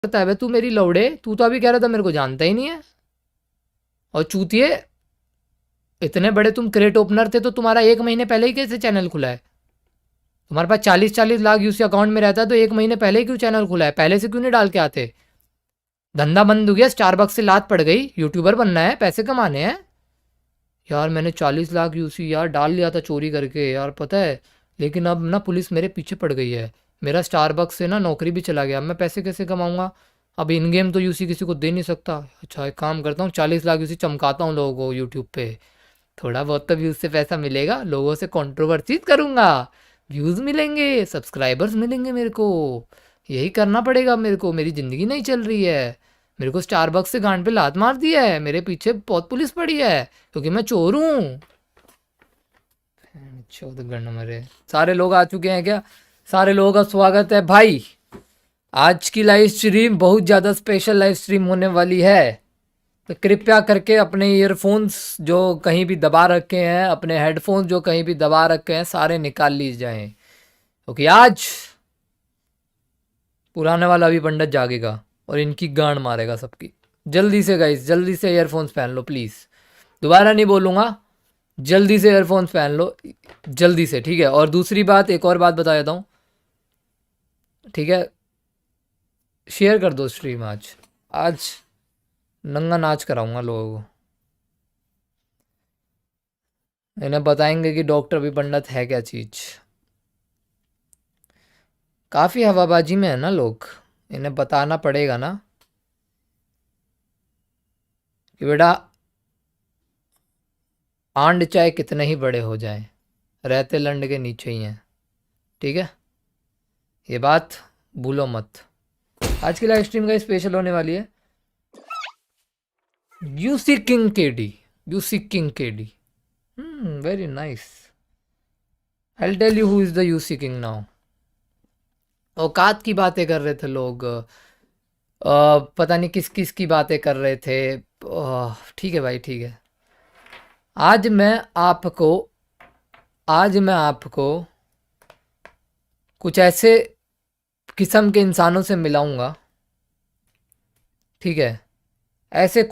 करता है बे तू मेरी लौड़े? तू तो अभी कह रहा था मेरे को जानता ही नहीं है। और चूतिए, इतने बड़े तुम क्रेट ओपनर थे तो तुम्हारा 1 महीने पहले ही कैसे चैनल खुला है? तुम्हारे पास 40-40 लाख यूसी अकाउंट में रहता है तो 1 महीने पहले ही क्यों चैनल खुला है? पहले से क्यों नहीं डाल के आते? धंधा बंद हो गया, स्टारबक्स से लात पड़ गई, यूट्यूबर बनना है, पैसे कमाने हैं। यार मैंने 40 लाख यूसी यार डाल लिया था चोरी करके यार, पता है। लेकिन अब ना पुलिस मेरे पीछे पड़ गई है। मेरा स्टारबक्स से ना नौकरी भी चला गया, मैं पैसे कैसे कमाऊंगा? अब इन गेम तो यूसी किसी को दे नहीं सकता। अच्छा एक काम करता हूँ, 40 लाख यूसी चमकाता हूँ लोगों को यूट्यूब पे। थोड़ा बहुत तो व्यूज़ से पैसा मिलेगा, लोगों से कंट्रोवर्सीज करूंगा, व्यूज़ मिलेंगे, सब्सक्राइबर्स मिलेंगे मेरे को। यही करना पड़ेगा मेरे को, मेरी ज़िंदगी नहीं चल रही है। मेरे को स्टारबक्स से गांड पे लात मार दी है, मेरे पीछे बहुत पुलिस पड़ी है क्योंकि मैं चोर हूँ। चौदह गण मरे। सारे लोग आ चुके हैं क्या? सारे लोगों का स्वागत है भाई। आज की लाइव स्ट्रीम बहुत ज़्यादा स्पेशल लाइव स्ट्रीम होने वाली है, तो कृपया करके अपने ईयरफोन्स जो कहीं भी दबा रखे हैं, अपने हेडफोन्स जो कहीं भी दबा रखे हैं, सारे निकाल लीजिए जाएं, क्योंकि आज पुराने वाला अभी पंडित जागेगा और इनकी गांड मारेगा सबकी। जल्दी से गाइस, जल्दी से ईयरफोन्स पहन लो प्लीज़। दोबारा नहीं बोलूँगा, जल्दी से ईयरफोन्स पहन लो, जल्दी से, ठीक है। और दूसरी बात, एक और बात बता देता हूँ, ठीक है। शेयर कर दो स्ट्रीम। आज आज नंगा नाच कराऊंगा लोगों को, इन्हें बताएंगे कि डॉक्टर भी पंडित है क्या चीज़। काफ़ी हवाबाजी में है ना लोग, इन्हें बताना पड़ेगा ना कि बेटा आंड चाहे कितने ही बड़े हो जाएं, रहते लंड के नीचे ही हैं, ठीक है। ये बात भूलो मत। आज की लाइव स्ट्रीम का स्पेशल होने वाली है UC king KD. UC king KD, very nice. I tell you who is the UC king now. औकात की बातें कर रहे थे लोग, पता नहीं किस किस की बातें कर रहे थे। ठीक है भाई, ठीक है। आज मैं आपको आज मैं आपको कुछ ऐसे किस्म के इंसानों से मिलाऊंगा, ठीक है। ऐसे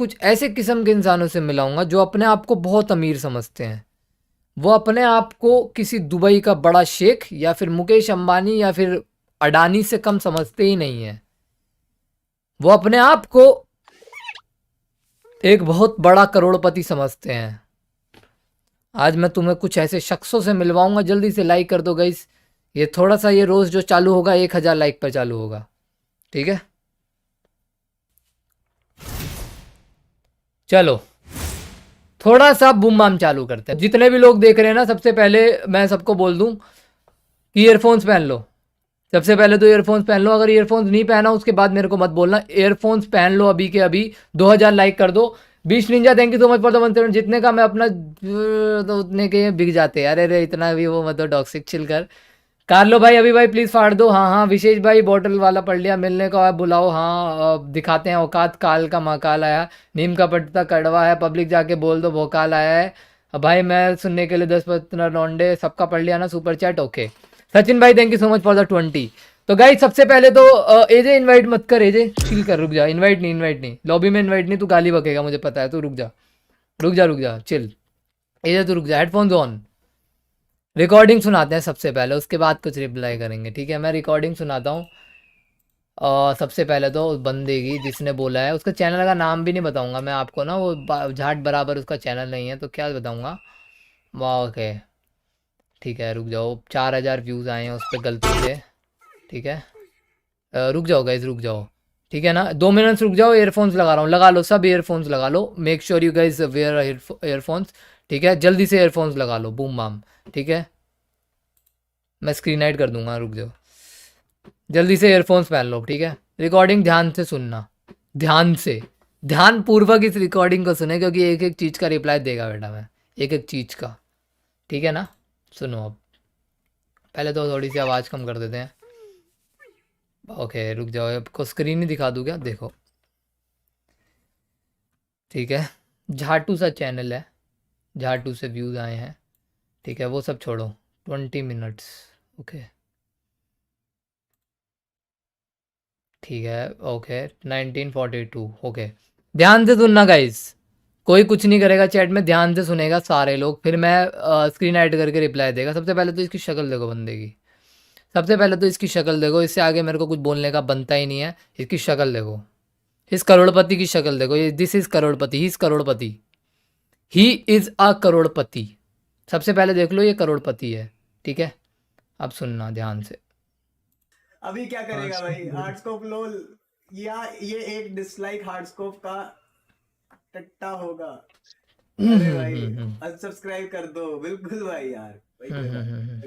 किस्म के इंसानों से मिलाऊंगा जो अपने आप को बहुत अमीर समझते हैं। वो अपने आप को किसी दुबई का बड़ा शेख या फिर मुकेश अंबानी या फिर अडानी से कम समझते ही नहीं है। वो अपने आप को एक बहुत बड़ा करोड़पति समझते हैं। आज मैं तुम्हें कुछ ऐसे शख्सों से मिलवाऊंगा, जल्दी से लाइक कर दो गाइस। ये थोड़ा सा, ये रोज जो चालू होगा 1000 लाइक पर चालू होगा, ठीक है। चलो थोड़ा सा बूम बाम चालू करते हैं। जितने भी लोग देख रहे हैं ना, सबसे पहले मैं सबको बोल दूं कि ईयरफोन्स पहन लो। सबसे पहले तो ईयरफोन्स पहन लो, अगर ईयरफोन्स नहीं पहना उसके बाद मेरे को मत बोलना। ईयरफोन्स पहन लो अभी के अभी। 2000 लाइक कर दो। 20 Ninja thank you so much for the 1 जितने का मैं अपना तो उतने के बिक जाते हैं। अरे रे इतना भी वो मत डॉक्सिक चिल कर लो भाई। अभी भाई प्लीज़ फाड़ दो। हाँ हाँ विशेष भाई बॉटल वाला पढ़ लिया, मिलने को आप बुलाओ। हाँ दिखाते हैं औकात, काल का महाकाल आया, नीम का पत्ता कड़वा है, पब्लिक जाके बोल दो भोकाल आया है। अब भाई मैं सुनने के लिए 10-15 लौंडे, सबका पढ़ लिया ना सुपर चैट, ओके। सचिन भाई thank you so much for the 20। तो गाइस सबसे पहले तो एजे इनवाइट मत कर, एजे चिल कर, रुक जा। इनवाइट नहीं लॉबी में इनवाइट नहीं, तू गाली बकेगा मुझे पता है। तू रुक जा, रुक जा चिल। एजे तू रुक जा, हेडफोन्स ऑन। रिकॉर्डिंग सुनाते हैं सबसे पहले, उसके बाद कुछ रिप्लाई करेंगे, ठीक है। मैं रिकॉर्डिंग सुनाता हूँ। और सबसे पहले तो उस बंदे की जिसने बोला है, उसका चैनल का नाम भी नहीं बताऊंगा मैं आपको ना, वो झाट बराबर उसका चैनल नहीं है तो क्या बताऊंगा। वाह ओके, ठीक है रुक जाओ। 4000 व्यूज़ आए हैं उस पर गलती से, ठीक है। रुक जाओ गाइज, रुक जाओ, ठीक है ना। 2 मिनट रुक जाओ। ईयरफोन्स लगा रहा हूँ, लगा लो सब ईयरफोन्स लगा लो। Make sure you guys wear earphones, ठीक है। जल्दी से ईयरफोन्स लगा लो, बूम बाम, ठीक है। मैं स्क्रीन हाइड कर दूंगा, रुक जाओ। जल्दी से ईयरफोन्स पहन लो, ठीक है। रिकॉर्डिंग ध्यान से सुनना, ध्यान से, ध्यान पूर्वक इस रिकॉर्डिंग को सुने, क्योंकि एक एक चीज़ का रिप्लाई देगा बेटा मैं, एक एक चीज़ का, ठीक है ना। सुनो अब, पहले तो थोड़ी सी आवाज़ कम कर देते हैं। ओके रुक जाओ, आपको स्क्रीन ही दिखा दूँ क्या, देखो, ठीक है। झाटू सा चैनल है, झाटू से व्यूज़ आए हैं, ठीक है। वो सब छोड़ो, 20 मिनट्स, ओके। ठीक है, ओके 1942, ओके। ध्यान से सुनना गाइस, कोई कुछ नहीं करेगा चैट में, ध्यान से सुनेगा सारे लोग, फिर मैं स्क्रीन ऐड करके रिप्लाई देगा। सबसे पहले तो इसकी शक्ल देखो बंदे की, सबसे पहले तो इसकी शक्ल देखो, इससे आगे मेरे को कुछ बोलने का बनता ही नहीं है। इसकी शक्ल देखो, इस करोड़पति की शक्ल देखो, ये this is crorepati, he is crorepati, he is a crorepati. सबसे पहले देख लो ये करोड़पति है, ठीक है। अब सुनना ध्यान से। अभी क्या करेगा भाई हार्डस्कोप लोल, या ये एक डिसलाइक हार्डस्कोप का टट्टा होगा। अरे भाई अनसब्सक्राइब कर दो बिल्कुल भाई यार, भाई कोई बात नहीं,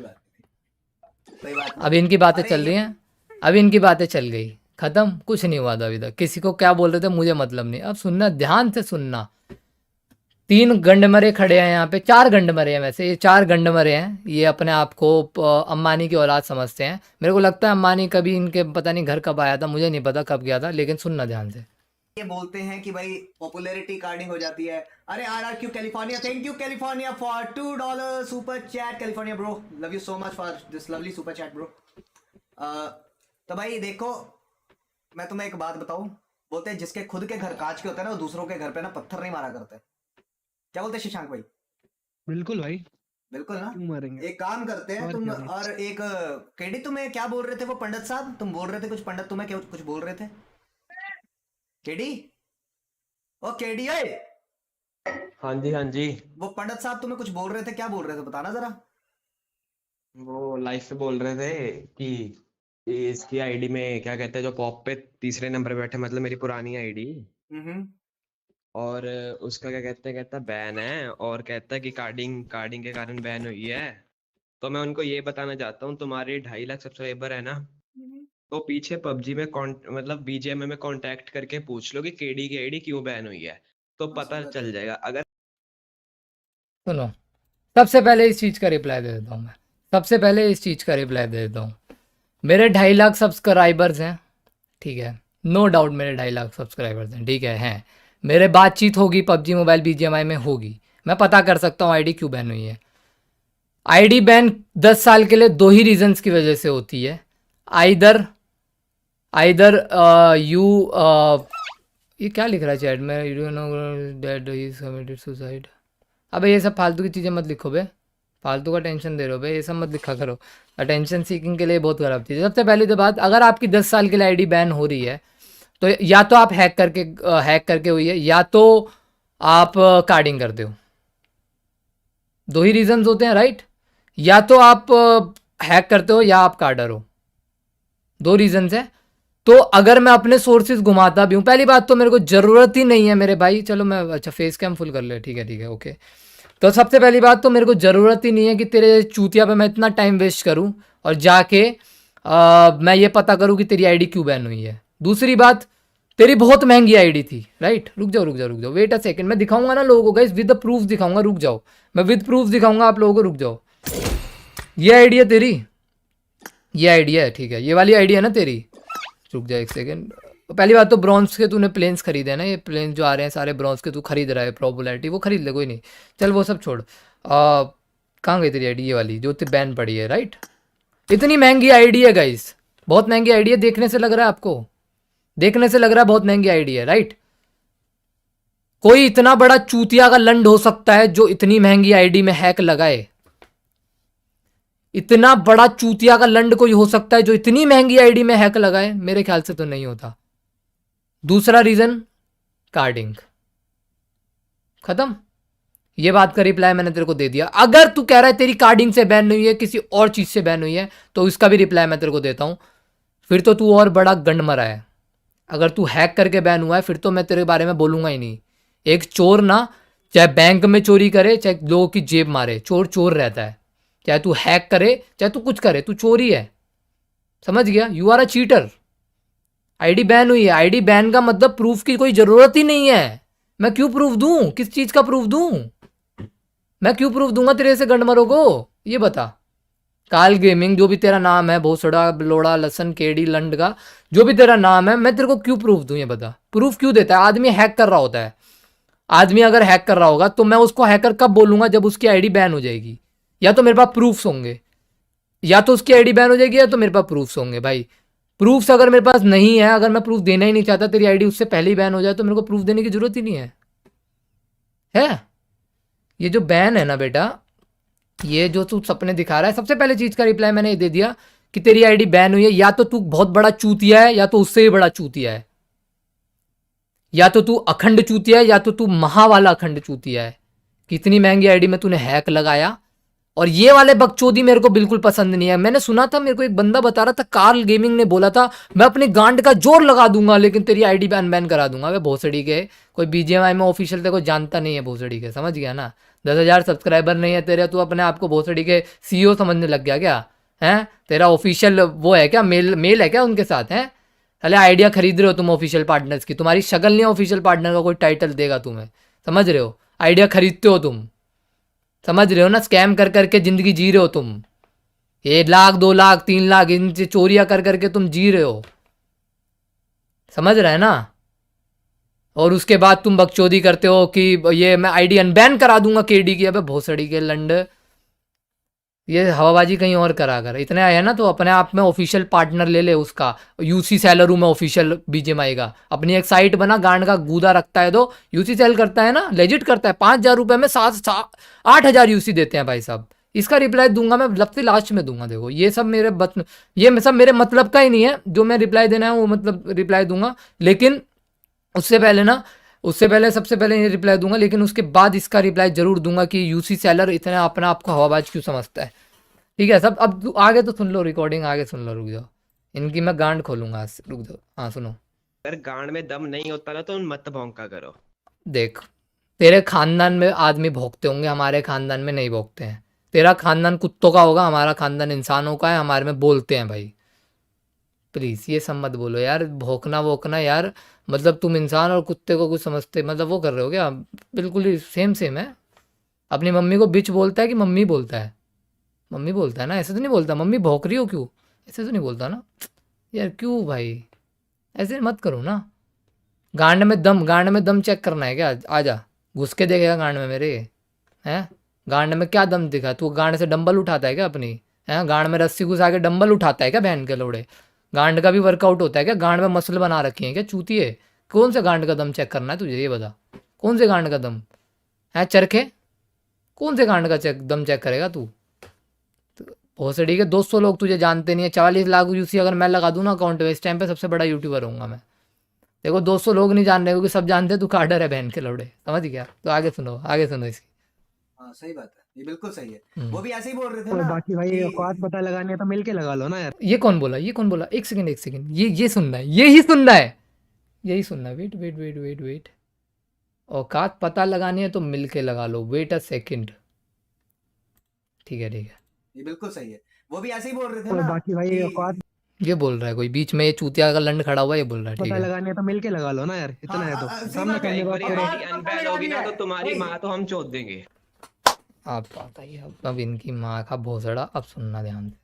कोई बात नहीं। अब इनकी बातें चल रही हैं, अब इनकी बातें चल गई, खत्म, कुछ नहीं हुआ था अभी तक। किसी को क्या बोल रहे थे मुझे मतलब नहीं। अब सुनना, ध्यान से सुनना। 3 गंडमरे खड़े हैं यहाँ पे, 4 गंडमरे हैं, वैसे ये 4 गंडमरे हैं। ये अपने आप को अंबानी की औलाद समझते हैं। मेरे को लगता है अंबानी कभी इनके पता नहीं घर कब आया था, मुझे नहीं पता कब गया था, लेकिन सुनना ध्यान से। ये बोलते हैं कि भाई पॉपुलैरिटी कार्डिंग हो जाती है। अरे RRQ California, thank you California for $2 super chat. California bro, love you so much for this lovely super chat bro. तो भाई देखो, मैं तुम्हें एक बात बताऊं, बोलते हैं जिसके खुद के घर कांच के होते हैं ना, वो दूसरों के घर पे ना पत्थर नहीं मारा करते। क्या बोलते हैं शशांक भाई? बिल्कुल भाई, बिल्कुल ना। क्यों मारेंगे? एक काम करते हैं और तुम, क्या भाई? और एक केडी तुम्हें क्या बोल रहे थे वो पंडित साहब, तुम बोल रहे थे कुछ, पंडित तुम्हें क्या कुछ बोल रहे थे केडी? ओ केडी ओए, हाँ जी हाँ जी। वो पंडित साहब तुम्हें कुछ बोल रहे थे, क्या बोल रहे थे बताना जरा। वो लाइव पे बोल रहे थे कि इसकी आईडी में क्या कहते हैं, जो पॉप पे तीसरे नंबर पे बैठे, मतलब मेरी पुरानी आईडी, हम्म। और उसका क्या कहता है बैन है, और कहता है कि कार्डिंग कार्डिंग के कारण बैन हुई है। तो मैं उनको ये बताना चाहता हूँ, तुम्हारे 2.5 लाख सब्सक्राइबर है ना, तो पीछे पबजी में मतलब बीजीएमआई में कांटेक्ट करके पूछ लो कि केडी की आईडी क्यों बैन हुई है, तो पता चल जाएगा। अगर सुनो, सबसे पहले इस चीज़ का रिप्लाई दे देता हूँ मैं, सबसे पहले इस चीज़ का रिप्लाई दे देता हूँ। मेरे 2.5 लाख सब्सक्राइबर्स हैं, ठीक है, नो डाउट मेरे 2.5 लाख सब्सक्राइबर्स हैं, ठीक है, हैं। मेरे बातचीत होगी पबजी मोबाइल बीजीएमआई में होगी, मैं पता कर सकता हूँ आईडी क्यों बैन हुई है। आईडी बैन 10 साल के लिए 2 ही रीजंस की वजह से होती है। आइदर यू ये क्या लिख रहा है चैट में, you know that he is committed suicide. अबे ये सब फालतू की चीज़ें मत लिखो बे, फालतू का टेंशन दे रहे हो बे, ये सब मत लिखा करो। अटेंशन सीकिंग के लिए बहुत ख़राब चीज़ है। सबसे पहली तो बात, अगर आपकी 10 साल के लिए आईडी बैन हो रही है, तो या तो आप हैक करके हुई है, या तो आप कार्डिंग करते हो। 2 ही रीजंस होते हैं, राइट? या तो आप हैक करते हो या आप कार्डर हो, 2 रीजंस है। तो अगर मैं अपने सोर्सेज घुमाता भी हूँ, पहली बात तो मेरे को ज़रूरत ही नहीं है मेरे भाई, चलो मैं, अच्छा फेस कैम फुल कर ले, ठीक है ओके। तो सबसे पहली बात तो मेरे को ज़रूरत ही नहीं है कि तेरे चूतिया पे मैं इतना टाइम वेस्ट करूँ और जाके मैं ये पता करूँ कि तेरी आईडी क्यों बैन हुई है। दूसरी बात, तेरी बहुत महंगी आईडी थी, राइट? रुक जाओ, वेट अ सेकंड, मैं दिखाऊंगा ना लोगों को गाइस, विद द प्रूफ दिखाऊंगा, रुक जाओ, मैं विद प्रूफ दिखाऊंगा आप लोगों को, रुक जाओ। ये आईडी है तेरी, ये आईडी है, ठीक है, ये वाली आईडी है ना तेरी, रुक जा एक सेकेंड। पहली बात तो ब्रॉन्ज के तूने प्लेन्स खरीदे हैं ना, ये प्लेन्स जो आ रहे हैं सारे ब्रॉन्ज के तू खरीद रहा है, पॉपुलैरिटी वो खरीद ले, कोई नहीं, चल वो सब छोड़। कहाँ गई तेरी आईडी, ये वाली जो बैन पड़ी है, राइट? इतनी महंगी आईडी है गाइस, बहुत महंगी आईडी है, देखने से लग रहा है आपको, देखने से लग रहा है बहुत महंगी आईडी है, राइट? कोई इतना बड़ा चूतिया का लंड हो सकता है जो इतनी महंगी आईडी में हैक लगाए? इतना बड़ा चूतिया का लंड कोई हो सकता है जो इतनी महंगी आईडी में हैक लगाए? मेरे ख्याल से तो नहीं होता। दूसरा रीजन, कार्डिंग, खत्म। ये बात का रिप्लाई मैंने तेरे को दे दिया। अगर तू कह रहा है तेरी कार्डिंग से बैन नहीं हुई है, किसी और चीज से बैन हुई है, तो इसका भी रिप्लाई मैं तेरे को देता हूं। फिर तो तू और बड़ा गंड मरा है। अगर तू हैक करके बैन हुआ है, फिर तो मैं तेरे बारे में बोलूंगा ही नहीं। एक चोर ना, चाहे बैंक में चोरी करे, चाहे लोगों की जेब मारे, चोर चोर रहता है। चाहे तू हैक करे, चाहे तू कुछ करे, तू चोर ही है, समझ गया? You are a cheater. ID ban हुई है, आईडी बैन का मतलब प्रूफ की कोई जरूरत ही नहीं है। मैं क्यों प्रूफ दूं? किस चीज का प्रूफ दूं? मैं क्यों प्रूफ दूंगा तेरे से गंडमरों को? ये बता। काल गेमिंग जो भी तेरा नाम है, भोसड़ा लोड़ा लसन केडी लंड का जो भी तेरा नाम है, मैं तेरे को क्यों प्रूफ दूं? ये बता। प्रूफ क्यों देता है? आदमी हैक कर रहा होता है। आदमी अगर हैक कर रहा होगा तो मैं उसको हैकर कब बोलूंगा? जब उसकी आईडी बैन हो जाएगी। या तो मेरे पास प्रूफ्स होंगे, या तो उसकी आईडी बैन हो जाएगी, या तो मेरे पास प्रूफ्स होंगे। भाई प्रूफ्स अगर मेरे पास नहीं है, अगर मैं प्रूफ देना ही नहीं चाहता, तेरी आईडी उससे पहले ही बैन हो जाए, तो मेरे को प्रूफ देने की जरूरत ही नहीं है। ये जो बैन है ना बेटा, ये जो तू सपने दिखा रहा है, सबसे पहले चीज का रिप्लाई मैंने ये दे दिया कि तेरी आईडी बैन हुई है, या तो तू बहुत बड़ा चूतिया है, या तो उससे भी बड़ा चूतिया है, या तो तू अखंड चूतिया है, या तो तू महा वाला अखंड चूतिया है। कितनी महंगी आईडी में तूने हैक लगाया, और ये वाले बकचोदी मेरे को बिल्कुल पसंद नहीं है। मैंने सुना था, मेरे को एक बंदा बता रहा था, कार्ल गेमिंग ने बोला था मैं अपनी गांड का जोर लगा दूंगा लेकिन तेरी आईडी बैन करा दूंगा। वे भोसड़ी के, कोई बीजीएमआई में ऑफिशियल तेरे को जानता नहीं है भोसड़ी के, समझ गया ना। 10,000 सब्सक्राइबर नहीं है तेरे, तू अपने आप को भोसड़ी के सीईओ समझने लग गया क्या है? तेरा ऑफिशियल वो है क्या, मेल है क्या उनके साथ है? अरे आइडिया खरीद रहे हो तुम ऑफिशियल पार्टनर्स की, तुम्हारी शक्ल नहीं है ऑफिशियल पार्टनर का कोई टाइटल देगा तुम्हें, समझ रहे हो? आइडिया खरीदते हो तुम, समझ रहे हो ना? स्कैम कर करके जिंदगी जी रहे हो तुम, 1 लाख 2 लाख 3 लाख इनसे चोरियां कर करके तुम जी रहे हो, समझ रहे हैं ना? और उसके बाद तुम बकचोदी करते हो कि ये मैं आईडी अनबैन करा दूंगा केडी की। अबे भोसड़ी के लंड, ये हवाबाजी कहीं और करा कर। इतने आए हैं ना तो अपने आप में ऑफिशियल पार्टनर ले ले उसका, यूसी सेलरू में ऑफिशियल बीजेएमआई का अपनी एक साइट बना, गांड का गूदा रखता है तो यूसी सेल करता है ना, लेजिट करता है। 5,000 रुपए में 8,000 यूसी देते हैं भाई साहब। इसका रिप्लाई दूंगा मैं, सबसे लास्ट में दूंगा। देखो ये सब मेरे मतलब का ही नहीं है, जो मैं रिप्लाई देना है वो मतलब रिप्लाई दूंगा, लेकिन उससे पहले सबसे पहले ये रिप्लाई दूंगा, लेकिन उसके बाद इसका रिप्लाई जरूर दूंगा कि यूसी सेलर इतना अपना आपको हवाबाज क्यों समझता है। ठीक है सब, अब आगे तो सुन लो, रिकॉर्डिंग आगे सुन लो, रुक जाओ, इनकी मैं गांड खोलूंगा आज से, रुक जाओ। हाँ सुनो। अगर गांड में दम नहीं होता ना तो मत भौंका करो। देख, तेरे खानदान में आदमी भोंकते होंगे, हमारे खानदान में नहीं भोंकते हैं। तेरा खानदान कुत्तों का होगा, हमारा खानदान इंसानों का है, हमारे में बोलते हैं भाई। प्लीज़ ये सब मत बोलो यार, भौंकना वोकना यार, मतलब तुम इंसान और कुत्ते को कुछ समझते, मतलब वो कर रहे हो क्या? बिल्कुल ही सेम है। अपनी मम्मी को बिच बोलता है कि मम्मी बोलता है? मम्मी बोलता है ना, ऐसे तो नहीं बोलता। मम्मी भौंक रही हो क्यों, ऐसे तो नहीं बोलता ना यार, क्यों भाई ऐसे मत करो ना। गांड में दम चेक करना है क्या? आजा घुस के देखेगा गांड में मेरे, हैं? गांड में क्या दम दिखा? तू गांड से डंबल उठाता है क्या अपनी? हैं? गांड में रस्सी घुसा के डंबल उठाता है क्या बहन के लोड़े? गांड का भी वर्कआउट होता है क्या? गांड में मसल बना रखी है क्या चूतिए? कौन से गांड का दम चेक करना है तुझे, ये बता। कौन से गांड का दम है? चरखे, कौन से गांड का दम चेक करेगा तू? भोसड़ी के 200 लोग तुझे जानते नहीं है। 44 लाख यूसी अगर मैं लगा दूँ ना अकाउंट में, इस टाइम पे सबसे बड़ा यूट्यूबर होऊंगा मैं। देखो 200 लोग नहीं जान रहे, क्योंकि सब जानते हैं तू कार्डर है बहन के लौड़े, समझ गया? तो आगे सुनो इसकी। हाँ सही बात है, ये बिल्कुल सही है। वो भी ऐसे ही बोल रहे थे और ना बाकी भाई कि औकात पता लगानी है तो मिलके लगा लो ना यार। ये कौन बोला? एक सेकंड, ये सुनना है, यही सुनना है। वेट। औकात पता लगानी है तो मिलके लगा लो, वेट अ सेकंड। ठीक है ये बिल्कुल सही है। वो भी ऐसे ही बोल रहे थे और ना बाकी भाई कि औकात ये बोल रहा है कोई बीच में, ये चूतिया का लंड खड़ा हुआ है, ये बोल रहा है। ठीक पता है लगानी है तो मिलके लगा लो ना यार, इतना है तो सही सामने बात है। करने एक बात बारी करो। आईडी अनबैन होगी ना तो तुम्हारी माँ तो हम चोद देंगे। आप बताइए, अब इनकी माँ का भोसड़ा, अब सुनना ध्यान से।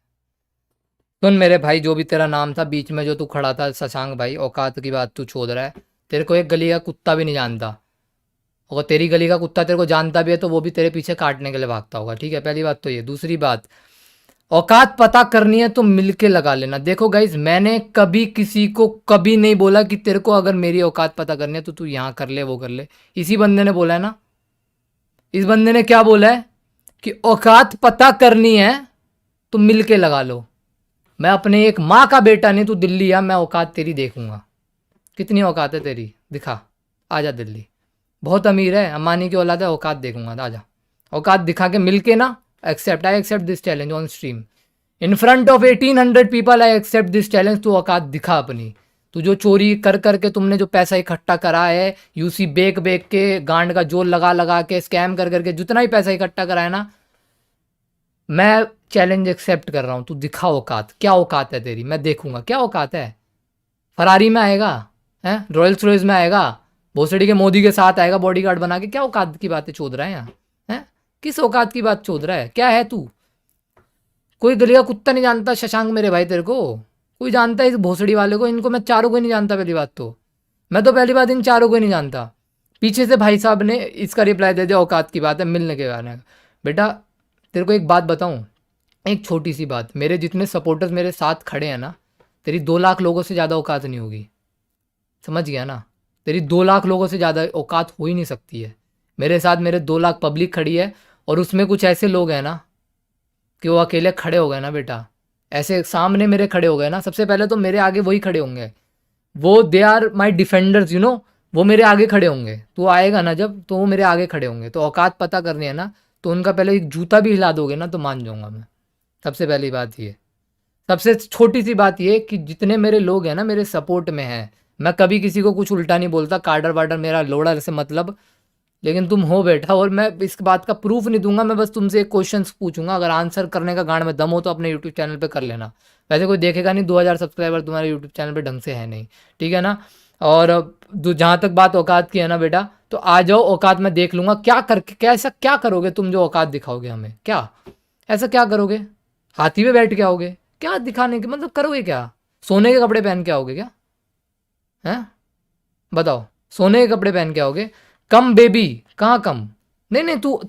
सुन मेरे भाई, जो भी तेरा नाम था बीच में जो तू खड़ा था, शशांक भाई, औकात की बात तू छोड़ रहा है। तेरे को एक गली का कुत्ता भी नहीं जानता, अगर तेरी गली का कुत्ता तेरे को जानता भी है तो वो भी तेरे पीछे काटने के लिए भागता होगा। ठीक है, पहली बात तो ये। दूसरी बात, औकात पता करनी है तो मिलके लगा लेना। देखो गाइज, मैंने कभी किसी को कभी नहीं बोला कि तेरे को अगर मेरी औकात पता करनी है तो तू यहाँ कर ले वो कर ले। इसी बंदे ने बोला है ना, इस बंदे ने क्या बोला है कि औकात पता करनी है तो मिलके लगा लो। मैं अपने एक माँ का बेटा नहीं, तू दिल्ली आ, मैं औकात तेरी देखूंगा। कितनी औकात है तेरी, दिखा, आजा दिल्ली। बहुत अमीर है, अंबानी की औलाद है, औकात देखूंगा, आजा। औकात दिखा के मिलके ना, I accept this challenge on stream in front of 1800 people. I accept this challenge. तू औकात दिखा अपनी। तू जो चोरी कर करके तुमने जो पैसा इकट्ठा करा है, यूसी बेक के, गांड का जोर लगा के, स्कैम कर करके जितना ही पैसा इकट्ठा करा है ना, मैं चैलेंज एक्सेप्ट कर रहा हूँ। तू दिखा औकात, क्या औकात है तेरी, मैं देखूंगा क्या औकात है। फरारी में आएगा, हैं? रॉयल्स रॉयल्स में आएगा, भोसड़ी के मोदी के साथ आएगा बॉडीगार्ड बना के, क्या औकात की बातें चोद रहा है यहाँ, हैं? किस औकात की बात चोद रहा है, क्या है तू? कोई गली का कुत्ता नहीं जानता शशांक मेरे भाई, तेरे को कोई जानता है इस भोसड़ी वाले को? इनको मैं चारों को नहीं जानता। पहली बात तो मैं तो पहली बात इन चारों को नहीं जानता। पीछे से भाई साहब ने इसका रिप्लाई दे दिया, औकात की बात है मिलने के बारे में। बेटा तेरे को एक बात बताऊं, एक छोटी सी बात, मेरे जितने सपोर्टर्स मेरे साथ खड़े हैं ना, तेरी 2 लाख लोगों से ज़्यादा औकात नहीं होगी, समझ गया ना। तेरी 2 लाख लोगों से ज़्यादा औकात हो ही नहीं सकती है। मेरे साथ मेरे 2 लाख पब्लिक खड़ी है और उसमें कुछ ऐसे लोग हैं ना कि वो अकेले खड़े हो गए ना बेटा, ऐसे सामने मेरे खड़े हो गए ना, सबसे पहले तो मेरे आगे वही खड़े होंगे, वो they are my defenders you know, वो मेरे आगे खड़े होंगे। तो आएगा ना जब, तो वो मेरे आगे खड़े होंगे। तो औकात पता करनी है ना, तो उनका पहले एक जूता भी हिला दोगे ना तो मान जाऊंगा मैं। सबसे पहली बात ये, सबसे छोटी सी बात ये कि जितने मेरे लोग हैं ना मेरे सपोर्ट में हैं, मैं कभी किसी को कुछ उल्टा नहीं बोलता, कार्डर वार्डर मेरा लोड़ा से मतलब, लेकिन तुम हो बेटा, और मैं इस बात का प्रूफ नहीं दूंगा, मैं बस तुमसे एक क्वेश्चन पूछूंगा, अगर आंसर करने का गांड में दम हो तो अपने यूट्यूब चैनल पे कर लेना। वैसे कोई देखेगा नहीं, 2000 सब्सक्राइबर तुम्हारे यूट्यूब चैनल पे ढंग से है नहीं, ठीक है ना। और जहाँ तक बात औकात की है ना बेटा, तो आ जाओ, औकात मैं देख लूंगा क्या करके, कैसा क्या करोगे तुम जो औकात दिखाओगे हमें, क्या ऐसा क्या करोगे, हाथी पे बैठ के आओगे क्या दिखाने के, मतलब करोगे क्या, सोने के कपड़े पहन के आओगे क्या, हैं बताओ, सोने के कपड़े पहन के आओगे। कम बेबी, कहाँ कम, नहीं नहीं तू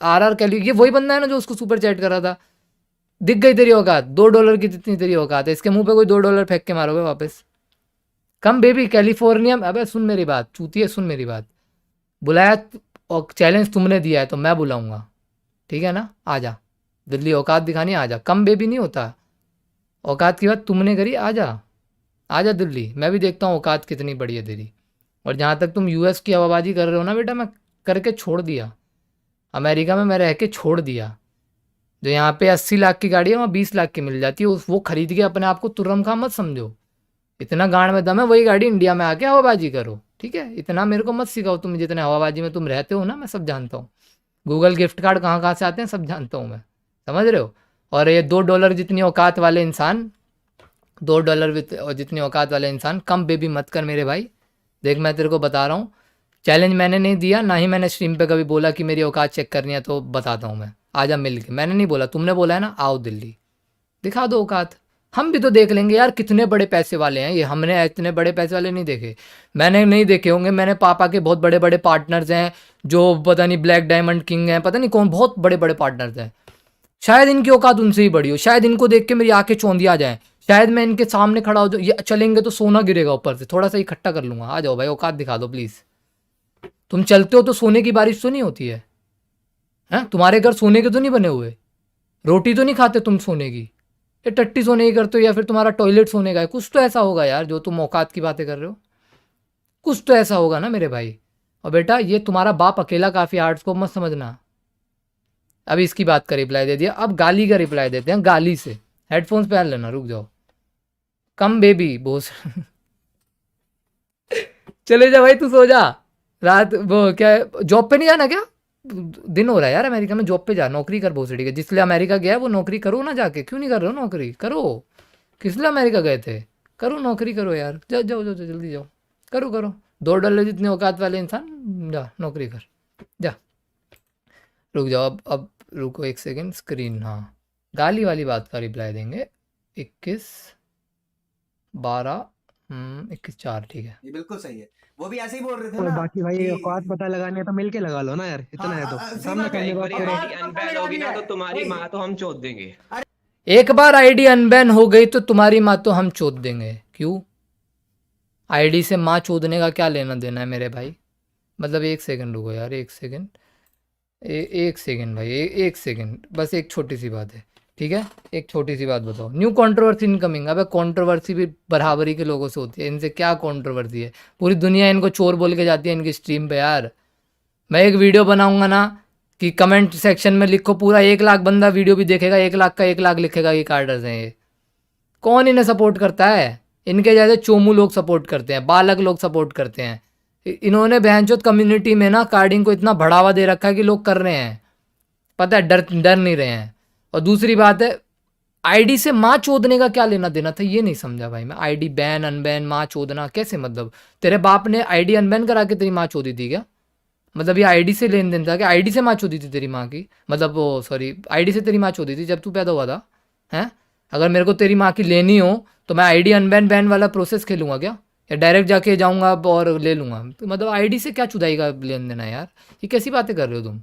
RR कैली, ये वही बंदा है ना जो उसको सुपर चैट कर रहा था, दिख गई तेरी औकात, $2 की जितनी तेरी औकात है, इसके मुंह पे कोई $2 फेंक के मारोगे वापस। कम बेबी कैलिफोर्निया में, अबे सुन मेरी बात, चूतिए सुन मेरी बात, बुलाया और चैलेंज तुमने दिया है तो मैं बुलाऊंगा, ठीक है ना, आजा दिल्ली, औकात दिखानी आजा, कम बेबी नहीं होता, औकात की बात तुमने करी, आजा आजा दिल्ली, मैं भी देखता हूँ औकात कितनी बड़ी है तेरी। और जहाँ तक तुम US की हवाबाजी कर रहे हो ना बेटा, मैं करके छोड़ दिया, अमेरिका में मैं रह के छोड़ दिया। जो यहाँ पे 80 लाख की गाड़ी है वहाँ 20 लाख की मिल जाती है, वो खरीद के अपने आप को तुर्रम खा मत समझो, इतना गांड में दम है, वही गाड़ी इंडिया में आके हवाबाजी करो, ठीक है। इतना मेरे को मत सिखाओ, तुम जितने हवाबाजी में तुम रहते हो ना, मैं सब जानता हूँ, गूगल गिफ्ट कार्ड कहाँ कहाँ से आते हैं सब जानता हूँ मैं, समझ रहे हो। और ये $2 जितनी औकात वाले इंसान, $2 जितनी औकात वाले इंसान, कम बेबी मत कर मेरे भाई। देख मैं तेरे को बता रहा हूँ, चैलेंज मैंने नहीं दिया, ना ही मैंने स्ट्रीम पे कभी बोला कि मेरी औकात चेक करनी है, तो बताता हूँ मैं, आजा मिल के, मैंने नहीं बोला, तुमने बोला है ना, आओ दिल्ली दिखा दो औकात, हम भी तो देख लेंगे यार कितने बड़े पैसे वाले हैं ये, हमने इतने बड़े पैसे वाले नहीं देखे, मैंने नहीं देखे होंगे, मैंने पापा के बहुत बड़े बड़े पार्टनर्स हैं जो पता नहीं ब्लैक डायमंड किंग हैं, पता नहीं कौन, बहुत बड़े बड़े पार्टनर्स हैं, शायद इनकी औकात उनसे ही बड़ी हो, शायद इनको देख के मेरी आंखें चौंधी आ जाएं, शायद मैं इनके सामने खड़ा हो जाऊं, ये चलेंगे तो सोना गिरेगा ऊपर से, थोड़ा सा इकट्ठा कर लूंगा, आ जाओ भाई औकात दिखा दो प्लीज़। तुम चलते हो तो सोने की बारिश तो नहीं होती है, हैं तुम्हारे घर सोने के तो नहीं बने हुए, रोटी तो नहीं खाते तुम सोने की, ये टट्टी सोने की करते हो, या फिर तुम्हारा टॉयलेट सोने का है, कुछ तो ऐसा होगा यार जो तुम औकात की बातें कर रहे हो, कुछ तो ऐसा होगा ना मेरे भाई। और बेटा ये तुम्हारा बाप अकेला काफ़ी, आर्ट्स को मत समझना। अभी इसकी बात का रिप्लाई दे दिया, अब गाली का रिप्लाई देते हैं, गाली से, हेडफोन्स पहन लेना, रुक जाओ। कम बेबी बोस चले जा भाई, तू सो जा, रात वो क्या जॉब पे नहीं जाना क्या, दिन हो रहा है यार अमेरिका में, जॉब पे जा, नौकरी कर भोसड़ी के, जिसलिए अमेरिका गया है वो नौकरी करो ना जाके, क्यों नहीं कर रहे हो नौकरी, करो, किस लिए अमेरिका गए थे, करो नौकरी करो यार, जाओ जाओ जाओ जल्दी जाओ, करो करो, $2 जितने औकात वाले इंसान, जा नौकरी कर, जा। रुक जाओ, अब रुको एक सेकेंड, स्क्रीन, हाँ गाली वाली बात का रिप्लाई देंगे, 21/12 21/4, ठीक है। ये बिल्कुल सही है, वो भी ऐसे ही बोल रहे थे और ना बाकी भाई कि औकात पता लगानी है तो मिलके लगा लो ना यार, इतना है तो सही सामने बात है, करने एक को बार करो। आईडी अनबैन होगी ना तो तुम्हारी माँ तो हम चोद देंगे। एक बार आईडी अनबैन हो गई तो तुम्हारी माँ तो हम चोद देंगे, क्यों, आईडी से माँ चोदने का क्या लेना देना है मेरे भाई, मतलब एक सेकंड रुको यार, एक सेकंड, एक सेकंड भाई, एक सेकंड, बस एक छोटी सी बात है, ठीक है, एक छोटी सी बात बताओ, न्यू कंट्रोवर्सी इनकमिंग। अबे कंट्रोवर्सी भी बराबरी के लोगों से होती है, इनसे क्या कंट्रोवर्सी है, पूरी दुनिया इनको चोर बोल के जाती है इनकी स्ट्रीम पे यार। मैं एक वीडियो बनाऊंगा ना कि कमेंट सेक्शन में लिखो, पूरा 1 लाख बंदा वीडियो भी देखेगा, 1 लाख का 1 लाख लिखेगा ये कार्डर्स हैं ये, कौन इन्हें सपोर्ट करता है, इनके जैसे चोमू लोग सपोर्ट करते हैं, बालक लोग सपोर्ट करते हैं, इन्होंने बहनचोद कम्युनिटी में ना कार्डिंग को इतना बढ़ावा दे रखा है कि लोग कर रहे हैं, पता है, डर नहीं रहे हैं। और दूसरी बात है, आईडी से माँ चोदने का क्या लेना देना था, ये नहीं समझा भाई मैं, आईडी बैन अनबैन माँ चोदना कैसे, मतलब तेरे बाप ने आईडी अनबैन करा के तेरी माँ चोदी थी क्या, मतलब ये आईडी से लेन देन था कि आईडी से माँ चोदी थी तेरी माँ की, मतलब वो सॉरी आईडी से तेरी माँ चोदी थी जब तू पैदा हुआ था, हैं। अगर मेरे को तेरी माँ की लेनी हो तो मैं आईडी अनबैन बैन वाला प्रोसेस खेलूंगा क्या, या डायरेक्ट जाके जाऊंगा और ले लूँगा, तो मतलब आईडी से क्या चुदाई का लेन देना है यार, ये कैसी बातें कर रहे हो तुम।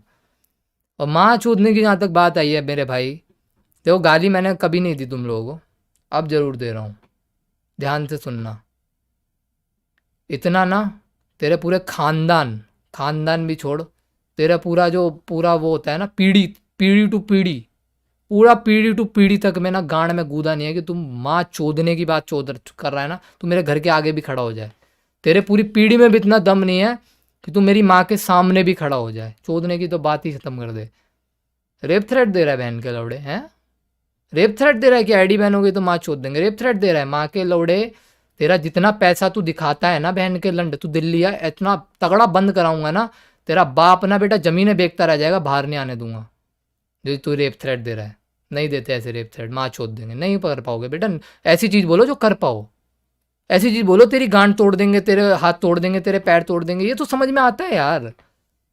और माँ चूदने की जहाँ तक बात आई है मेरे भाई, देखो गाली मैंने कभी नहीं दी तुम लोगों को, अब ज़रूर दे रहा हूँ, ध्यान से सुनना, इतना ना तेरे पूरे खानदान भी छोड़, तेरा पूरा वो होता है ना, पीढ़ी टू पीढ़ी, पूरा पीढ़ी टू पीढ़ी तक में ना गांड में गूदा नहीं है कि तुम माँ चोदने की बात चोद कर रहा है ना, तू मेरे घर के आगे भी खड़ा हो जाए, तेरे पूरी पीढ़ी में भी इतना दम नहीं है कि तू मेरी माँ के सामने भी खड़ा हो जाए, चोदने की तो बात ही खत्म कर दे। रेप थ्रेट दे रहा है बहन के लौड़े हैं, रेप थ्रेट दे रहा है कि आईडी बैन हो गई तो माँ चोद देंगे, रेप थ्रेट दे रहा है माँ के लौड़े। तेरा जितना पैसा तू दिखाता है ना बहन के लंड, तू दिल्ली है, इतना तगड़ा बंद कराऊंगा ना, तेरा बाप ना बेटा जमीनें बेचता रह जाएगा, बाहर नहीं आने दूंगा। जो तू रेप थ्रेट दे रहा है, नहीं देते ऐसे रेप थ्रेट, माँ चोद देंगे, नहीं कर पाओगे बेटा। ऐसी चीज़ बोलो जो कर पाओ, ऐसी चीज़ बोलो तेरी गांड तोड़ देंगे, तेरे हाथ तोड़ देंगे, तेरे पैर तोड़ देंगे, ये तो समझ में आता है यार।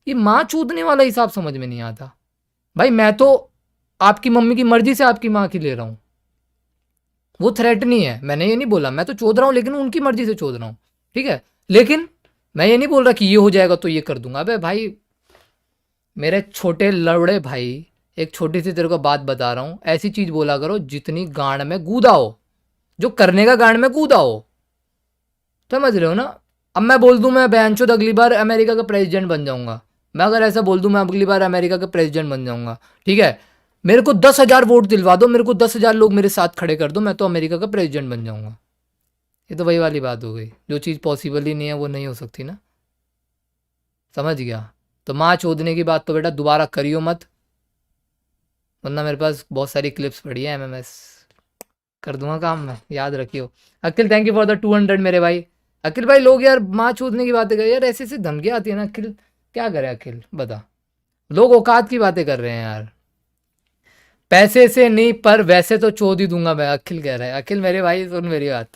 ये माँ चूदने वाला हिसाब समझ में नहीं आता भाई। मैं तो आपकी मम्मी की मर्जी से आपकी माँ की ले रहा हूँ, वो थ्रेट नहीं है, मैंने ये नहीं बोला, मैं तो चोद रहा हूँ लेकिन उनकी मर्जी से चोद रहा हूँ, ठीक है। लेकिन मैं ये नहीं बोल रहा कि ये हो जाएगा तो ये कर दूंगा। अबे भाई मेरे छोटे लड़े भाई, एक छोटी सी तेरे को बात बता रहा हूँ, ऐसी चीज़ बोला करो जितनी गांड में गूदा हो, जो करने का गांड में कूदा हो, समझ रहे हो ना। अब मैं बोल दूं मैं बहनचोद अगली बार अमेरिका का प्रेसिडेंट बन जाऊंगा, मैं अगर ऐसा बोल दूं मैं अगली बार अमेरिका का प्रेसिडेंट बन जाऊंगा, ठीक है, मेरे को 10,000 वोट दिलवा दो, मेरे को 10,000 लोग मेरे साथ खड़े कर दो, मैं तो अमेरिका का प्रेसिडेंट बन जाऊंगा। ये तो वही वाली बात हो गई, जो चीज़ पॉसिबल ही नहीं है वो नहीं हो सकती ना, समझ गया। तो माँ चोदने की बात तो बेटा दोबारा करियो मत, वरना मेरे पास बहुत सारी क्लिप्स पड़ी है, MMS कर दूंगा काम में, याद रखियो। अखिल थैंक यू फॉर द 200 मेरे भाई। अखिल भाई लोग यार माँ चूदने की बातें कर यार, ऐसे ऐसे धमकियाँ आती है ना अखिल, क्या करे अखिल बता। लोग औकात की बातें कर रहे हैं यार, पैसे से नहीं पर वैसे तो चोद ही दूंगा मैं, अखिल कह रहा है। अखिल मेरे भाई सुन मेरी बात,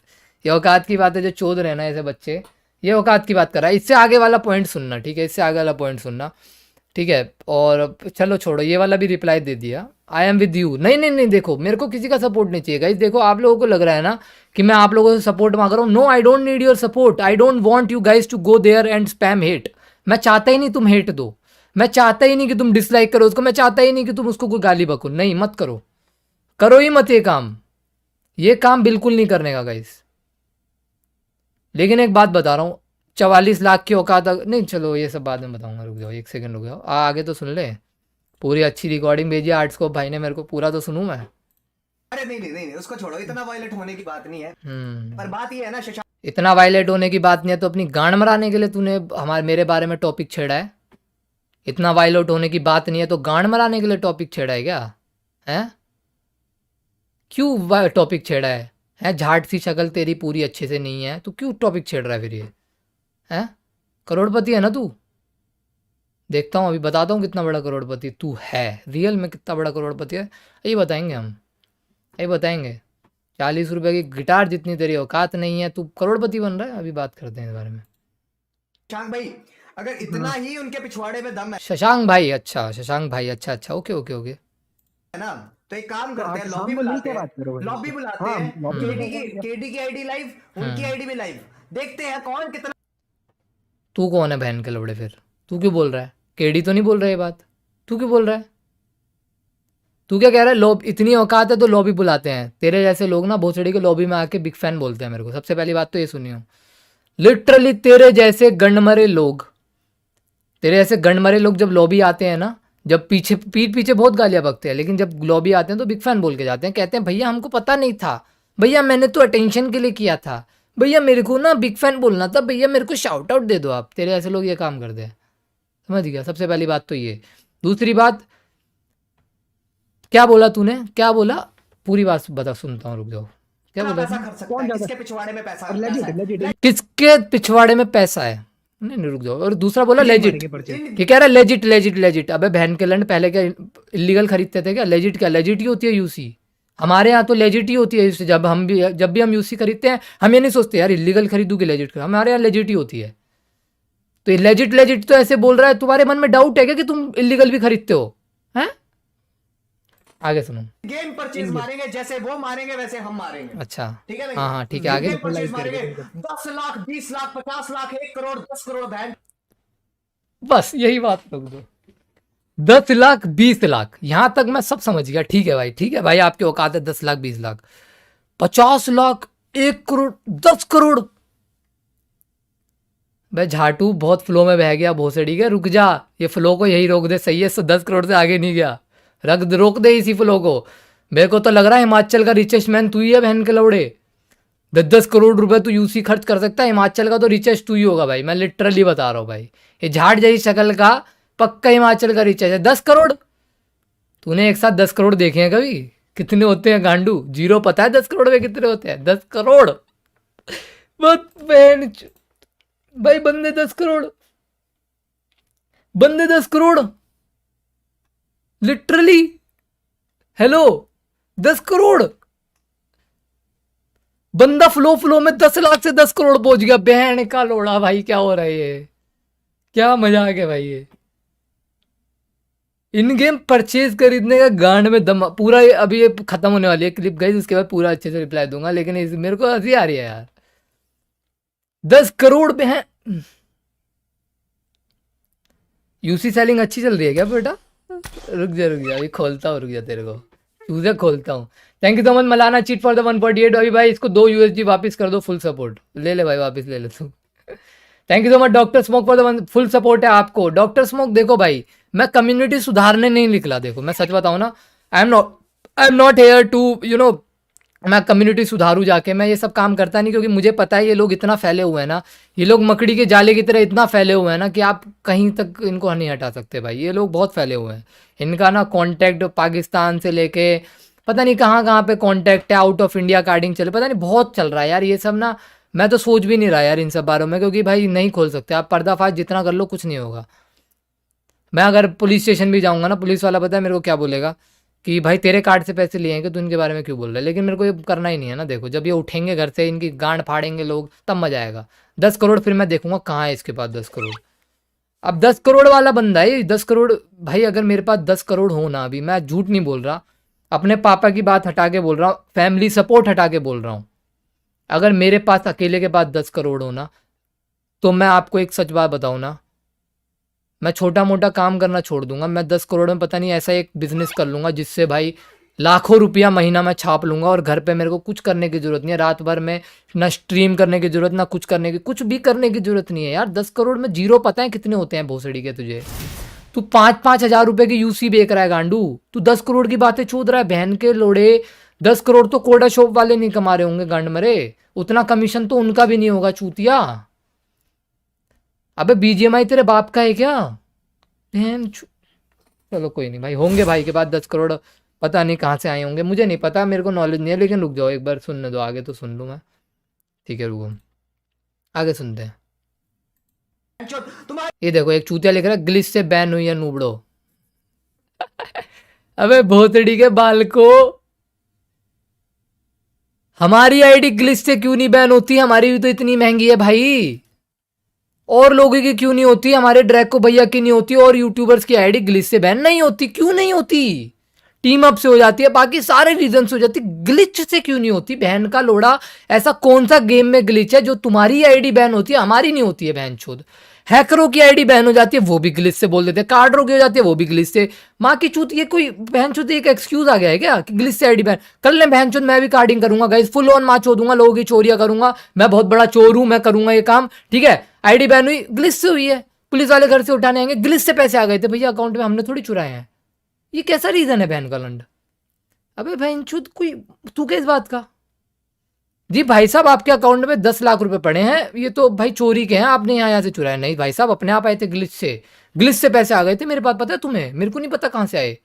ये औकात की बातें जो चोद रहे हैं ना ऐसे बच्चे, ये औकात की बात कर रहा है। इससे आगे वाला पॉइंट सुनना, ठीक है, इससे आगे वाला पॉइंट सुनना, ठीक है। और चलो छोड़ो, ये वाला भी रिप्लाई दे दिया, आई एम विद यू। नहीं नहीं नहीं, देखो मेरे को किसी का सपोर्ट नहीं चाहिए गाइस। देखो आप लोगों को लग रहा है ना कि मैं आप लोगों से सपोर्ट मांग रहा हूँ, no I don't need your support, I don't want you guys to go there and spam hate. मैं चाहता ही नहीं तुम हेट दो, मैं चाहता ही नहीं कि तुम डिसलाइक करो उसको, मैं चाहता ही नहीं कि तुम उसको कोई गाली बको, नहीं मत करो, करो ही मत ये काम बिल्कुल नहीं करने का गाइस। लेकिन एक बात बता रहा हूँ, 44 लाख की औकात नहीं, चलो ये सब बाद में बताऊंगा, रुक जाओ एक सेकंड रुक जाओ, आगे तो सुन ले, पूरी अच्छी रिकॉर्डिंग भेजी आर्ट्सकोप भाई ने मेरे को, पूरा तो सुनूं मैं। अरे नहीं नहीं नहीं नहीं, उसको छोड़ो, इतना वायलेट होने की बात नहीं है। पर बात ये है ना शशांक, इतना वायलेट होने की बात नहीं है तो अपनी गांड मराने के लिए तूने मेरे बारे में टॉपिक छेड़ा है। इतना वायलेट होने की बात नहीं है तो गांड मराने के लिए टॉपिक छेड़ा है क्या है? क्यों टॉपिक छेड़ा है? झाट सी शक्ल तेरी पूरी अच्छे से नहीं है, तू क्यों टॉपिक छेड़ रहा है फिर ये है? करोड़पति है ना तू, देखता हूँ अभी बताता हूँ कितना बड़ा करोड़पति तू है, रियल में कितना बड़ा करोड़पति है ये बताएंगे हम, ये बताएंगे। 40 रुपए की गिटार जितनी तेरी औकात नहीं है, तू करोड़पति बन रहा है, अभी बात करते हैं इस बारे में। शशांक भाई अगर इतना ही उनके पिछवाड़े में दम है शशांक भाई, अच्छा शशांक भाई, अच्छा अच्छा, ओके ओके ओके। ना, तो एक काम करते हैं, आप लॉबी सामने बुलाते मिलके बात हैं, करो भाई। लॉबी बुलाते हाँ, हैं, लॉबी केडी की आईडी लाइव, उनकी आईडी भी लाइव, देखते हैं कौन कितना। तू कौन है बहन के लौड़े फिर? तू क्यों बोल रहा है? केडी तो नहीं बोल रहा है ये बात, तू क्यों बोल रहा है? तू क्या कह रहा है? लॉब इतनी औकात है तो लॉबी बुलाते हैं, तेरे जैसे लोग ना भोसड़ी के लॉबी में आके बिग फैन बोलते हैं मेरे को। सबसे पहली बात तो ये सुनियो, लिटरली तेरे जैसे गंडमरे लोग, तेरे जैसे गंडमरे लोग जब लॉबी आते हैं ना, जब पीछे पीठ पीछे बहुत गालियां बकते हैं, लेकिन जब लॉबी आते हैं तो बिग फैन बोल के जाते हैं, कहते हैं भैया हमको पता नहीं था, भैया मैंने तो अटेंशन के लिए किया था, भैया मेरे को ना बिग फैन बोलना था, भैया मेरे को शाउट आउट दे दो आप। तेरे ऐसे लोग ये काम करते हैं, समझ गया? सबसे पहली बात तो ये। दूसरी बात, क्या बोला तूने, क्या बोला? पूरी बात बता, सुनता हूँ, रुक जाओ। क्या बोला? पैसा खर्च सकता है, किसके पिछवाड़े में पैसा, लेजिट किसके पिछवाड़े में पैसा है? नहीं नहीं रुक जाओ। और दूसरा बोला लेजिट, पर्चे ये कह रहा है लेजिट लेजिट लेजिट। अबे बहन के लंड, पहले क्या इलीगल खरीदते थे क्या? लेजिट क्या? लेजिट ही होती है यूसी, हमारे यहाँ तो लेजिट ही होती है यूसी। जब भी हम यूसी खरीदते हैं हम ये नहीं सोचते यार इलीगल खरीदू कि लेजिट खरीदूं, हमारे यहाँ लेजिट ही होती है। तो ये लेजिट लेजिट तो ऐसे बोल रहा है, तुम्हारे मन में डाउट है क्या कि तुम इलीगल भी खरीदते हो? हैं? आगे सुनो। गेम परचेज मारेंगे, जैसे वो मारेंगे वैसे हम मारेंगे। अच्छा ठीक है, हाँ हाँ ठीक है, आगे। गेम परचेज मारेंगे, 10 लाख 20 लाख 50 लाख 1 करोड़ 10 करोड़ बहन। बस यही बात कर दो, 10 लाख 20 लाख, यहां तक मैं सब समझ गया। ठीक है भाई, ठीक है भाई, आपकी औकात है 10 लाख 20 लाख, 50 लाख 1 करोड़, 10 करोड़। भाई झाटू बहुत फ्लो में बह गया भोसड़ी के, रुक जा, ये फ्लो को यही रोक दे, सही है। 10 करोड़ से आगे नहीं गया, रोक दे इसी फ्लो को। मेरे को तो लग रहा है हिमाचल का रिचेस्ट मैन तू ही है बहन के लौड़े। 10 करोड़ रुपए तू यूसी खर्च कर सकता है, हिमाचल का तो रिचेस्ट तू ही होगा भाई, मैं लिटरली बता रहा हूँ भाई। ये झाट जैसी शक्ल का पक्का हिमाचल का रिचेस्ट है। 10 करोड़, तूने एक साथ 10 करोड़ देखे हैं कभी? कितने होते हैं गांडू? जीरो पता है 10 करोड़ में कितने होते हैं? 10 करोड़ मत बहन भाई, बंदे 10 करोड़, बंदे 10 करोड़ लिटरली। हेलो, 10 करोड़ बंदा फ्लो में 10 लाख से 10 करोड़ पहुंच गया। बहन का लोड़ा भाई, क्या हो रहा है ये? क्या मजाक है भाई ये? इन गेम परचेज खरीदने का गांड में दम पूरा। अभी ये खत्म होने वाली है क्लिप गई, उसके बाद पूरा अच्छे से रिप्लाई दूंगा, लेकिन मेरे को हंसी आ रही है यार। 10 करोड़ पे है। यूसी सेलिंग अच्छी चल रही है क्या बेटा? रुक जा ये खोलता हूँ, रुक जा, तेरे को यूजर खोलता हूँ। Thank you so much Malana cheat for the 148। अभी भाई इसको 2 USD वापस कर दो, फुल सपोर्ट ले ले भाई, वापस ले ले तू। Thank you so much doctor smoke for the full support है आपको। डॉक्टर स्मोक देखो भाई, मैं कम्युनिटी सुधारने नहीं निकला, देखो मैं सच बताऊं ना, I am not here to मैं कम्युनिटी सुधारू जाके, मैं ये सब काम करता नहीं, क्योंकि मुझे पता है ये लोग इतना फैले हुए हैं ना, ये लोग मकड़ी के जाले की तरह इतना फैले हुए हैं ना कि आप कहीं तक इनको नहीं हटा सकते भाई। ये लोग बहुत फैले हुए हैं, इनका ना कॉन्टैक्ट पाकिस्तान से लेके पता नहीं कहाँ कहाँ पे कॉन्टैक्ट है, आउट ऑफ इंडिया कार्डिंग चले, पता नहीं बहुत चल रहा है यार ये सब ना। मैं तो सोच भी नहीं रहा यार इन सब बारों में, क्योंकि भाई नहीं खोल सकते आप, पर्दाफाश जितना कर लो कुछ नहीं होगा। मैं अगर पुलिस स्टेशन भी जाऊंगा ना, पुलिस वाला पता है मेरे को क्या बोलेगा कि भाई तेरे कार्ड से पैसे लिए हैं कि तू इनके बारे में क्यों बोल रहा है? लेकिन मेरे को ये करना ही नहीं है ना। देखो जब ये उठेंगे घर से, इनकी गांड फाड़ेंगे लोग, तब मजा आएगा। 10 करोड़ फिर मैं देखूंगा कहाँ है इसके पास 10 करोड़। अब 10 करोड़ वाला बंदा है 10 करोड़। भाई अगर मेरे पास 10 करोड़ हो ना, अभी मैं झूठ नहीं बोल रहा, अपने पापा की बात हटा के बोल रहा हूँ, फैमिली सपोर्ट हटा के बोल रहा हूँ, अगर मेरे पास अकेले के पास 10 करोड़ हो ना, तो मैं आपको एक सच बात बताऊँ ना, मैं छोटा मोटा काम करना छोड़ दूंगा। मैं 10 करोड़ में पता नहीं ऐसा एक बिजनेस कर लूंगा जिससे भाई लाखों रुपया महीना मैं छाप लूंगा, और घर पे मेरे को कुछ करने की जरूरत नहीं है, रात भर में ना स्ट्रीम करने की जरूरत, ना कुछ करने की, कुछ भी करने की जरूरत नहीं है यार। 10 करोड़ में जीरो पता है कितने होते हैं भोसड़ी के तुझे? तू 5-5 हजार रुपए की यूसी बेच रहा है गांडू, तू 10 करोड़ की बातें चूद रहा है बहन के लोड़े। 10 करोड़ तो कोडा शॉप वाले नहीं कमा रहे होंगे गांड मरे, उतना कमीशन तो उनका भी नहीं होगा चूतिया। अबे बीजीएमआई तेरे बाप का है क्या? चलो कोई नहीं भाई, होंगे भाई के बाद 10 करोड़, पता नहीं कहाँ से आए होंगे, मुझे नहीं पता, मेरे को नॉलेज नहीं है। लेकिन रुक जाओ एक बार सुनने दो, आगे तो सुन लूँ मैं, ठीक है रुको आगे सुनते हैं। ये देखो एक चूतिया लिख रहा है ग्लिच से बैन हुई है नूबड़ो। अबे भोतड़ी के बाल को, हमारी आईडी ग्लिच से क्यों नहीं बैन होती? हमारी भी तो इतनी महंगी है भाई, और लोगों की क्यों नहीं होती? हमारे ड्रैको भैया की नहीं होती, और यूट्यूबर्स की आईडी ग्लिच से बैन नहीं होती, क्यों नहीं होती? टीम अप से हो जाती है, बाकी सारे रीजन से हो जाती, ग्लिच से क्यों नहीं होती? बहन का लोड़ा, ऐसा कौन सा गेम में ग्लिच है जो तुम्हारी आईडी बैन होती है, हमारी नहीं होती है? बहन चोद, हैकरों की आईडी बैन हो जाती है वो भी ग्लिच से बोल देते हैं, कार्डरों की हो जाती है वो भी ग्लिच से। माँ की चूत, ये कोई बहन चूत एक एक्सक्यूज आ गया है क्या कि ग्लिच से आईडी बैन कर ले? बहन चूत मैं भी कार्डिंग करूंगा गाइस, फुल ऑन माँ चोदूंगा, लोगों की चोरियां करूंगा, मैं बहुत बड़ा चोर हूं, मैं करूंगा ये काम, ठीक है? आईडी बैन हुई, ग्लिच से हुई है, पुलिस वाले घर से उठाने आएंगे, ग्लिच से पैसे आ गए थे भैया अकाउंट में, हमने थोड़ी चुराए हैं। ये कैसा रीजन है बहन का लंड? अबे बहन चूत कोई, तू किस बात का? जी भाई साहब आपके अकाउंट में 10 लाख रुपए पड़े हैं, ये तो भाई चोरी के हैं, आपने यहाँ से चुराए? नहीं भाई साहब अपने आप आए थे ग्लिच से पैसे आ गए थे मेरे पास, पता है तुम्हें? मेरे को नहीं पता कहाँ से आए।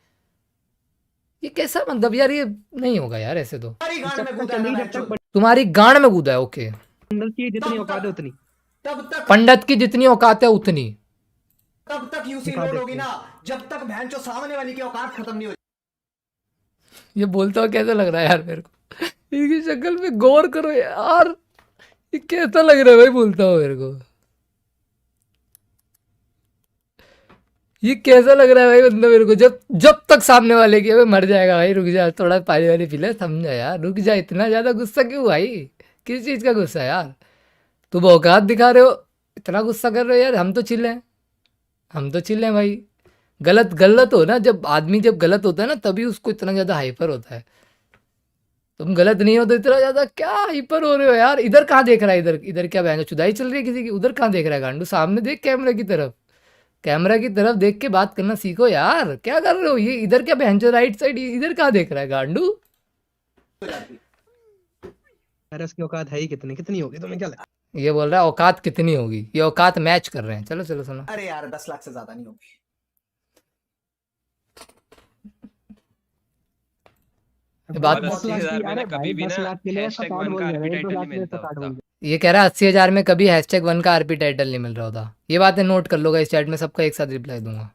ये कैसा मतलब यार, ये नहीं होगा यार ऐसे तो। तुम्हारी गांड में कूदा है, ओके। पंडित की जितनी औकात है उतनी, पंडित की जितनी औकात है उतनी, तब तक यूसी लोड होगी ना जब तक बहन चो सामने वाली की औकात खत्म नहीं हो। ये बोलता हुआ कैसा लग रहा है यार मेरे को? इनकी शक्ल पे गौर करो यार, ये कैसा लग रहा है भाई बोलता हुआ मेरे को? ये कैसा लग रहा है भाई बंदा मेरे को? जब तक सामने वाले की, मर जाएगा भाई, रुक जा थोड़ा पानी वानी पी ले, समझा यार, रुक जा, इतना ज्यादा गुस्सा क्यों भाई? किस चीज का गुस्सा यार? तुम औकात दिखा रहे हो, इतना गुस्सा कर रहे हो यार? हम तो चिल हैं, हम तो चिल हैं भाई। गलत हो ना, जब आदमी जब गलत होता है ना तभी उसको इतना ज्यादा हाइपर होता है। तुम गलत नहीं हो तो इतना ज्यादा क्या हाइपर हो रहे हो यार। इधर कहाँ देख रहा है, इधर इधर क्या बहन चुदाई चल रही है किसी की, उधर कहाँ देख रहा है गांडू, सामने देख कैमरा की तरफ, कैमरा की तरफ देख के बात करना सीखो यार। क्या कर रहे हो ये, इधर क्या बहन चो राइट साइड, इधर कहाँ देख रहा है गांडू। हो जाती है। अरे उसकी औकात है ही कितनी, कितनी होगी तुम्हें क्या लगता ये बोल रहा है औकात कितनी होगी, ये औकात मैच कर रहे हैं। चलो चलो सुनो, अरे यार 10 लाख से ज्यादा नहीं होगी। है? बात और 10 अस्सी लाख हजार की में यार ना है भाई, कभी भी 10 ना लाख के लिए हैशटैग कार्ड 1 बोल का रहे आरपी हैं, 1-2 टाइटल लाख नहीं के लिए मिलता कार्ड बोल होता। रहे ये कह रहा है 80,000 में कभी #1 का आरपी टाइटल नहीं मिल रहा होता। ये बातें नोट कर लोगा, इस चैट में सबका एक साथ रिप्लाई दूंगा।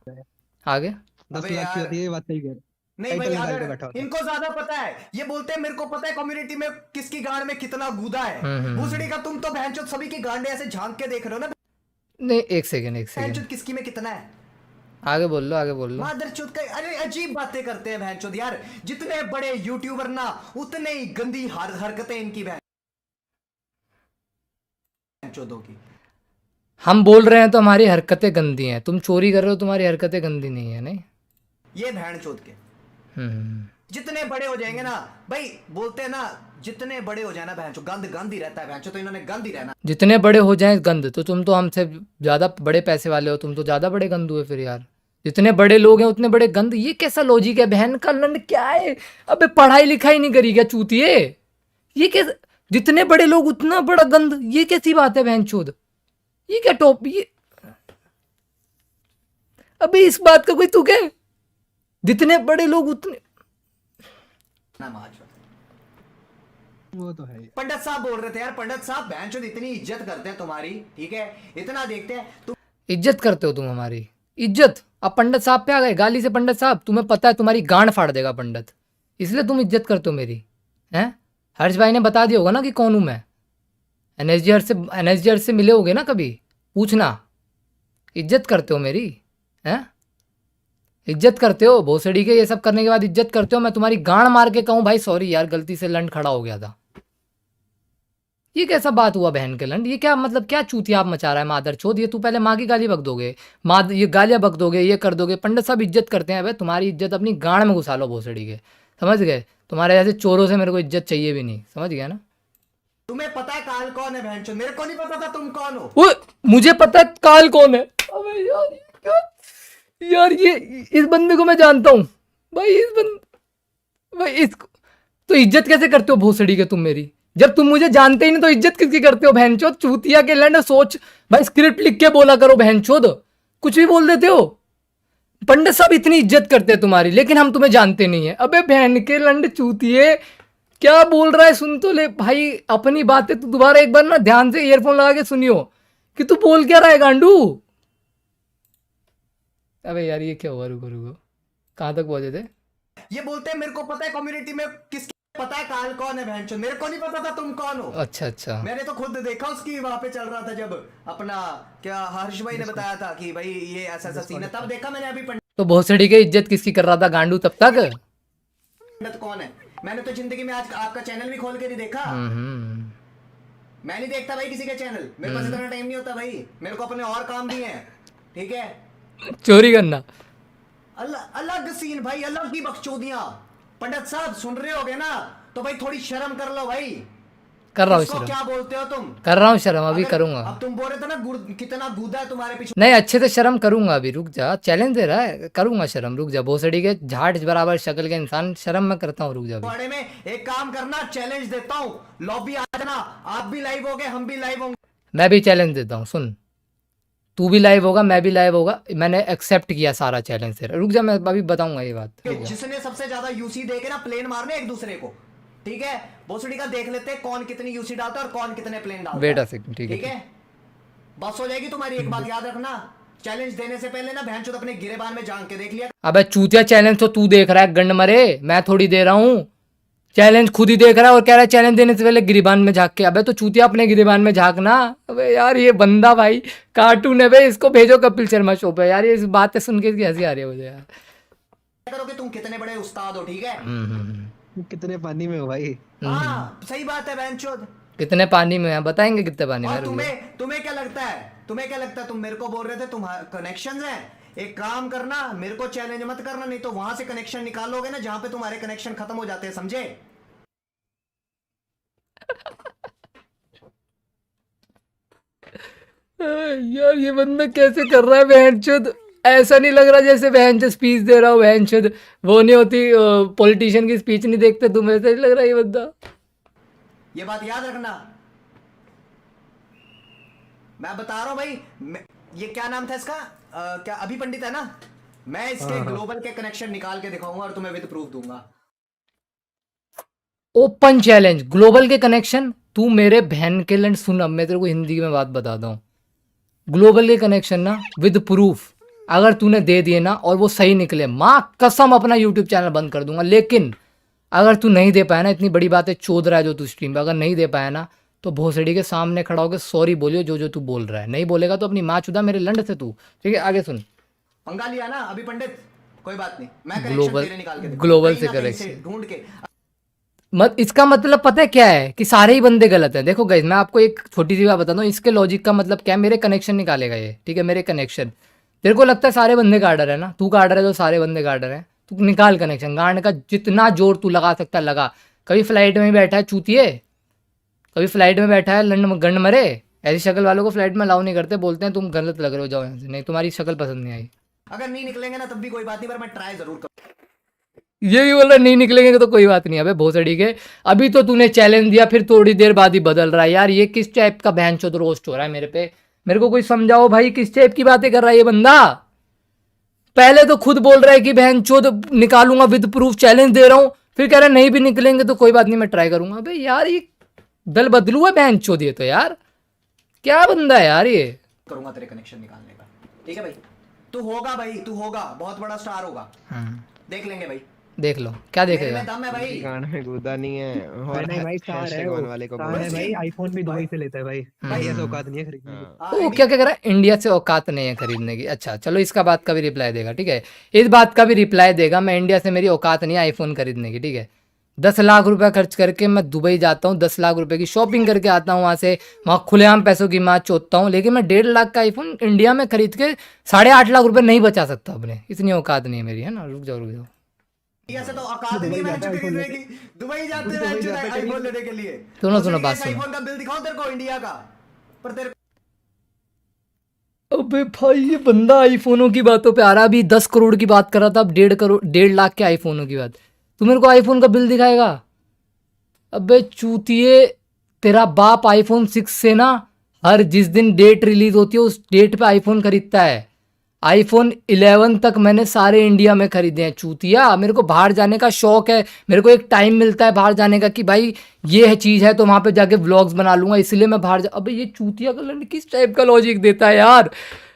आगे 10 अबे लाख की यार होती है, ये बात सही कह रहे हो। नहीं भाई, टाइटल निकाल के अगर बैठा होता है। इनको ज्यादा पता है, ये बोलते हैं मेरे को पता है कम्युनिटी में किसकी गांड में कितना गूदा है। भूसड़ी का तुम तो बहनचोद सभी की गांडे ऐसे झांक के देख रहे हो ना, नहीं, एक सेकेंड बहनचोद किसकी में कितना है। आगे बोल लो, आगे बोल लो। मादरचोद का अरे अजीब बातें करते हैं बहनचोद यार। जितने बड़े यूट्यूबर ना उतने ही गंदी हरकतें इनकी बहनचोदों की। हम बोल रहे हैं तो हमारी हरकतें गंदी हैं, तुम चोरी कर रहे हो, तुम्हारी हरकतें गंदी नहीं है। नहीं, ये बहनचोद के हम्म, जितने बड़े हो जाएंगे ना भाई, बोलते हैं ना जितने बड़े हो जाए ना बहनचोद, गंद गंद ही रहता है बहनचोद, तो इन्होंने गंद ही रहना। जितने बड़े हो जाएं गंद, तो तुम तो हमसे ज्यादा बड़े पैसे वाले हो, तुम तो ज्यादा बड़े गंद हुए फिर यार। जितने बड़े लोग हैं उतने बड़े गंद, ये कैसा लॉजिक है बहन का लंड, क्या है। अबे पढ़ाई लिखाई नहीं करी क्या चूतिए, ये कैसे, जितने बड़े लोग उतना बड़ा गंद, ये कैसी बात है बहन चोद, ये क्या टॉप ये। अबे इस बात का कोई तू क्या, जितने बड़े लोग उतने, ना माज वो तो है ही। पंडित साहब बोल रहे थे यार, पंडित साहब बहनचोद इतनी इज्जत करते हैं तुम्हारी, ठीक है, इतना देखते हैं तुम। इज्जत करते हो तुम हमारी, इज्जत। अब पंडित साहब पे आ गए गाली से, पंडित साहब तुम्हें पता है तुम्हारी गांड फाड़ देगा पंडित, इसलिए तुम इज्जत करते हो मेरी, हैं। हर्ष भाई ने बता दिया होगा ना कि कौन हूं मैं। एनएसजीआर से मिले होगे ना कभी, पूछना। इज्जत करते हो मेरी, हैं, इज्जत करते हो भोसड़ी के, ये सब करने के बाद इज्जत करते हो। मैं तुम्हारी गांड मार के कहूँ भाई सॉरी यार गलती से लंड खड़ा हो गया था, ये कैसा बात हुआ बहन के लंड, ये क्या मतलब, क्या चूतिया आप मचा रहा है मादर चोद। ये तू पहले माँ की गाली बक दोगे, माँ ये गालियाँ बक दोगे, ये कर दोगे। पंडित साहब इज्जत करते हैं, भाई तुम्हारी इज्जत अपनी गांड में घुसा लो भोसड़ी के, समझ गए। तुम्हारे जैसे चोरों से मेरे को इज्जत चाहिए भी नहीं, समझ गया ना। तुम्हें पता है काल कौन है बहनचोद, मेरे को नहीं पता था तुम कौन हो। वो मुझे पता है काल कौन है। अबे यार ये क्या, यार ये इस बंदे को मैं जानता हूँ भाई, भाई इसको तो इज्जत कैसे करते हो भोसड़ी के तुम मेरी, जब तुम मुझे जानते ही नहीं तो इज्जत किसकी करते हो बहनचोद, चूतिया के लंड। सोच भाई, स्क्रिप्ट लिख के बोला करो बहनचोद, कुछ भी बोल देते हो। पंडित साहब इतनी इज्जत करते हैं तुम्हारी, लेकिन हम तुम्हें जानते नहीं है। अबे बहन के लंड चूतिए, क्या बोल रहा है सुन तो ले भाई अपनी बातें। तू दोबारा एक बार ना ध्यान से ईयरफोन लगा के सुनियो कि तू बोल क्या रहा है गांडू। अबे यार ये क्या हुआ, रुको रुको, कहाँ तक पहुंचे थे। ये बोलते हैं मेरे को पता है कम्युनिटी में किसकी पता है काल कौन है बहनचोद, मेरे को नहीं पता था तुम कौन हो। अच्छा अच्छा, मैंने तो खुद देखा उसकी वहां पे चल रहा था, जब अपना क्या हर्ष भाई ने बताया था कि भाई ये ऐसा ऐसा सीन है, तब देखा मैंने। अभी तो भोसड़ी के इज्जत किसकी कर रहा था गांडू तब तक। पंडित कौन है, मैंने तो जिंदगी में आज आपका चैनल भी खोल के नहीं देखा। मैं नहीं देखता भाई किसी का चैनल, मेरे पास इतना टाइम नहीं होता भाई, मेरे को अपने और काम भी हैं, ठीक है। चोरी करना अलग सीन भाई, अलग ही बकचोदियां। पंडित साहब सुन रहे होगे ना, तो भाई थोड़ी शर्म कर लो भाई। कर रहा हूँ इसको शर्म, क्या बोलते हो तुम, कर रहा हूँ शर्म, अभी अगर- करूंगा। अब तुम बोल रहे थे ना कितना गूदा है तुम्हारे पीछे, नहीं अच्छे से शर्म करूंगा, अभी रुक जा, चैलेंज दे रहा है, करूंगा शर्म, रुक जा। भोसड़ी के झाट बराबर शक्ल के इंसान, शर्म मैं करता हूँ, रुक जा अभी। बारे में एक काम करना, चैलेंज देता हूँ, लॉबी आ जाना, आप भी लाइव होगे हम भी लाइव होंगे। मैं भी चैलेंज देता हूँ, सुन, तू भी लाइव होगा मैं भी लाइव होगा, मैंने एक्सेप्ट किया सारा चैलेंज तेरा। रुक जा मैं अभी बताऊंगा ये बात, रुक जा। जिसने सबसे ज्यादा यूसी देके ना प्लेन मारने एक दूसरे को, ठीक है। भोसड़ी का देख लेते हैं कौन कितनी यूसी डालता है और कौन कितने प्लेन डालता है। वेट अ सेकंड, ठीक ठीक है। है, बस हो जाएगी तुम्हारी। एक बात याद रखना, चैलेंज देने से पहले ना बहनचोद अपने गिरेबान में झांक के देख लिया। अबे चूतिया, चैलेंज तो तू देख रहा है गंड मरे, मैं थोड़ी दे रहा हूँ चैलेंज, खुद ही देख रहा है और कह रहा है चैलेंज देने से पहले गिरिबान में झांक के। अबे तो चूतिया अपने गिरिबान में झांकना। अबे यार ये बंदा भाई कार्टून है भाई, इसको भेजो कपिल शर्मा शो पे यार, ये इस बातें सुन के इसकी हंसी आ रही है मुझे यार। करो कि तुम कितने बड़े उस्ताद हो, ठीक है। कितने पानी में हो भाई। हाँ सही बात है बहनचोद। कितने पानी में है बताएंगे, कितने पानी में है, और रुक जा। तुम्हें क्या लगता है, तुम्हें क्या लगता है, तुम मेरे को बोल रहे थे तुम्हारे कनेक्शंस हैं, एक काम करना, मेरे को चैलेंज मत करना, नहीं तो वहां से कनेक्शन निकालोगे ना जहां पे तुम्हारे कनेक्शन खत्म हो जाते हैं, समझे। यार ये बंदा कैसे कर रहा है बहनचोद। ऐसा नहीं लग रहा जैसे बहनचोद स्पीच दे रहा हो बहनचोद, वो नहीं होती पॉलिटिशियन की स्पीच नहीं देखते तुम, ऐसा नहीं लग रहा ये बंदा। ये बात याद रखना, मैं बता रहा हूं भाई। ये क्या नाम था इसका, क्या अभी पंडित है ना, मैं इसके ग्लोबल के कनेक्शन निकाल के दिखाऊंगा और तुम्हें विद प्रूफ दूंगा। ओपन चैलेंज, ग्लोबल के कनेक्शन। तू मेरे बहन के लंड सुन, अब मैं तेरे को हिंदी में बात बताता हूँ। ग्लोबल के कनेक्शन ना विद प्रूफ अगर तूने दे दिए ना और वो सही निकले, माँ कसम अपना यूट्यूब चैनल बंद कर दूंगा। लेकिन अगर तू नहीं दे पाया ना, इतनी बड़ी बात है चोद रहा है जो तू स्ट्रीम पे, अगर नहीं दे पाया ना तो भोसड़ी के सामने खड़ा होकर सॉरी बोलियो जो जो तू बोल रहा है। नहीं बोलेगा तो अपनी माँ चुदा मेरे लंड से तू। ठीक है आगे सुन। पंगा लिया ना अभी पंडित, कोई बात नहीं, मैं कनेक्शन ग्लोबल तेरे निकाल के दिखाऊंगा, ग्लोबल कहीं से ना कहीं कनेक्शन ढूंढ के। मत, इसका मतलब पता है क्या है कि सारे ही बंदे गलत हैं। देखो गाइस मैं आपको एक छोटी सी बात बताता हूँ, इसके लॉजिक का मतलब क्या है। मेरे कनेक्शन निकालेगा ये, ठीक है, मेरे कनेक्शन। तेरे को लगता है सारे बंदे गार्डर है ना, तू गार्डर है तो सारे बंदे गार्डर हैं। तू निकाल कनेक्शन, गांड का जितना जोर तू लगा सकता है लगा। कभी फ्लाइट में बैठा है चूतिए, कभी फ्लाइट में बैठा है लंड गंड मरे। ऐसी शक्ल वालों को फ्लाइट में अलाउ नहीं करते, बोलते हैं तुम गलत लग रहे हो, जाओ यहाँ से, नहीं तुम्हारी शक्ल पसंद नहीं आई। अगर नहीं निकलेंगे ना तब भी कोई बात नहीं, पर मैं ट्राई जरूर करूंगा। ये भी बोल रहा नहीं निकलेंगे तो कोई बात नहीं। अबे भोसड़ी के, अभी तो तूने चैलेंज दिया फिर थोड़ी देर बाद ही बदल रहा है यार। ये किस टाइप का बहनचोद रोस्ट हो रहा है मेरे पे, मेरे को कोई समझाओ भाई, किस टाइप की बातें कर रहा है ये बंदा। पहले तो खुद बोल रहा है कि बहनचोद निकालूंगा विद प्रूफ, चैलेंज दे रहा हूं, फिर कह रहा है नहीं भी निकलेंगे तो कोई बात नहीं मैं ट्राई करूंगा। अबे यार ये दल बदलू है बहनचोद ये तो यार, क्या बंदा है यार ये। करूंगा तेरे कनेक्शन निकालने का, ठीक है भाई। तू होगा भाई, तू होगा, बहुत बड़ा स्टार होगा, देख लेंगे भाई। देख लो क्या मेरे देखेगा। में दम है भाई। गान में कूदा नहीं है और नहीं भाई स्टार है हैशटैग वो, वन वाले को स्टार है बोल भाई, आईफोन भी दुबई से लेता है भाई। भाई ऐसा औकात नहीं है खरीदने की। हाँ, वो क्या क्या कर रहा है, इंडिया से औकात नहीं है खरीदने की। अच्छा चलो इसका बात का भी रिप्लाई देगा, ठीक है, इस बात का भी रिप्लाई देगा। मैं इंडिया से, मेरी औकात नहीं है आईफोन खरीदने की, ठीक है। 10 लाख रुपया खर्च करके मैं दुबई जाता हूँ, 10 लाख रुपए की शॉपिंग करके आता हूँ वहाँ से, वहाँ खुलेआम पैसों की माँ चोतता हूँ। लेकिन मैं 1.5 लाख का आईफोन इंडिया में खरीद के 8.5 लाख रुपए नहीं बचा सकता अपने, इतनी औकात नहीं है मेरी, है ना। रुक जाओ रुक जाओ। इंडिया से तो औकात नहीं है मैंने खरीदने की, दुबई जाते हैं आईफोन लेने के लिए। सुनो सुनो बात सुनो। आईफोन का बिल दिखाओ तेरे को इंडिया का, पर तेरे अबे भाई ये बंदा आईफोनों की बातों पे आ रहा है। अभी 10 करोड़ की बात कर रहा था, अब 1.5 लाख के आईफोनों की बात। तू मेरे को आईफोन का बिल दिखाएगा। अबे चूतिए, तेरा बाप आईफोन 6 से ना हर जिस दिन डेट रिलीज होती है उस डेट पे आईफोन खरीदता है। आईफोन 11 तक मैंने सारे इंडिया में खरीदे हैं चूतिया। मेरे को बाहर जाने का शौक है, मेरे को एक टाइम मिलता है बाहर जाने का कि भाई ये है चीज़ है तो वहाँ पे जाके व्लॉग्स बना लूंगा, इसलिए मैं बाहर जा। अबे ये चूतिया का किस टाइप का लॉजिक देता है यार।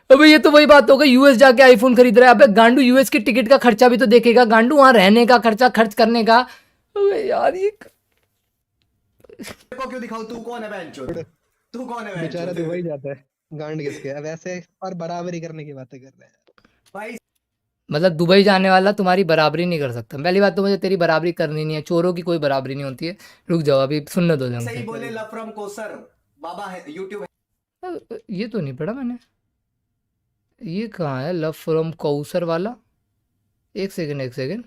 अबे ये तो वही बात हो गई, यूएस जाके आईफोन खरीद रहा है। अबे गांडू यूएस की टिकट का खर्चा भी तो देखेगा गांडू, वहाँ रहने का खर्चा खर्च करने का। अबे यार ये को क्यों दिखाऊं, तू कौन है बहनचोद, तू कौन है बेचारा बहनचोद दुबई जाता है, गांड किसके। अब ऐसे और बराबरी करने की बातें कर रहे हैं भाई। मतलब दुबई जाने वाला तुम्हारी बराबरी नहीं कर सकता। पहली बात तो मुझे तेरी बराबरी करनी नहीं है, चोरों की कोई बराबरी नहीं होती है। रुक जाओ अभी सुनने दो सही जंग बोले लव फ्रॉम कोसर बाबा है यूट्यूब से। ये तो नहीं पढ़ा मैंने, ये कहाँ है लव फ्रॉम कौसर वाला। एक सेकंड एक second.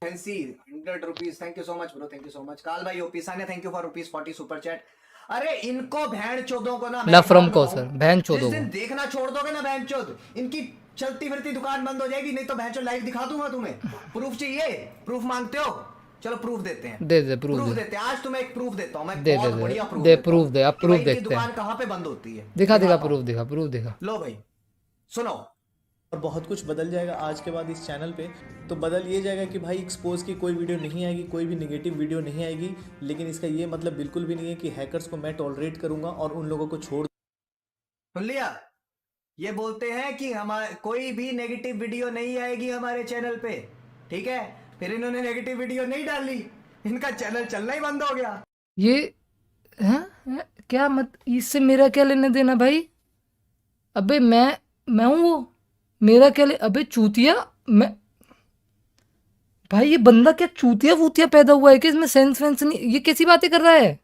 Fancy 100 rupees, thank you so much bro, thank you so much. काल भाई OP Sanya thank you for ₹40 super chat. अरे इनको बहन चोदों को ना, लव फ्रॉम कौसर बहन चोदों जिस को। दिन देखना छोड़ दोगे ना बहन चोद, इनकी चलती फिरती दुकान बंद हो जाएगी। नहीं तो बहन चोद लाइव दिखा दूंगा तुम्हें। प्रूफ चाहिए, प्रूफ मांगते हो, चलो प्रूफ देते हैं, दे दे प्रूफ प्रूफ दे देते हैं। आज तुम्हें एक प्रूफ देता हूं मैं, दे बहुत दे बढ़िया दे प्रूफ दे देता प्रूफ हूं दे। अब कि प्रूफ भाई इनकी देखते हैं, दुकान कहां पे बंद होती है। दिखा दिखा दिखाता हूं। प्रूफ दिखा प्रूफ दिखा। लो भाई सुनो। और बहुत कुछ बदल जाएगा आज के बाद इस चैनल पे। तो बदल ये जाएगा कि भाई एक्सपोज की कोई वीडियो नहीं आएगी, कोई भी नेगेटिव वीडियो नहीं आएगी। लेकिन इसका ये मतलब बिल्कुल भी नहीं है कि हैकर्स को मैं टॉलरेट करूंगा और उन लोगों को छोड़। सुन लिया, ये बोलते हैं कि हमारे कोई भी नेगेटिव वीडियो नहीं आएगी हमारे चैनल पे, ठीक है। फिर इन्होंने नेगेटिव वीडियो नहीं डाली, इनका चैनल चलना ही बंद हो गया। ये हैं क्या मत, इससे मेरा क्या लेना देना भाई। अबे मैं हूँ वो, मेरा क्या अबे चूतिया मैं भाई। ये बंदा क्या चूतिया वूतिया पैदा हुआ है कि इसमें सेंस वेंस नहीं। ये कैसी बातें कर रहा है,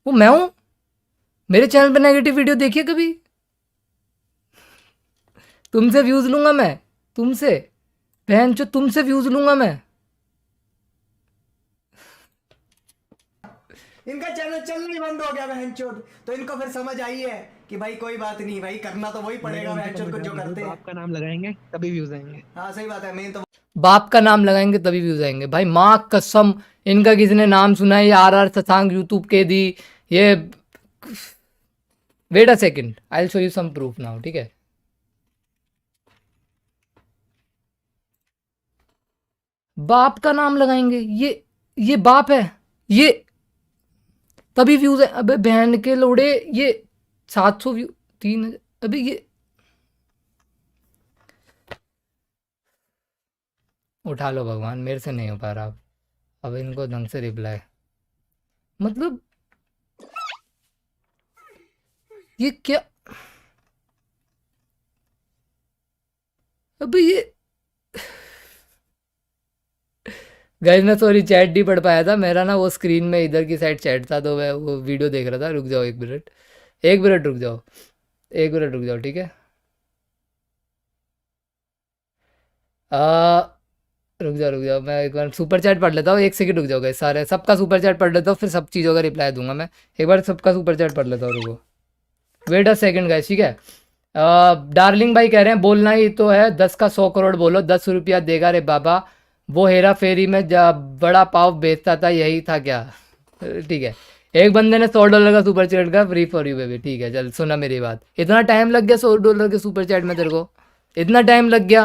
वो मैं हूँ। मेरे चैनल पे नेगेटिव वीडियो देखिए कभी, तुमसे व्यूज लूंगा मैं, तुमसे बहन चो तुमसे व्यूज लूंगा मैं। इनका चैनल चलना ही बंद हो गया बहनचोद। तो इनको फिर समझ आई है कि भाई कोई बात नहीं भाई, करना तो वही पड़ेगा बहनचोद को जो करते हैं। आपका नाम लगाएंगे तभी व्यूज आएंगे। हाँ सही बात है, मेन तो बाप का नाम लगाएंगे तभी व्यूज आएंगे भाई। माँ कसम, इनका किसी ने नाम सुना है? ये RR शशांक यूट्यूब के दी ये। Wait a second, I will show you some proof now, ठीक है? बाप का नाम लगाएंगे, ये बाप है, ये तभी व्यूज है। अबे बहन के लोड़े, ये 700 व्यू, 3000। अबे ये उठा लो भगवान, मेरे से नहीं हो पा रहा अब इनको ढंग से रिप्लाई। मतलब ये क्या? अबे ये गाइस मैं सॉरी चैट नहीं पढ़ पाया था, मेरा ना वो स्क्रीन में इधर की साइड चैट था तो मैं वो वीडियो देख रहा था। रुक जाओ 1 मिनट, 1 मिनट रुक जाओ, 1 मिनट रुक जाओ, ठीक है? रुक जाओ, मैं एक बार सुपर चैट पढ़ लेता हूँ। 1 सेकंड रुक जाओ गाइस, सारे सबका सुपर चैट पढ़ लेता हूँ, फिर सब चीज़ों का रिप्लाई दूंगा मैं। एक बार सबका सुपर चैट पढ़ लेता हूँ, रुको, वेट अ सेकंड गाइस, ठीक है? डार्लिंग भाई कह रहे हैं बोलना ही तो है, 10 का 100 करोड़ बोलो, 10 रुपया देगा रे बाबा, वो हेरा फेरी में बड़ा पाव बेचता था, यही था क्या? ठीक है, एक बंदे ने $100 का सुपर चैट का, फ्री फॉर यू बेबी, ठीक है? चल सुना मेरी बात, इतना टाइम लग गया $100 के सुपर चैट में तेरे को? इतना टाइम लग गया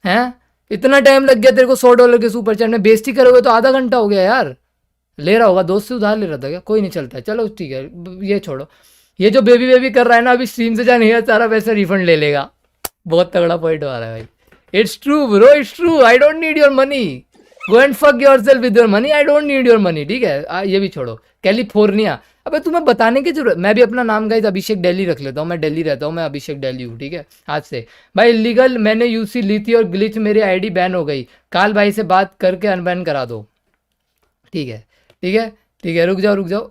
हैं? इतना टाइम लग गया तेरे को $100 के सुपर चैट में? बेइज्जती करोगे तो आधा घंटा हो गया यार। ले रहा होगा, दोस्त से उधार ले रहा था क्या? कोई नहीं, चलता है, चलो ठीक है, ये छोड़ो। ये जो बेबी बेबी कर रहा है ना, अभी स्ट्रीम से जा नहीं है, सारा पैसा रिफंड ले लेगा। बहुत तगड़ा पॉइंट आ रहा है भाई। It's true bro, it's true, I don't need your money, go and fuck yourself with your money, I don't need your money, ठीक है? ये भी छोड़ो, कैलिफोर्निया। अबे तुम्हें बताने की जरूरत, मैं भी अपना नाम गाइस अभिषेक दिल्ली रख लेता हूँ, मैं दिल्ली रहता हूँ, मैं अभिषेक दिल्ली हूँ, ठीक है? आज से भाई इलीगल मैंने यूसी ली थी और ग्लिच मेरी आईडी बैन हो गई, काल भाई से बात करके अनबैन करा दो, ठीक है? ठीक है, ठीक है, रुक जाओ,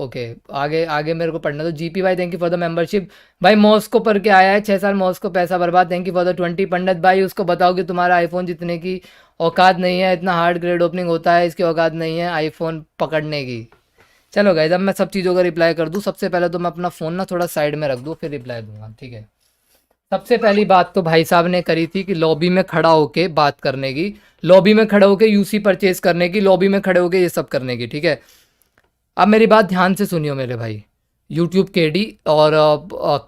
ओके, आगे आगे मेरे को पढ़ना। तो जीपी भाई thank you for the membership. भाई मॉस्को पर के आया है, 6 साल मॉस्को, पैसा बर्बाद, थैंक यू फॉर द 20। पंडित भाई उसको बताओ कि तुम्हारा आईफोन जितने की औकात नहीं है, इतना हार्ड ग्रेड ओपनिंग होता है, इसकी औकात नहीं है आईफोन पकड़ने की। चलो गाइस, अब मैं सब चीज़ों का रिप्लाई कर दूँ। सबसे पहले तो मैं अपना फ़ोन ना थोड़ा साइड में रख दूँ, फिर रिप्लाई दूंगा, ठीक है? सबसे पहली बात तो भाई साहब ने करी थी कि लॉबी में खड़ा होके बात करने की, लॉबी में खड़े होके यूसी परचेज करने की, लॉबी में खड़े होके ये सब करने की, ठीक है? अब मेरी बात ध्यान से सुनियो मेरे भाई, यूट्यूब केडी और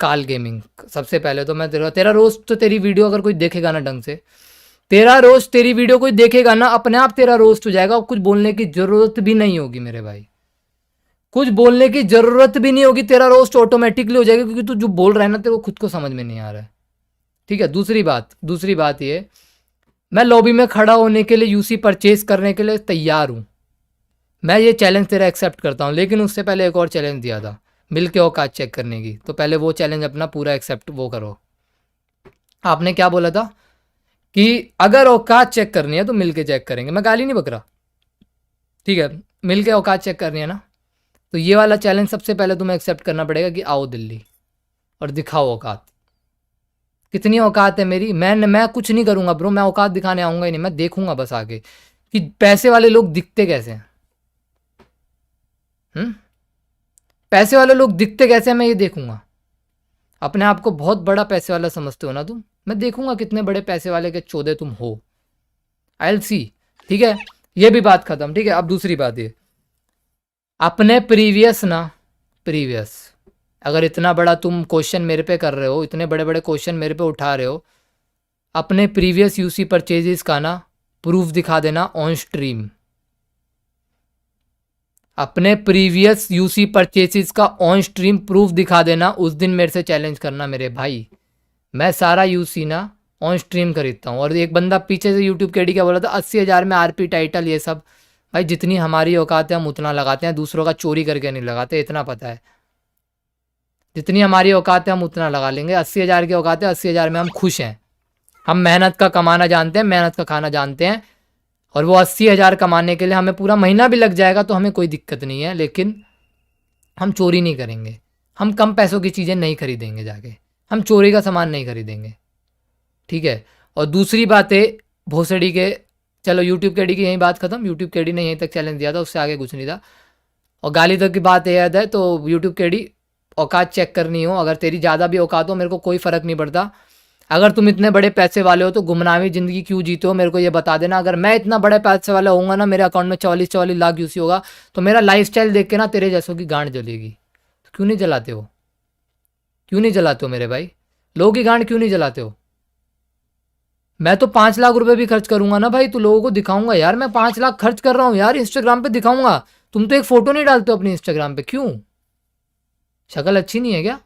काल गेमिंग। सबसे पहले तो मैं तेरा रोस्ट तो तेरी वीडियो अगर कोई देखेगा ना ढंग से, तेरा रोस्ट तेरी वीडियो कोई देखेगा ना, अपने आप तेरा रोस्ट हो जाएगा और कुछ बोलने की ज़रूरत भी नहीं होगी मेरे भाई, कुछ बोलने की ज़रूरत भी नहीं होगी, तेरा रोस्ट ऑटोमेटिकली हो जाएगा, क्योंकि तू जो बोल रहा है ना तेरे को खुद को समझ में नहीं आ रहा है, ठीक है? दूसरी बात ये, मैं लॉबी में खड़ा होने के लिए, यूसी परचेज करने के लिए तैयार हूँ, मैं ये चैलेंज तेरा एक्सेप्ट करता हूँ। लेकिन उससे पहले एक और चैलेंज दिया था, मिल के औकात चेक करने की, तो पहले वो चैलेंज अपना पूरा एक्सेप्ट वो करो। आपने क्या बोला था कि अगर औकात चेक करनी है तो मिल के चेक करेंगे, मैं गाली नहीं बक रहा, ठीक है? मिल के औकात चेक करनी है ना, तो ये वाला चैलेंज सबसे पहले तुम्हें एक्सेप्ट करना पड़ेगा कि आओ दिल्ली और दिखाओ औकात, कितनी औकात है मेरी। मैं कुछ नहीं करूँगा ब्रो, मैं औकात दिखाने आऊँगा ही नहीं, मैं देखूंगा बस आगे कि पैसे वाले लोग दिखते कैसे हैं। पैसे वाले लोग दिखते कैसे हैं मैं ये देखूंगा। अपने आप को बहुत बड़ा पैसे वाला समझते हो ना तुम, मैं देखूंगा कितने बड़े पैसे वाले के चौधे तुम हो, आई विल सी, ठीक है? ये भी बात खत्म, ठीक है? अब दूसरी बात ये, अपने प्रीवियस अगर इतना बड़ा तुम क्वेश्चन मेरे पे कर रहे हो, इतने बड़े बड़े क्वेश्चन मेरे पे उठा रहे हो, अपने प्रीवियस यूसी परचेजेस का ना प्रूफ दिखा देना ऑन स्ट्रीम, अपने प्रीवियस यूसी परचेसेस का ऑन स्ट्रीम प्रूफ दिखा देना, उस दिन मेरे से चैलेंज करना मेरे भाई। मैं सारा यूसी ना ऑन स्ट्रीम खरीदता हूँ। और एक बंदा पीछे से यूट्यूब केडी क्या बोला था, 80,000 में आरपी टाइटल, ये सब भाई जितनी हमारी औकात है हम उतना लगाते हैं, दूसरों का चोरी करके नहीं लगाते, इतना पता है। जितनी हमारी औकात है हम उतना लगा लेंगे। 80,000 की औकात है, 80,000 में हम खुश हैं, हम मेहनत का कमाना जानते हैं, मेहनत का खाना जानते हैं, और वो 80,000 कमाने के लिए हमें पूरा महीना भी लग जाएगा तो हमें कोई दिक्कत नहीं है, लेकिन हम चोरी नहीं करेंगे, हम कम पैसों की चीज़ें नहीं खरीदेंगे जाके, हम चोरी का सामान नहीं खरीदेंगे, ठीक है? और दूसरी बात है भोसड़ी के, चलो यूट्यूब केडी की यही बात खत्म, यूट्यूब केडी ने यहीं तक चैलेंज दिया था, उससे आगे कुछ नहीं था। और गाली तक की बात याद है तो यूट्यूब केडी औकात चेक करनी हो, अगर तेरी ज़्यादा भी औकात हो मेरे को कोई फ़र्क नहीं पड़ता। अगर तुम इतने बड़े पैसे वाले हो तो गुमनामी ज़िंदगी क्यों जीते हो मेरे को ये बता देना। अगर मैं इतना बड़े पैसे वाला होऊंगा ना, मेरे अकाउंट में 44 लाख यूसी होगा, तो मेरा लाइफस्टाइल देख के ना तेरे जैसों की गांड जलेगी। तो क्यों नहीं जलाते हो, क्यों नहीं जलाते हो मेरे भाई, लोगों की गांड क्यों नहीं जलाते हो? मैं तो 5 लाख रुपए भी खर्च करूंगा ना भाई, तो लोगों को दिखाऊंगा यार मैं 5 लाख खर्च कर रहा हूँ यार, इंस्टाग्राम पे दिखाऊंगा। तुम तो एक फोटो नहीं डालते हो अपनी इंस्टाग्राम पे, क्यों? शक्ल अच्छी नहीं है क्या?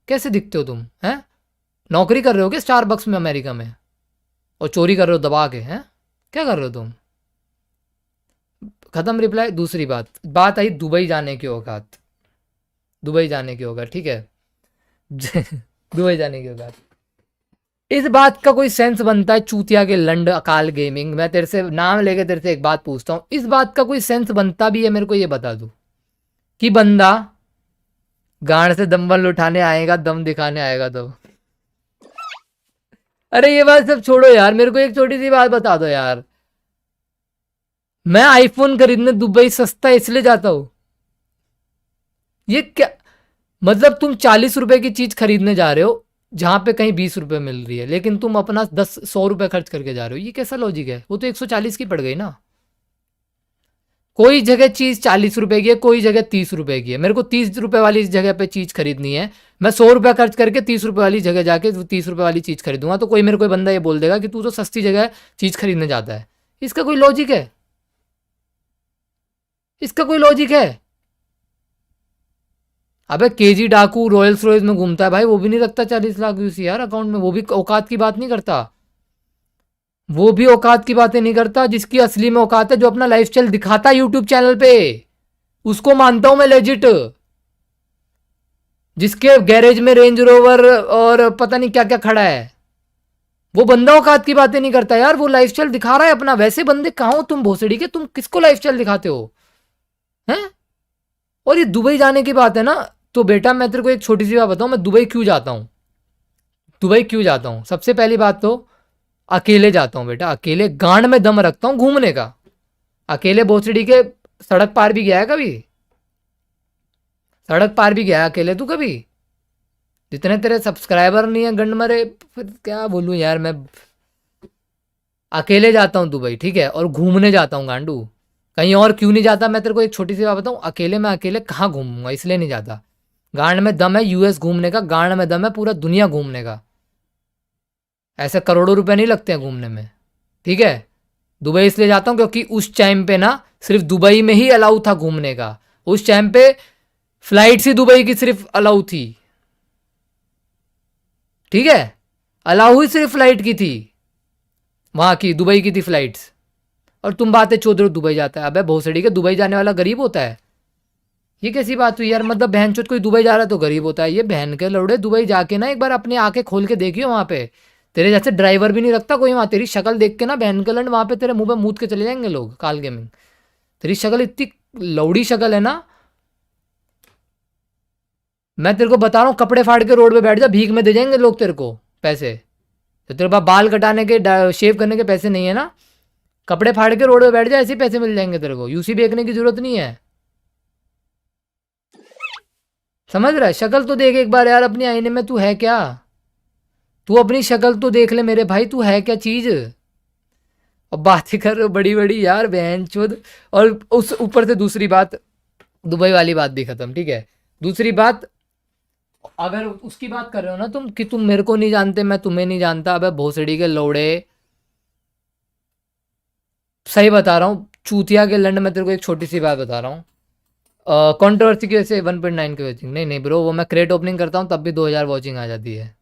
कैसे दिखते हो तुम हैं? नौकरी कर रहे हो क्या स्टारबक्स में अमेरिका में, और चोरी कर रहे हो दबा के? हैं क्या कर रहे हो तुम? खत्म रिप्लाई। दूसरी बात आई दुबई जाने की औकात, दुबई जाने की औकात, ठीक है। दुबई जाने की औकात, इस बात का कोई सेंस बनता है चूतिया के लंड अकाल गेमिंग? मैं तेरे से नाम लेके तेरे से एक बात पूछता हूँ, इस बात का कोई सेंस बनता भी है? मेरे को ये बता दो कि बंदा गांड से डंबल उठाने आएगा, दम दिखाने आएगा तो। अरे ये बात सब छोड़ो यार, मेरे को एक छोटी सी बात बता दो यार। मैं आईफोन खरीदने दुबई सस्ता इसलिए जाता हूं, ये क्या मतलब? तुम 40 रुपए की चीज खरीदने जा रहे हो जहां पे कहीं 20 रुपए मिल रही है, लेकिन तुम अपना 100 रुपए खर्च करके जा रहे हो, ये कैसा लॉजिक है? वो तो 140 की पड़ गई ना। कोई जगह चीज 40 रुपए की है, कोई जगह 30 रुपए की है। मेरे को 30 रुपए वाली जगह पे चीज खरीदनी है, मैं 100 रुपया खर्च करके 30 रुपए वाली जगह जाके 30 रुपए वाली चीज खरीदूंगा, तो कोई मेरे कोई बंदा ये बोल देगा कि तू तो सस्ती जगह चीज खरीदने जाता है। इसका कोई लॉजिक है? इसका कोई लॉजिक है? अबे केजी डाकू रॉयल्स रॉयल्स में घूमता है भाई, वो भी नहीं रखता 40 लाख यूसी यार अकाउंट में, वो भी औकात की बात नहीं करता, वो भी औकात की बातें नहीं करता। जिसकी असली में औकात है, जो अपना लाइफस्टाइल दिखाता है यूट्यूब चैनल पे, उसको मानता हूं मैं लेजिट। जिसके गैरेज में रेंज रोवर और पता नहीं क्या क्या खड़ा है, वो बंदा औकात की बातें नहीं करता यार, वो लाइफस्टाइल दिखा रहा है अपना। वैसे बंदे कहां हो तुम भोसड़ी के? तुम किसको लाइफस्टाइल दिखाते हो हैं? और ये दुबई जाने की बात है ना, तो बेटा मैं तेरे को एक छोटी सी बात बताऊं, मैं दुबई क्यों जाता हूं? दुबई क्यों जाता हूं? सबसे पहली बात तो अकेले जाता हूं बेटा, अकेले गांड में दम रखता हूं घूमने का। अकेले भोसड़ी के सड़क पार भी गया है कभी? सड़क पार भी गया है अकेले तू कभी? जितने तेरे सब्सक्राइबर नहीं है गंड मरे, फिर क्या बोलूं यार मैं। अकेले जाता हूं दुबई, ठीक है, और घूमने जाता हूं गांडू। कहीं और क्यों नहीं जाता? मैं तेरे को एक छोटी सी बात बताऊं, अकेले मैं अकेले कहाँ घूमूंगा, इसलिए नहीं जाता। गांड में दम है यूएस घूमने का, गांड में दम है पूरा दुनिया घूमने का। ऐसे करोड़ों रुपए नहीं लगते हैं घूमने में, ठीक है। दुबई इसलिए जाता हूं क्योंकि उस टाइम पे ना सिर्फ दुबई में ही अलाउ था घूमने का। उस टाइम पे फ्लाइट ही दुबई की सिर्फ अलाउ थी, ठीक है, अलाउ हुई सिर्फ फ्लाइट की थी, वहां की दुबई की थी फ्लाइट्स। और तुम बातें चौधरी दुबई जाता है, अबे भोसड़ी के दुबई जाने वाला गरीब होता है? ये कैसी बात हुई यार? मतलब बहन चोद कोई दुबई जा रहा है तो गरीब होता है? ये बहन के लौड़े दुबई जाके ना एक बार अपनी आंखें खोल के देखियो, वहां पे तेरे जैसे ड्राइवर भी नहीं रखता कोई वहां। तेरी शक्ल देख के ना बहन के लंड वहां पे तेरे मुंह पे मूत के चले जाएंगे लोग। काल गेमिंग, तेरी शक्ल इतनी लौड़ी शक्ल है ना, मैं तेरे को बता रहा हूँ, कपड़े फाड़ के रोड पे बैठ जा, भीख में दे जाएंगे लोग तेरे को पैसे। तो तेरे पास बाल कटाने के शेव करने के पैसे नहीं है ना, कपड़े फाड़ के रोड पे बैठ जा, ऐसे पैसे मिल जाएंगे तेरे को। यूसी बेचने की जरूरत नहीं है, समझ रहा है? शक्ल तो देख एक बार यार अपनी आईने में, तू है क्या? तू अपनी शक्ल तो देख ले मेरे भाई, तू है क्या चीज? और बातें कर रहे हो बड़ी बड़ी यार बहन चोद। और उस ऊपर से दूसरी बात, दुबई वाली बात भी खत्म, ठीक है। दूसरी बात, अगर उसकी बात कर रहे हो ना तुम कि तुम मेरे को नहीं जानते, मैं तुम्हें नहीं जानता, अबे भोसड़ी के लौड़े, सही बता रहा हूँ चूतिया के लंड। मैं तेरे को एक छोटी सी बात बता रहा हूँ, कंट्रोवर्सी की वजह से 1.9 की वॉचिंग नहीं ब्रो, वो मैं क्रेट ओपनिंग करता हूँ तब भी 2000 वॉचिंग आ जाती है।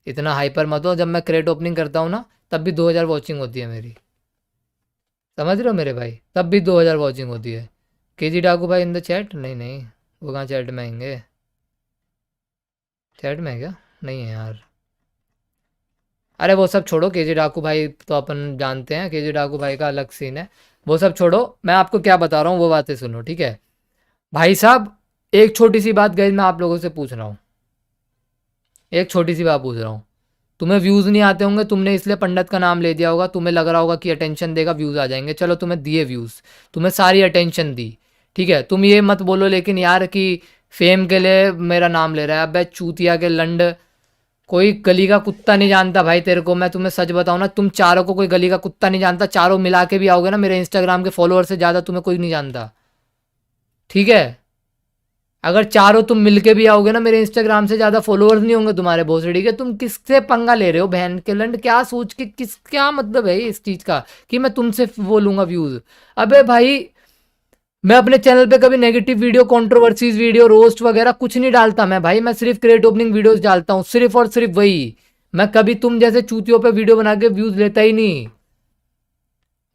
इतना हाइपर मत हो, जब मैं क्रेट ओपनिंग करता हूँ ना तब भी 2000 वॉचिंग होती है मेरी, समझ रहे हो मेरे भाई? तब भी 2000 वॉचिंग होती है। केजी डाकू भाई इन द चैट? नहीं, वो कहाँ चैट में आएंगे? चैट में है क्या? नहीं है यार। अरे वो सब छोड़ो, केजी डाकू भाई तो अपन जानते हैं, केजी डाकू भाई का अलग सीन है, वो सब छोड़ो। मैं आपको क्या बता रहा हूँ वो बातें सुनो, ठीक है भाई साहब। एक छोटी सी बात गाइस मैं आप लोगों से पूछ रहा हूँ, एक छोटी सी बात पूछ रहा हूँ। तुम्हें व्यूज़ नहीं आते होंगे, तुमने इसलिए पंडित का नाम ले दिया होगा, तुम्हें लग रहा होगा कि अटेंशन देगा व्यूज़ आ जाएंगे। चलो तुम्हें दिए व्यूज़, तुम्हें सारी अटेंशन दी, ठीक है, तुम ये मत बोलो लेकिन यार कि फेम के लिए मेरा नाम ले रहा है। अबे चूतिया के लंड, कोई गली का कुत्ता नहीं जानता भाई तेरे को। मैं तुम्हें सच बताऊं ना, तुम चारों को कोई गली का कुत्ता नहीं जानता। चारों मिला के भी आओगे ना, मेरे इंस्टाग्राम के फॉलोअर से ज़्यादा तुम्हें कोई नहीं जानता, ठीक है। अगर चारों तुम मिलके भी आओगे ना, मेरे इंस्टाग्राम से ज़्यादा फॉलोअर्स नहीं होंगे तुम्हारे भोसड़ी के। तुम किससे पंगा ले रहे हो बहन के लंड? क्या सोच के, क्या मतलब है इस चीज़ का कि मैं तुमसे वो लूँगा व्यूज़? अबे भाई, मैं अपने चैनल पे कभी negative video, controversies video, roast वगैरह कुछ नहीं डालता मैं भाई। मैं सिर्फ क्रिएट ओपनिंग वीडियोस डालता हूँ, सिर्फ और सिर्फ वही। मैं कभी तुम जैसे चूतियों पे वीडियो बना के व्यूज़ लेता ही नहीं।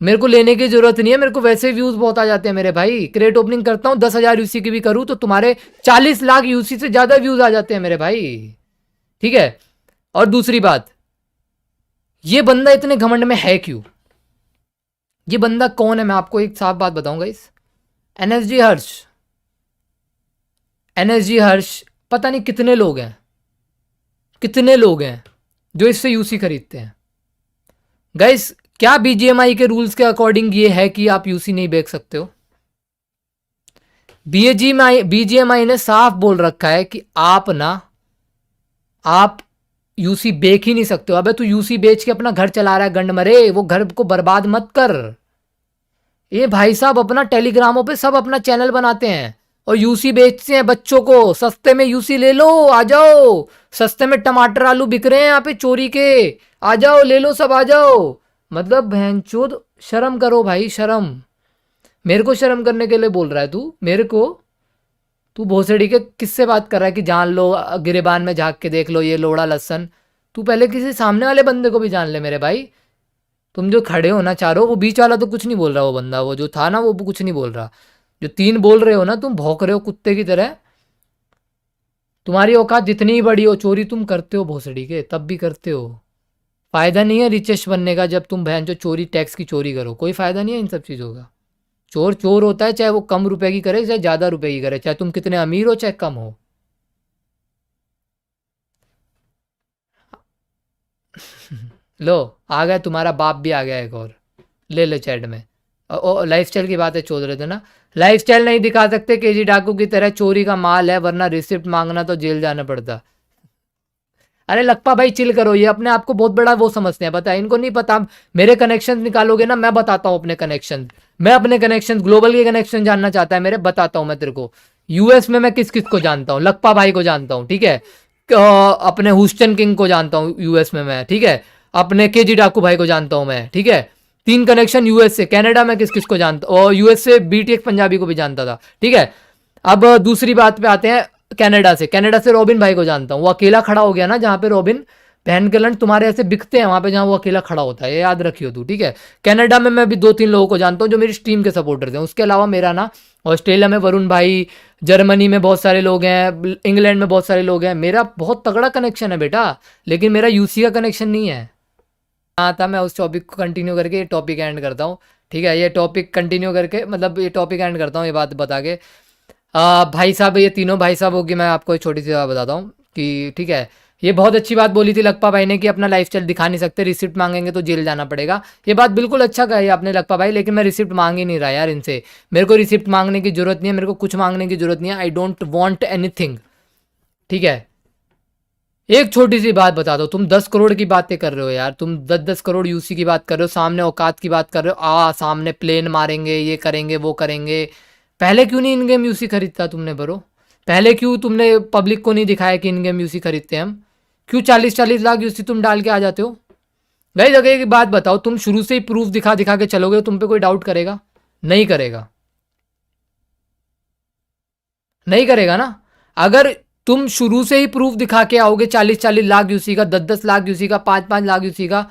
मेरे को लेने की जरूरत नहीं है, मेरे को वैसे व्यूज़ बहुत आ जाते हैं मेरे भाई। क्रिएट ओपनिंग करता हूँ, 10,000 यूसी की भी करूँ तो तुम्हारे 40 लाख यूसी से ज़्यादा व्यूज़ आ जाते हैं मेरे भाई, ठीक है। और दूसरी बात, ये बंदा इतने घमंड में है क्यों? ये बंदा कौन है? मैं आपको एक साफ बात बताऊंगा। इस एनएसजी हर्ष, एनएसजी हर्ष, पता नहीं कितने लोग हैं, कितने लोग हैं जो इससे यूसी खरीदते हैं। गाइस, क्या बीजीएमआई के रूल्स के अकॉर्डिंग ये है कि आप यूसी नहीं बेच सकते हो? बीजीएमआई ने साफ बोल रखा है कि आप यूसी बेच ही नहीं सकते हो। अबे तू यूसी बेच के अपना घर चला रहा है, गंड मरे, वो घर को बर्बाद मत कर। ये भाई साहब अपना टेलीग्रामों पे सब अपना चैनल बनाते हैं और यूसी बेचते हैं बच्चों को। सस्ते में यूसी ले लो, आ जाओ। सस्ते में टमाटर आलू बिक रहे हैं यहाँ पे चोरी के, आ जाओ ले लो, सब आ जाओ। मतलब बहनचोद, शर्म करो भाई, शर्म। मेरे को शर्म करने के लिए बोल रहा है तू मेरे को? तू भोसड़ी के किससे बात कर रहा है कि जान लो, गिरेबान में झाँक के देख लो ये लोड़ा लसन? तू पहले किसी सामने वाले बंदे को भी जान ले मेरे भाई। तुम जो खड़े हो ना चारों, वो बीच वाला तो कुछ नहीं बोल रहा, वो बंदा वो जो था ना वो कुछ नहीं बोल रहा। जो 3 बोल रहे हो ना, तुम भौंक रहे हो कुत्ते की तरह। तुम्हारी औकात जितनी ही बड़ी हो, चोरी तुम करते हो भोसड़ी के, तब भी करते हो। फायदा नहीं है रिचेश बनने का जब तुम बहन जो चोरी, टैक्स की चोरी करो। कोई फायदा नहीं है इन सब चीज़ों का। चोर चोर होता है, चाहे वो कम रुपए की करे चाहे ज़्यादा रुपए की करे, चाहे तुम कितने अमीर हो चाहे कम हो। लो, आ गया तुम्हारा बाप भी आ गया एक और, ले ले चैट में। लाइफ स्टाइल की बातें चोद रहे थे ना। लाइफ स्टाइल नहीं दिखा सकते, केजी डाकू की तरह चोरी का माल है, वरना रिसिप्ट मांगना तो जेल जाना पड़ता। अरे लक्पा भाई चिल करो, ये अपने आप को बहुत बड़ा वो समझते हैं, पता है इनको नहीं पता। मेरे कनेक्शन निकालोगे ना, मैं बताता हूँ अपने कनेक्शन। मैं अपने कनेक्शन, ग्लोबल के कनेक्शन जानना चाहता है मेरे, बताता हूँ मैं तेरे को। यूएस में मैं किस किस को जानता हूँ, लक्पा भाई को जानता हूँ, ठीक है। अपने हुस्टन किंग को जानता हूँ यूएस में मैं, ठीक है। अपने केजी डाकू भाई को जानता हूँ मैं, ठीक है। 3 कनेक्शन यूएस से। कनाडा में किस किस को जानता, और यूएस से बीटीएक्स पंजाबी को भी जानता था, ठीक है। अब दूसरी बात पे आते हैं। कनाडा से रॉबिन भाई को जानता हूँ, वो अकेला खड़ा हो गया ना जहाँ पे रॉबिन बहन के लंड तुम्हारे ऐसे बिकते हैं, वहाँ पे जहाँ वो अकेला खड़ा होता है, ये याद रखियो तू, ठीक है। कनाडा में मैं भी 2-3 लोगों को जानता हूँ जो मेरी स्ट्रीम के सपोर्टर्स हैं। उसके अलावा मेरा ना, ऑस्ट्रेलिया में वरुण भाई, जर्मनी में बहुत सारे लोग हैं, इंग्लैंड में बहुत सारे लोग हैं। मेरा बहुत तगड़ा कनेक्शन है बेटा, लेकिन मेरा यूसी का कनेक्शन नहीं है। हाँ था, मैं उस टॉपिक को कंटिन्यू करके ये टॉपिक एंड करता हूँ, ठीक है। ये टॉपिक कंटिन्यू करके, मतलब ये टॉपिक एंड करता हूँ ये बात बता के। भाई साहब, ये तीनों भाई साहब होगी, मैं आपको एक छोटी सी बात बताता हूँ कि ठीक है, ये बहुत अच्छी बात बोली थी लक्पा भाई ने कि अपना लाइफस्टाइल दिखा नहीं सकते, रिसिप्ट मांगेंगे तो जेल जाना पड़ेगा। ये बात बिल्कुल अच्छा कही आपने लक्पा भाई, लेकिन मैं रिसिप्ट मांग ही नहीं रहा यार इनसे। मेरे को रिसिप्ट मांगने की जरूरत नहीं है, मेरे को कुछ मांगने की जरूरत नहीं है। आई डोंट वॉन्ट एनीथिंग, ठीक है। एक छोटी सी बात बता दो, तुम 10 करोड़ की बातें कर रहे हो यार, तुम 10-10 करोड़ यूसी की बात कर रहे हो, सामने औकात की बात कर रहे हो, सामने प्लेन मारेंगे, ये करेंगे वो करेंगे। पहले क्यों नहीं इन गेम यूसी खरीदता तुमने ब्रो? पहले क्यों तुमने पब्लिक को नहीं दिखाया कि इन गेम यूसी खरीदते हैं हम? क्यों 40-40 लाख यूसी तुम डाल के आ जाते हो? गई जगह की बात बताओ, तुम शुरू से ही प्रूफ दिखा दिखा के चलोगे, तुम पे कोई डाउट करेगा? नहीं करेगा, नहीं करेगा ना। अगर तुम शुरू से ही प्रूफ दिखा के आओगे 40-40 लाख यूसी का, 10-10 लाख यूसी का, 5-5 लाख यूसी का,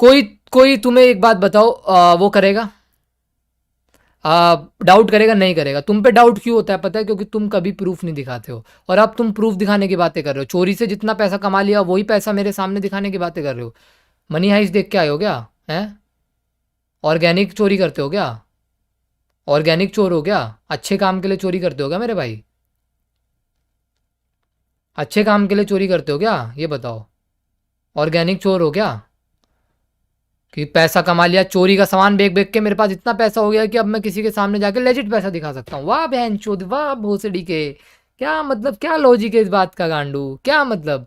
कोई कोई तुम्हें एक बात बताओ, वो करेगा? डाउट करेगा? नहीं करेगा। तुम पे डाउट क्यों होता है पता है? क्योंकि तुम कभी प्रूफ नहीं दिखाते हो, और अब तुम प्रूफ दिखाने की बातें कर रहे हो। चोरी से जितना पैसा कमा लिया वही पैसा मेरे सामने दिखाने की बातें कर रहे हो। मनी हाइस्ट देख के आए हो क्या? हैं? ऑर्गेनिक चोरी करते हो क्या? ऑर्गेनिक चोर हो क्या? अच्छे काम के लिए चोरी करते हो क्या मेरे भाई? अच्छे काम के लिए चोरी करते हो क्या? ये बताओ। ऑर्गेनिक चोर हो क्या? कि पैसा कमा लिया, चोरी का सामान बेच बेच के मेरे पास इतना पैसा हो गया कि अब मैं किसी के सामने जाके लेजिट पैसा दिखा सकता हूँ। वाह बहन चोद, वाह भोसड़ी के, क्या मतलब, क्या लॉजिक है इस बात का गांडू, क्या मतलब।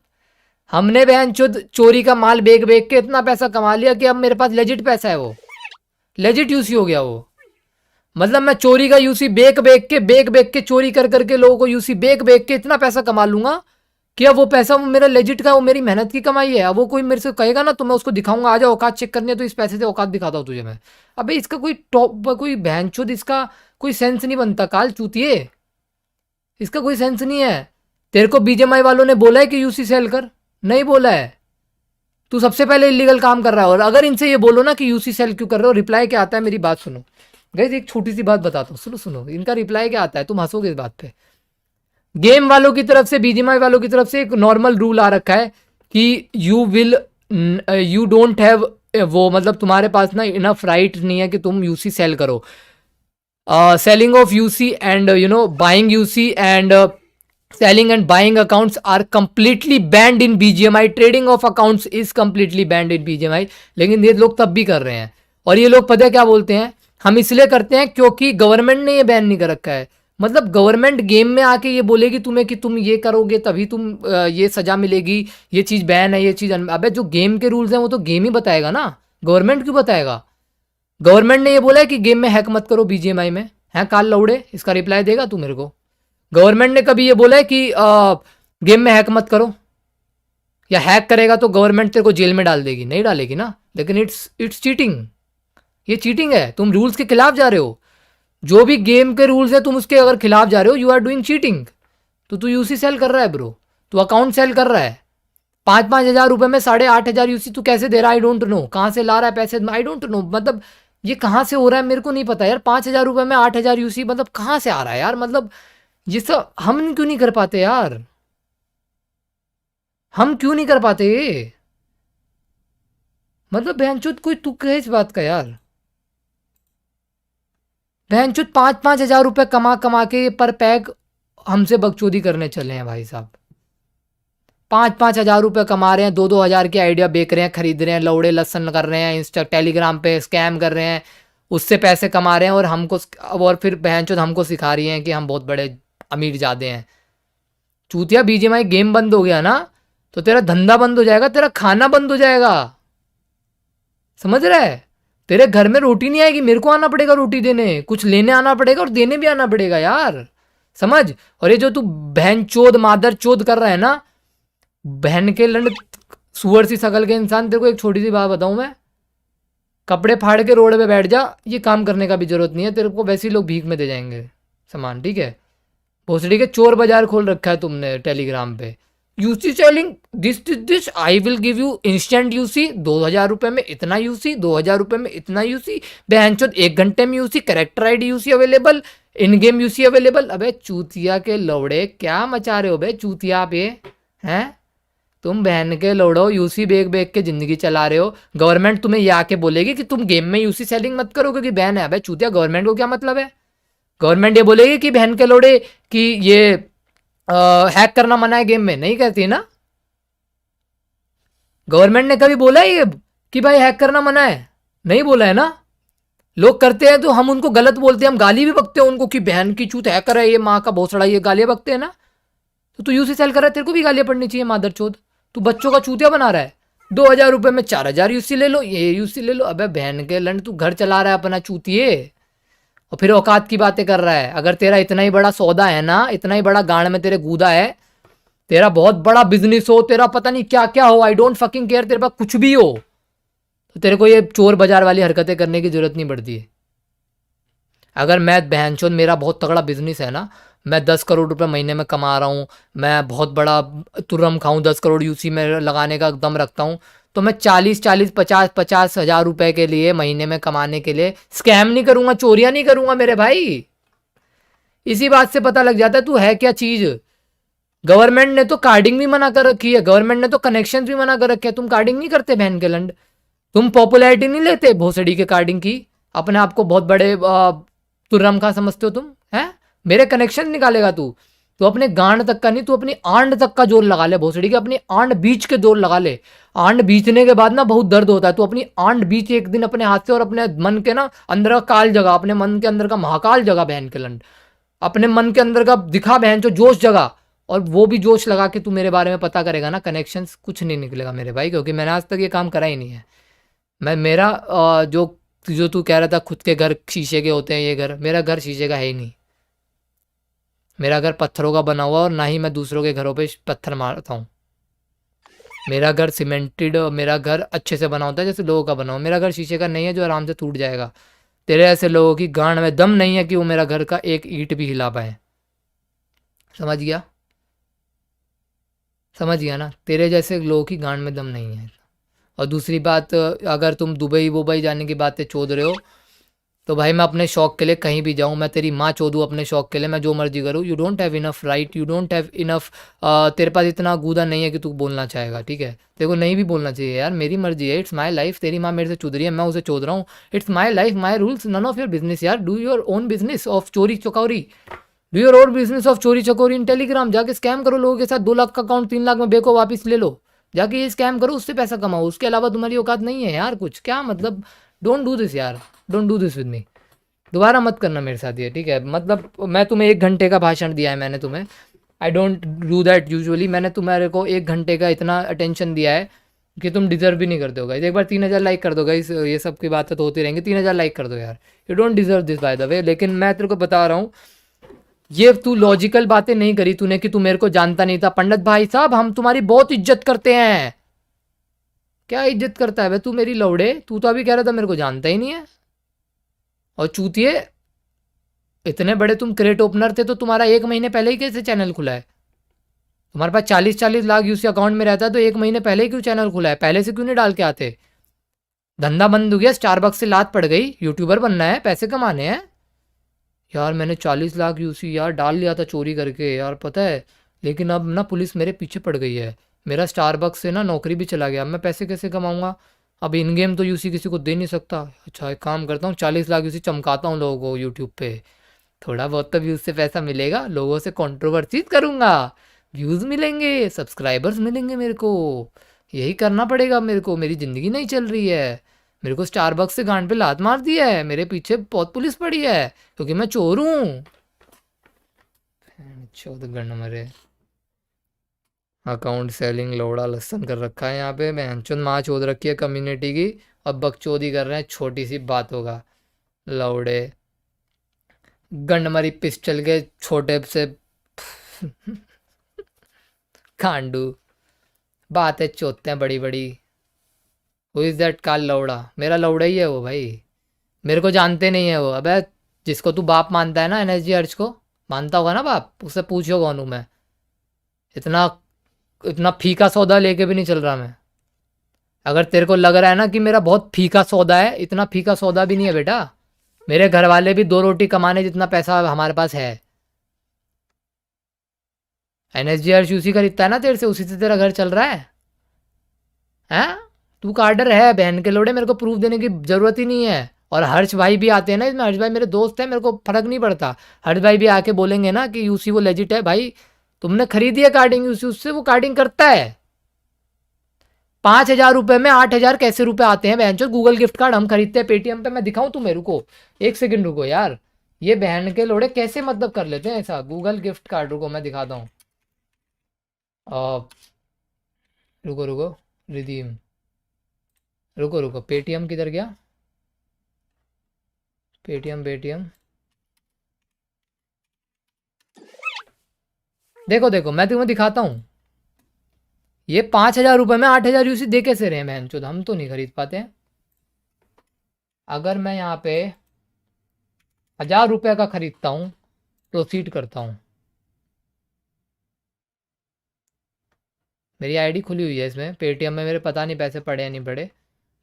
हमने बहन चोद चोरी का माल बेच बेच के इतना पैसा कमा लिया कि अब मेरे पास लेजिट पैसा है, वो लेजिट यूसी हो गया वो। मतलब मैं चोरी का यूसी बेच बेच के चोरी कर करके लोगों को यूसी बेच के इतना पैसा कमा लूंगा कि अब वो पैसा वो मेरा लेजिट का, वो मेरी मेहनत की कमाई है। अब वो कोई मेरे से कहेगा ना तो मैं उसको दिखाऊंगा, आ जाओ औकात चेक करने, तो इस पैसे से औकात दिखाता हूँ तुझे मैं। अबे इसका कोई टॉप, कोई बहनचोद, इसका कोई सेंस नहीं बनता काल चूतिए, इसका कोई सेंस नहीं है। तेरे को बीजेएमआई वालों ने बोला है कि यूसी सेल कर? नहीं बोला है। तू सबसे पहले इलीगल काम कर रहा है। और अगर इनसे ये बोलो ना कि यूसी सेल क्यों कर रहे हो, रिप्लाई क्या आता है, मेरी बात सुनो गाइस, एक छोटी सी बात बताता हूँ, सुनो सुनो, इनका रिप्लाई क्या आता है, तुम हंसोगे इस बात पे। गेम वालों की तरफ से, बीजीएमआई वालों की तरफ से एक नॉर्मल रूल आ रखा है कि यू डोंट हैव वो, मतलब तुम्हारे पास ना इनफ राइट नहीं है कि तुम यूसी सेल करो। Selling of UC and buying UC and selling and buying accounts are completely banned in BGMI. trading of accounts is completely banned in BGMI. लेकिन ये लोग तब भी कर रहे हैं। और ये लोग पता है क्या बोलते हैं, हम इसलिए करते हैं क्योंकि गवर्नमेंट ने ये बैन नहीं कर रखा है। मतलब गवर्नमेंट गेम में आके ये बोलेगी तुम्हें कि तुम ये करोगे तभी तुम ये सजा मिलेगी, ये चीज़ बैन है, ये चीज़ अबे जो गेम के रूल्स हैं वो तो गेम ही बताएगा ना, गवर्नमेंट क्यों बताएगा। गवर्नमेंट ने ये बोला है कि गेम में हैक मत करो BGMI में, है काल लौड़े, इसका रिप्लाई देगा तू मेरे को। गवर्नमेंट ने कभी ये बोला है कि गेम में हैक मत करो, या हैक करेगा तो गवर्नमेंट तेरे को जेल में डाल देगी? नहीं डालेगी ना। लेकिन इट्स चीटिंग, ये चीटिंग है, तुम रूल्स के खिलाफ जा रहे हो। जो भी गेम के रूल्स है तुम उसके अगर खिलाफ जा रहे हो, यू आर डूइंग चीटिंग। तो तू यूसी सेल कर रहा है ब्रो, तू अकाउंट सेल कर रहा है। 5-5 हज़ार रुपये में 8,500 यूसी तू कैसे दे रहा है, आई डोंट नो। कहाँ से ला रहा है पैसे, आई डोंट नो। मतलब ये कहाँ से हो रहा है मेरे को नहीं पता यार। 5,000 रुपये में 8,000 यूसी, मतलब कहाँ से आ रहा है यार। मतलब ये सब हम क्यों नहीं कर पाते यार, हम क्यों नहीं कर पाते। मतलब बहनचोद कोई तुक है इस बात का यार। बहनचोद 5-5 हज़ार रुपये कमा कमा के पर पैक हमसे बकचोदी करने चले हैं भाई साहब। 5-5 हज़ार रुपये कमा रहे हैं, 2-2 हज़ार की आइडिया बेच रहे हैं, खरीद रहे हैं, लौड़े लसन कर रहे हैं, इंस्टा टेलीग्राम पे स्कैम कर रहे हैं, उससे पैसे कमा रहे हैं। और हमको, और फिर बहनचोद हमको सिखा रही हैं कि हम बहुत बड़े अमीर ज़्यादा हैं। चूतिया BGMI गेम बंद हो गया ना तो तेरा धंधा बंद हो जाएगा, तेरा खाना बंद हो जाएगा, समझ रहा है। तेरे घर में रोटी नहीं आएगी, मेरे को आना पड़ेगा रोटी देने, कुछ लेने आना पड़ेगा और देने भी आना पड़ेगा यार, समझ। और ये जो तू बहन चोद मादर चोद कर रहा है ना, बहन के लंड सुअर सी शकल के इंसान, तेरे को एक छोटी सी बात बताऊं मैं, कपड़े फाड़ के रोड पे बैठ जा, ये काम करने का भी जरूरत नहीं है, तेरे को वैसे ही लोग भीख में दे जाएंगे सामान, ठीक है। भोसड़ी के चोर बाजार खोल रखा है तुमने टेलीग्राम पे। UC selling this I will give you instant UC, 2,000 रुपये में इतना यूसी, 2,000 रुपये में इतना यूसी, बहनचोद 1 घंटे में UC, character ID UC available, इन गेम यूसी अवेलेबल। अबे चूतिया के लौड़े क्या मचा रहे हो बे चूतिया पे, हैं तुम बहन के लौड़ो, यूसी बेच बेच के जिंदगी चला रहे हो। गवर्नमेंट तुम्हें ये आके बोलेगी कि तुम गेम में यूसी सेलिंग मत करो क्योंकि बैन है। अबे चूतिया, गवर्नमेंट को क्या मतलब है। गवर्नमेंट ये बोलेगी कि बहन के लोड़े कि ये हैक करना मना है गेम में, नहीं कहती ना। गवर्नमेंट ने कभी बोला है ये कि भाई हैक करना मना है, नहीं बोला है ना। लोग करते हैं तो हम उनको गलत बोलते हैं, हम गाली भी बकते हैं उनको कि बहन की चूत हैकर है, ये माँ का भोसड़ा, ये गालियाँ बकते हैं ना। तो तू यूसी सेल कर रहा है, तेरे को भी गालियाँ पड़नी चाहिए मादर चोद। तू बच्चों का चूतिया बना रहा है, 2,000 रुपये में 4,000 यूसी ले लो, ये यूसी ले लो। अबे बहन के लंड, तू घर चला रहा है अपना चूतिए और फिर औकात की बातें कर रहा है। अगर तेरा इतना ही बड़ा सौदा है ना, इतना ही बड़ा गांड में तेरे गूदा है, तेरा बहुत बड़ा बिजनेस हो, तेरा पता नहीं क्या क्या हो, आई डोंट फकिंग केयर, तेरे पास कुछ भी हो, तो तेरे को ये चोर बाजार वाली हरकतें करने की जरूरत नहीं पड़ती है। अगर मैं बहनचोद, मेरा बहुत तगड़ा बिजनेस है ना, मैं 10 करोड़ रुपए महीने में कमा रहा हूँ, मैं बहुत बड़ा तुरम खाऊं, 10 करोड़ यूसी में लगाने का दम रखता हूँ, तो मैं 40-40, 50-50 हज़ार रुपए के लिए महीने में कमाने के लिए स्कैम नहीं करूंगा, चोरियां नहीं करूंगा मेरे भाई। इसी बात से पता लग जाता है तू है क्या चीज। गवर्नमेंट ने तो कार्डिंग भी मना कर रखी है, गवर्नमेंट ने तो कनेक्शन भी मना कर रखे हैं, तुम कार्डिंग नहीं करते बहन के लंड, तुम पॉपुलैरिटी नहीं लेते भोसड़ी के कार्डिंग की, अपने आप को बहुत बड़े तुर्रम खा समझते हो तुम, हैं। मेरे कनेक्शन निकालेगा तू, तो अपने गांड तक का नहीं, तू अपनी आंड तक का जोर लगा ले भोसड़ी के, अपनी आंड बीच के जोर लगा ले। आंड बीचने के बाद ना बहुत दर्द होता है, तो अपनी आंड बीच एक दिन अपने हाथ से, और अपने मन के ना अंदर का काल जगह, अपने मन के अंदर का महाकाल जगह बहन के लंड, अपने मन के अंदर का दिखा बहन जो जोश जगह, और वो भी जोश लगा के तू मेरे बारे में पता करेगा ना, कनेक्शंस कुछ नहीं निकलेगा मेरे भाई, क्योंकि मैंने आज तक ये काम करा ही नहीं है। मैं मेरा जो तू कह रहा था खुद के घर शीशे के होते हैं, ये घर, मेरा घर शीशे का है ही नहीं। मेरा घर पत्थरों का बना हुआ, और ना ही मैं दूसरों के घरों पे पत्थर मारता हूँ। मेरा घर सीमेंटेड, मेरा घर अच्छे से बना होता है जैसे लोगों का बना हो। मेरा घर शीशे का नहीं है जो आराम से टूट जाएगा। तेरे ऐसे लोगों की गांड में दम नहीं है कि वो मेरा घर का एक ईंट भी हिला पाए। समझ गया? समझ गया ना? तेरे जैसे लोगों की गांड में दम नहीं है। और दूसरी बात, अगर तुम दुबई जाने की बातें चोद रहे हो, तो भाई मैं अपने शौक के लिए कहीं भी जाऊँ, मैं तेरी माँ चोदूँ अपने शौक के लिए, मैं जो मर्जी करूँ। You don't have enough right, you don't have enough, तेरे पास इतना गूदा नहीं है कि तू बोलना चाहेगा, ठीक है? तेरे को नहीं भी बोलना चाहिए यार, मेरी मर्जी है, इट्स माई लाइफ। तेरी माँ मेरे से चुद रही है, मैं उसे चोद रहा हूँ, it's my life, my rules, none of your business यार। Do your own business of Chori Chakori, do your own business of Chori Chakori in Telegram. जाके स्कैम करो लोगों के साथ, 2 लाख का अकाउंट 3 लाख में बेको वापस ले लो, जाके ये स्कैम करो, उससे पैसा कमाओ। उसके अलावा तुम्हारी औकात नहीं है यार कुछ, क्या मतलब? डोंट डू दिस यार, don't do this with me. दोबारा मत करना मेरे साथ ये, ठीक है? मतलब मैं तुम्हें 1 घंटे का भाषण दिया है मैंने तुम्हें, I don't do that usually. मैंने तुम्हारे को 1 घंटे का इतना अटेंशन दिया है कि तुम डिजर्व भी नहीं करते हो गाइस। एक बार 3000 लाइक कर दो गाइस, ये सब की बातें तो होती रहेंगी। 3000 लाइक कर दो यार, you don't deserve this by the way. लेकिन मैं तेरे को बता रहा हूँ, ये तू लॉजिकल बातें नहीं करी तूने कि तू मेरे को जानता नहीं था। पंडित भाई साहब, हम तुम्हारी बहुत इज्जत करते हैं। क्या इज्जत करता है भाई तू मेरी लौड़े? तू तो अभी कह रहा था मेरे को जानता ही नहीं है। और चूतिए, इतने बड़े तुम क्रेट ओपनर थे तो तुम्हारा 1 महीने पहले ही कैसे चैनल खुला है? तुम्हारे पास 40 लाख यूसी अकाउंट में रहता है तो 1 महीने पहले ही क्यों चैनल खुला है? पहले से क्यों नहीं डाल के आते? धंधा बंद हो गया, स्टारबक्स से लात पड़ गई, यूट्यूबर बनना है, पैसे कमाने हैं यार। मैंने 40 लाख यूसी यार डाल लिया था चोरी करके यार, पता है? लेकिन अब ना पुलिस मेरे पीछे पड़ गई है, मेरा स्टारबक्स से ना नौकरी भी चला गया। मैं पैसे कैसे कमाऊंगा? अब इन गेम तो यूसी किसी को दे नहीं सकता। अच्छा एक काम करता हूँ, 40 लाख यूसी चमकाता हूँ लोगों को यूट्यूब पे, थोड़ा बहुत तो व्यूज़ से पैसा मिलेगा, लोगों से कंट्रोवर्सीज करूँगा, व्यूज़ मिलेंगे, सब्सक्राइबर्स मिलेंगे मेरे को। यही करना पड़ेगा मेरे को, मेरी ज़िंदगी नहीं चल रही है। मेरे को स्टारबक्स से गांड पे लात मार दी है, मेरे पीछे बहुत पुलिस पड़ी है क्योंकि मैं चोर हूँ। चौथ गण मरे, अकाउंट सेलिंग लौड़ा लसन कर रखा है यहाँ पे, बहनचोद माँ चोद रखी है कम्युनिटी की, और बकचोदी कर रहे हैं छोटी सी बात होगा लौड़े। गंडमरी पिस्टल के छोटे से खांडू बातें चोतते हैं बड़ी बड़ी। हु इज़ दैट काल लौड़ा? मेरा लौड़ा ही है वो भाई, मेरे को जानते नहीं है वो। अबे जिसको तू बाप मानता है ना, एनएसजी अर्ज को मानता होगा ना बाप, उससे पूछो कौन हूँ मैं। इतना फीका सौदा लेके भी नहीं चल रहा मैं। अगर तेरे को लग रहा है ना कि मेरा बहुत फीका सौदा है, इतना फीका सौदा भी नहीं है बेटा। मेरे घर वाले भी 2 रोटी कमाने जितना पैसा हमारे पास है। एनएसजी अर्ज उसी खरीदता है ना तेरे से, उसी से तेरा घर चल रहा है। हैं? तू कार्डर है बहन के लोड़े, मेरे को प्रूफ देने की जरूरत ही नहीं है। और हर्ष भाई भी आते हैं ना इसमें, हर्ष भाई मेरे दोस्त हैं, मेरे को फर्क नहीं पड़ता। हर्ष भाई भी आके बोलेंगे ना कि यूसी वो लेजिट है, भाई तुमने खरीदी है कार्डिंग यूसी, उससे वो कार्डिंग करता है। 5000 रुपए में 8000 कैसे रुपए आते हैं बहन चो? गूगल गिफ्ट कार्ड हम खरीदते हैं पेटीएम पे, मैं दिखाऊं तुम्हें? रुको 1 सेकंड रुको यार, ये बहन के लोड़े कैसे मतलब कर लेते हैं ऐसा? गूगल गिफ्ट कार्ड, रुको मैं दिखाता हूँ। रुको रुको, रिडीम, रुको रुको, पेटीएम किधर गया? पेटीएम देखो देखो, मैं तुम्हें दिखाता हूँ। ये 5000 रुपए में 8000 यूसी दे कैसे रहे हैं बहन चोद? हम तो नहीं खरीद पाते हैं। अगर मैं यहाँ पे 1000 रुपये का खरीदता हूँ, प्रोसीड करता हूँ, मेरी आईडी खुली हुई है इसमें पेटीएम में, मेरे पता नहीं पैसे पड़े या नहीं पड़े,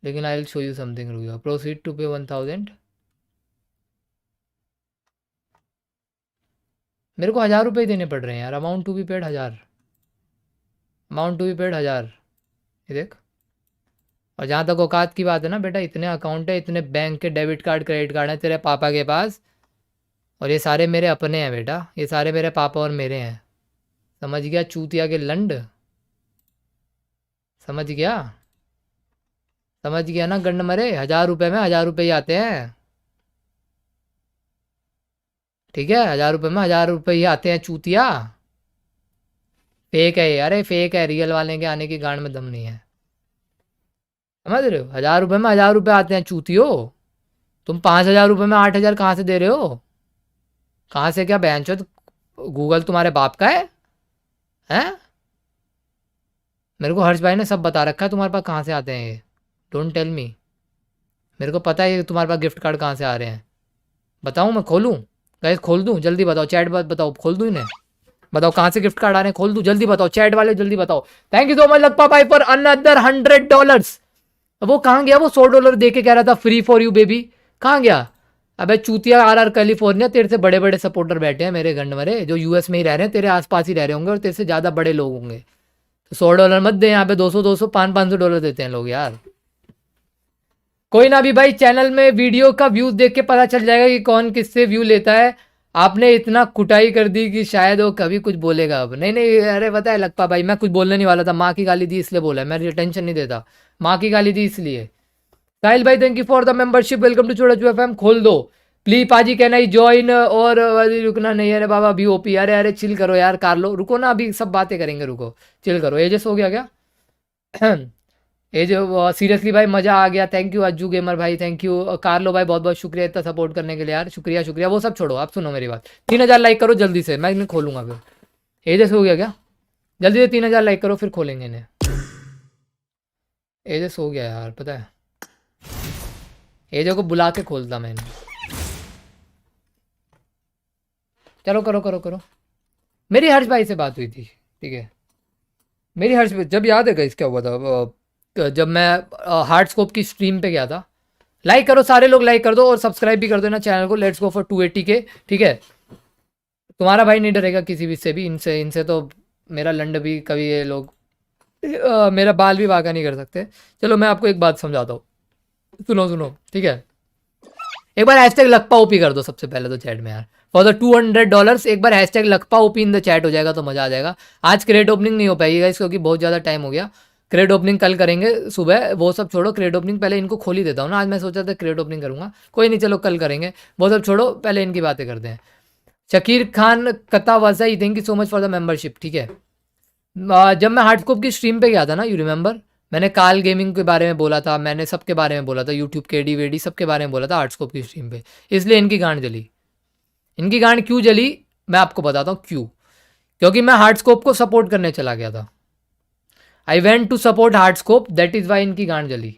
लेकिन आई विल शो यू समथिंग। रुको, प्रोसीड टू पे 1000, मेरे को 1000 रुपये देने पड़ रहे हैं यार। Amount to be paid 1000, amount to be paid 1000, ये देख। और जहाँ तक औकात की बात है ना बेटा, इतने अकाउंट है, इतने बैंक के डेबिट कार्ड क्रेडिट कार्ड है तेरे पापा के पास, और ये सारे मेरे अपने हैं बेटा, ये सारे मेरे पापा और मेरे हैं। समझ गया चूतिया के लंड, समझ गया, समझ गया ना गंड मरे। 1000 रुपये में 1000 रुपये ही आते हैं, ठीक है, 1000 रुपये में 1000 रुपये ही आते हैं चूतिया। फेक है ये, अरे फेक है, रियल वाले के आने की गांड में दम नहीं है, समझ रहे हो। 1000 रुपये में 1000 रुपये आते हैं चूतियो। तुम 5000 रुपये में 8000 कहाँ से दे रहे हो, कहाँ से, क्या बेंचो, गूगल तुम्हारे बाप का है, हैं? मेरे को हर्ष भाई ने सब बता रखा है तुम्हारे पास कहाँ से आते हैं ये, डोंट टेल मी। मेरे को पता है कि तुम्हारे पास गिफ्ट कार्ड कहाँ से आ रहे हैं। बताऊँ मैं, खोलूँ गाइस, खोल दूँ, जल्दी बताओ, चैट बात बताओ, खोल दूँ इन्हें, बताओ कहाँ से गिफ्ट कार्ड आ रहे हैं, खोल दूँ, जल्दी बताओ चैट वाले, जल्दी बताओ। थैंक यू सो मच लक्पा भाई फॉर अनदर $100। वो कहाँ गया, वो $100 दे के कह रहा था फ्री फॉर यू बेबी, कहाँ गया। अबे चूतिया RR कैलिफोर्निया, तेरे से बड़े बड़े सपोर्टर बैठे हैं मेरे गंड मरे, जो यूएस में ही रह रहे हैं, तेरे आसपास ही रह रहे होंगे और तेरे से ज़्यादा बड़े लोग होंगे। तो $100 मत दे, यहाँ पे 200 $500 देते हैं लोग यार। कोई ना, भी भाई चैनल में वीडियो का व्यूज देख के पता चल जाएगा कि कौन किससे व्यू लेता है। आपने इतना कुटाई कर दी कि शायद वो कभी कुछ बोलेगा अब। नहीं नहीं, अरे पता है लक्पा भाई, मैं कुछ बोलने नहीं वाला था, माँ की गाली दी इसलिए बोला है, मैं टेंशन नहीं देता, माँ की गाली दी इसलिए। साहिल भाई thank you for the membership, welcome to छोटा FM, खोल दो प्लीज पाजी, कहना ही ज्वाइन, और रुकना नहीं है रे बाबा, अभी ओपी, अरे अरे चिल करो यार, कार्लो रुको ना, अभी सब बातें करेंगे, रुको चिल करो। एजेस हो गया क्या एज, सीरियसली भाई मज़ा आ गया, थैंक यू अज्जू गेमर भाई, थैंक यू कार्लो भाई, बहुत बहुत शुक्रिया इतना सपोर्ट करने के लिए यार, शुक्रिया शुक्रिया। वो सब छोड़ो, आप सुनो मेरी बात, 3000 लाइक करो जल्दी से, मैं इन्हें खोलूँगा फिर। एजेस हो गया क्या, जल्दी से 3000 लाइक करो फिर खोलेंगे इन्हें। एजेस हो गया यार, पता है एजे को बुला के खोलता मैंने। चलो करो करो करो। मेरी हर्ष भाई से बात हुई थी, ठीक है, मेरी हर्ष भाई, जब याद है गाइस क्या हुआ था, जब मैं हार्डस्कोप की स्ट्रीम पे गया था। लाइक करो सारे लोग, लाइक कर दो और सब्सक्राइब भी कर दो ना चैनल को, लेट्स गो फॉर 280 के, ठीक है। तुम्हारा भाई नहीं डरेगा किसी भी से भी, इनसे इनसे तो मेरा लंड भी कभी ये लोग मेरा बाल भी वाका नहीं कर सकते। चलो मैं आपको एक बात समझाता हूँ, सुनो सुनो, ठीक है। एक बार हैशटैग लकपा ओपी कर दो सबसे पहले तो चैट में यार, फॉर द $200 एक बार हैशटैग लकपा ओपी इन द चैट हो जाएगा तो मज़ा आ जाएगा। आज क्रेट ओपनिंग नहीं हो पाएगी गाइस, क्योंकि बहुत ज़्यादा टाइम हो गया। क्रेट ओपनिंग कल करेंगे सुबह, वो सब छोड़ो, क्रेट ओपनिंग पहले इनको खोल ही देता हूँ ना। आज मैं सोचा था क्रेट ओपनिंग करूँगा, कोई नहीं चलो कल करेंगे, वो सब छोड़ो, पहले इनकी बातें करते हैं। शकीर खान कता वजाई, thank you so much for the membership, ठीक है। जब मैं हार्डस्कोप की स्ट्रीम पे गया था ना, यू रिमेंबर, मैंने काल गेमिंग के बारे में बोला था, मैंने सबके बारे में बोला था, यूट्यूब के डी वेडी सबके बारे में बोला था हार्डस्कोप की स्ट्रीम पे, इसलिए इनकी गांड जली। इनकी गांड क्यों जली मैं आपको बताता हूँ क्यों, क्योंकि मैं हार्डस्कोप को सपोर्ट करने चला गया था। I went to support Hardscope, that is why इनकी गांड जली।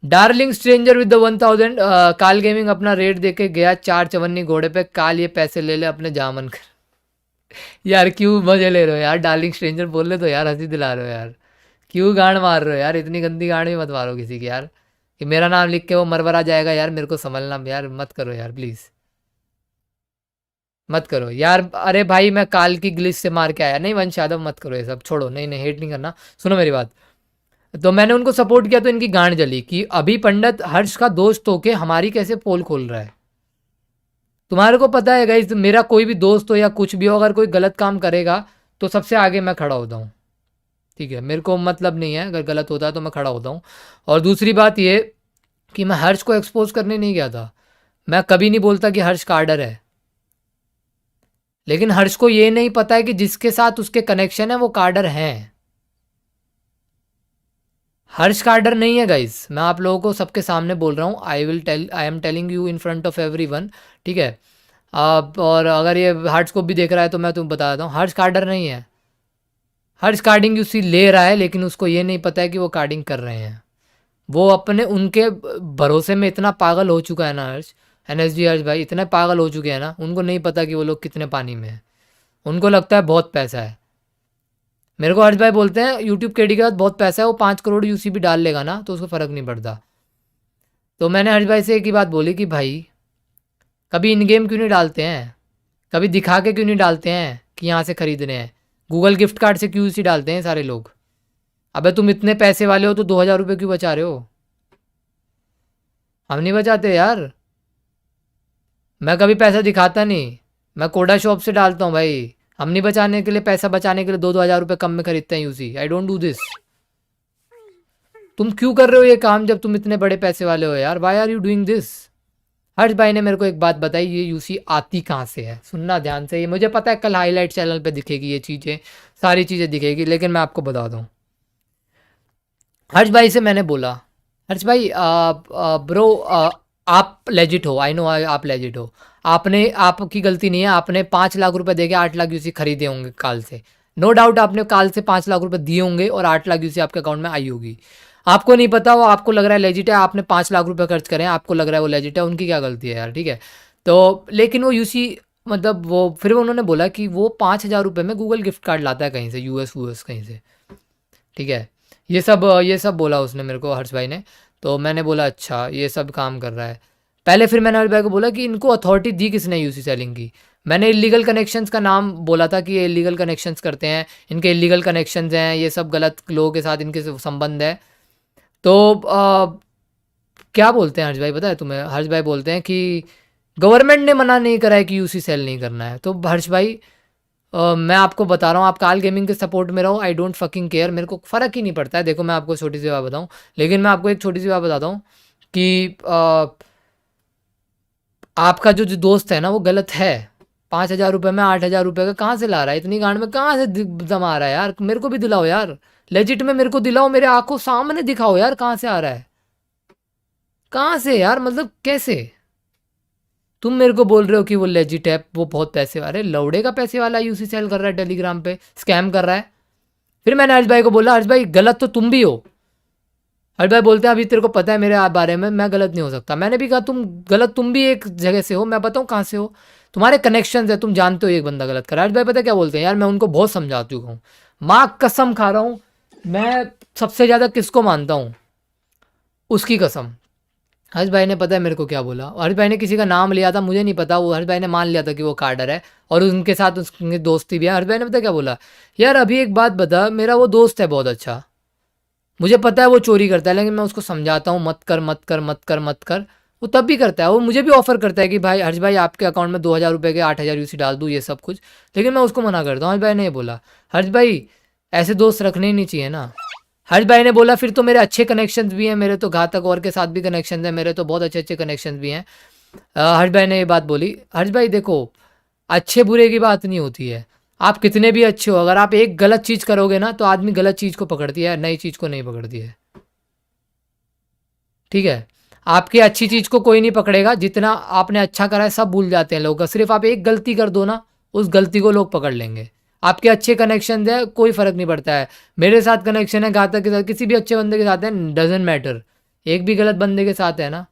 डार्लिंग स्ट्रेंजर विद द 1000, काल गेमिंग अपना रेट दे के गया 4 चवन्नी घोड़े पे, काल ये पैसे ले ले अपने जामन कर। यार क्यों मजे ले रहे हो यार, डार्लिंग स्ट्रेंजर बोल ले तो यार, हंसी दिला रहे हो यार, क्यों गांड मार रहे हो यार, इतनी गंदी गांड भी मत मारो किसी की यार, कि मेरा नाम लिख के वो मरवरा जाएगा यार, मेरे को संभलना यार, मत करो यार प्लीज़, मत करो यार। अरे भाई मैं काल की ग्लिच से मार के आया, नहीं वंश यादव मत करो ये सब, छोड़ो, नहीं नहीं हेट नहीं करना, सुनो मेरी बात। तो मैंने उनको सपोर्ट किया तो इनकी गांड जली कि अभी पंडित हर्ष का दोस्त होके हमारी कैसे पोल खोल रहा है। तुम्हारे को पता है गाइस, मेरा कोई भी दोस्त हो या कुछ भी हो, अगर कोई गलत काम करेगा तो सबसे आगे मैं खड़ा होता हूँ, ठीक है, मेरे को मतलब नहीं है, अगर गलत होता है तो मैं खड़ा होता हूँ। और दूसरी बात ये कि मैं हर्ष को एक्सपोज करने नहीं गया था, मैं कभी नहीं बोलता कि हर्ष कार्डर है, लेकिन हर्ष को ये नहीं पता है कि जिसके साथ उसके कनेक्शन है वो कार्डर हैं। हर्ष कार्डर नहीं है गाइस, मैं आप लोगों को सबके सामने बोल रहा हूँ, आई am telling you in front of everyone, ठीक है। और अगर ये हार्डस्कोप भी देख रहा है तो मैं तुम्हें बता देता हूँ, हर्ष कार्डर नहीं है। हर्ष कार्डिंग यूसी ले रहा है, लेकिन उसको ये नहीं पता है कि वो कार्डिंग कर रहे हैं। वो अपने उनके भरोसे में इतना पागल हो चुका है ना हर्ष, NSG हर्ष भाई इतने पागल हो चुके हैं ना, उनको नहीं पता कि वो लोग कितने पानी में हैं। उनको लगता है बहुत पैसा है। मेरे को हर्ष भाई बोलते हैं यूट्यूब केडी के बाद बहुत पैसा है, वो 5 करोड़ यूसी भी डाल लेगा ना तो उसको फ़र्क नहीं पड़ता। तो मैंने हर्ष भाई से एक ही बात बोली कि भाई कभी इन गेम क्यों नहीं डालते हैं, कभी दिखा के क्यों नहीं डालते हैं कि यहाँ से ख़रीदने हैं, गूगल गिफ्ट कार्ड से क्यों यूसी डालते हैं सारे लोग। अबे तुम इतने पैसे वाले हो तो 2000 रुपये क्यों बचा रहे हो, हम नहीं बचाते यार। मैं कभी पैसा दिखाता नहीं, मैं कोडा शॉप से डालता हूँ भाई, हम नहीं बचाने के लिए, पैसा बचाने के लिए 2-2 हज़ार रुपये कम में खरीदते हैं UC. I don't do this. तुम क्यों कर रहे हो ये काम जब तुम इतने बड़े पैसे वाले हो यार? Why are you doing this? Harsh भाई ने मेरे को एक बात बताई, ये यूसी आती कहाँ से है, सुनना ध्यान से। ये मुझे पता है कल हाईलाइट चैनल पे दिखेगी ये चीज़ें, सारी चीज़ें दिखेगी, लेकिन मैं आपको बता दूँ। हर्ष भाई से मैंने बोला, हर्ष भाई ब्रो आप लेजिट हो, आई नो आप लेजिट हो, आपने, आपकी गलती नहीं है, आपने 5 लाख रुपए देके 8 लाख यूसी खरीदे होंगे काल से, नो डाउट आपने काल से 5 लाख रुपए दिए होंगे और 8 लाख यूसी आपके अकाउंट में आई होगी। आपको नहीं पता, वो आपको लग रहा है लेजिट है, आपने 5 लाख रुपए खर्च करें, आपको लग रहा है वो लेजिट है, उनकी क्या गलती है यार, ठीक है। तो लेकिन वो यूसी मतलब वो फिर उन्होंने बोला कि वो 5,000 रुपये में गूगल गिफ्ट कार्ड लाता है कहीं से, यूएस कहीं से, ठीक है। ये सब बोला उसने मेरे को, हर्ष भाई ने। तो मैंने बोला अच्छा ये सब काम कर रहा है। पहले फिर मैंने हर्ष भाई को बोला कि इनको अथॉरिटी दी किसने यूसी सेलिंग की। मैंने इलीगल कनेक्शंस का नाम बोला था कि ये इलीगल कनेक्शंस करते हैं, इनके इलीगल कनेक्शंस हैं, ये सब गलत लोगों के साथ इनके संबंध है। तो क्या बोलते हैं हर्ष भाई पता है तुम्हें? हर्ष भाई बोलते हैं कि गवर्नमेंट ने मना नहीं करा है कि यूसी सेल नहीं करना है। तो हर्ष भाई मैं आपको बता रहा हूँ, आप काल गेमिंग के सपोर्ट में रहो, आई डोंट फकिंग केयर, मेरे को फ़र्क ही नहीं पड़ता है। देखो मैं आपको छोटी सी बात बताऊँ, लेकिन मैं आपको एक छोटी सी बात बताता हूँ कि आपका जो दोस्त है ना वो गलत है। 5,000 रुपये में 8,000 रुपये का कहाँ से ला रहा है, इतनी गांड में कहाँ से जमा रहा है यार? मेरे को भी दिलाओ यार, लेजिट में मेरे को दिलाओ, मेरे आंखों सामने दिखाओ यार कहाँ से आ रहा है, कहाँ से यार, मतलब कैसे? तुम मेरे को बोल रहे हो कि वो लेजिट है, वो बहुत पैसे वाले, लौड़े का पैसे वाला यूसी सेल कर रहा है, टेलीग्राम पे स्कैम कर रहा है। फिर मैंने हर्ष भाई को बोला, हर्ष भाई गलत तो तुम भी हो। हर्ष भाई बोलते हैं अभी तेरे को पता है मेरे बारे में, मैं गलत नहीं हो सकता। मैंने भी कहा तुम गलत, तुम भी एक जगह से हो, मैं बताऊँ कहाँ से हो, तुम्हारे कनेक्शन है, तुम जानते हो एक बंदा गलत कर रहा है। हर्ष भाई पता क्या बोलते हैं यार, मैं उनको बहुत समझा चुका हूँ, माँ कसम खा रहा हूँ, मैं सबसे ज़्यादा किसको मानता हूँ, उसकी कसम। हर्ष भाई ने पता है मेरे को क्या बोला? हर्ष भाई ने किसी का नाम लिया था, मुझे नहीं पता, वो हर्ष भाई ने मान लिया था कि वो कार्डर है और उनके साथ उसकी दोस्ती भी है। हर्ष भाई ने पता क्या बोला, यार अभी एक बात बता, मेरा वो दोस्त है बहुत अच्छा, मुझे पता है वो चोरी करता है, लेकिन मैं उसको समझाता हूँ मत कर मत कर मत कर मत कर, वो तब भी करता है। वो मुझे भी ऑफर करता है कि भाई हर्ष भाई आपके अकाउंट में 2,000 रुपये के 8,000 यूसी डाल दूँ, ये सब कुछ, लेकिन मैं उसको मना करता हूँ। हर्ष भाई ने ये बोला, हर्ष भाई ऐसे दोस्त रखने ही नहीं चाहिए ना। हर्ष भाई ने बोला फिर तो मेरे अच्छे कनेक्शंस भी हैं, मेरे तो घातक और के साथ भी कनेक्शंस हैं, मेरे तो बहुत अच्छे अच्छे कनेक्शंस भी हैं। हर्ष भाई ने ये बात बोली। हर्ष भाई देखो, अच्छे बुरे की बात नहीं होती है, आप कितने भी अच्छे हो, अगर आप एक गलत चीज़ करोगे ना तो आदमी गलत चीज़ को पकड़ती है, नई चीज़ को नहीं पकड़ती है, ठीक है। आपकी अच्छी चीज़ को कोई नहीं पकड़ेगा, जितना आपने अच्छा करा है सब भूल जाते हैं लोग, सिर्फ आप एक गलती कर दो ना, उस गलती को लोग पकड़ लेंगे। आपके अच्छे कनेक्शन है, कोई फ़र्क नहीं पड़ता है, मेरे साथ कनेक्शन है, घातक के साथ, किसी भी अच्छे बंदे के साथ है, डजेंट मैटर, एक भी गलत बंदे के साथ है ना।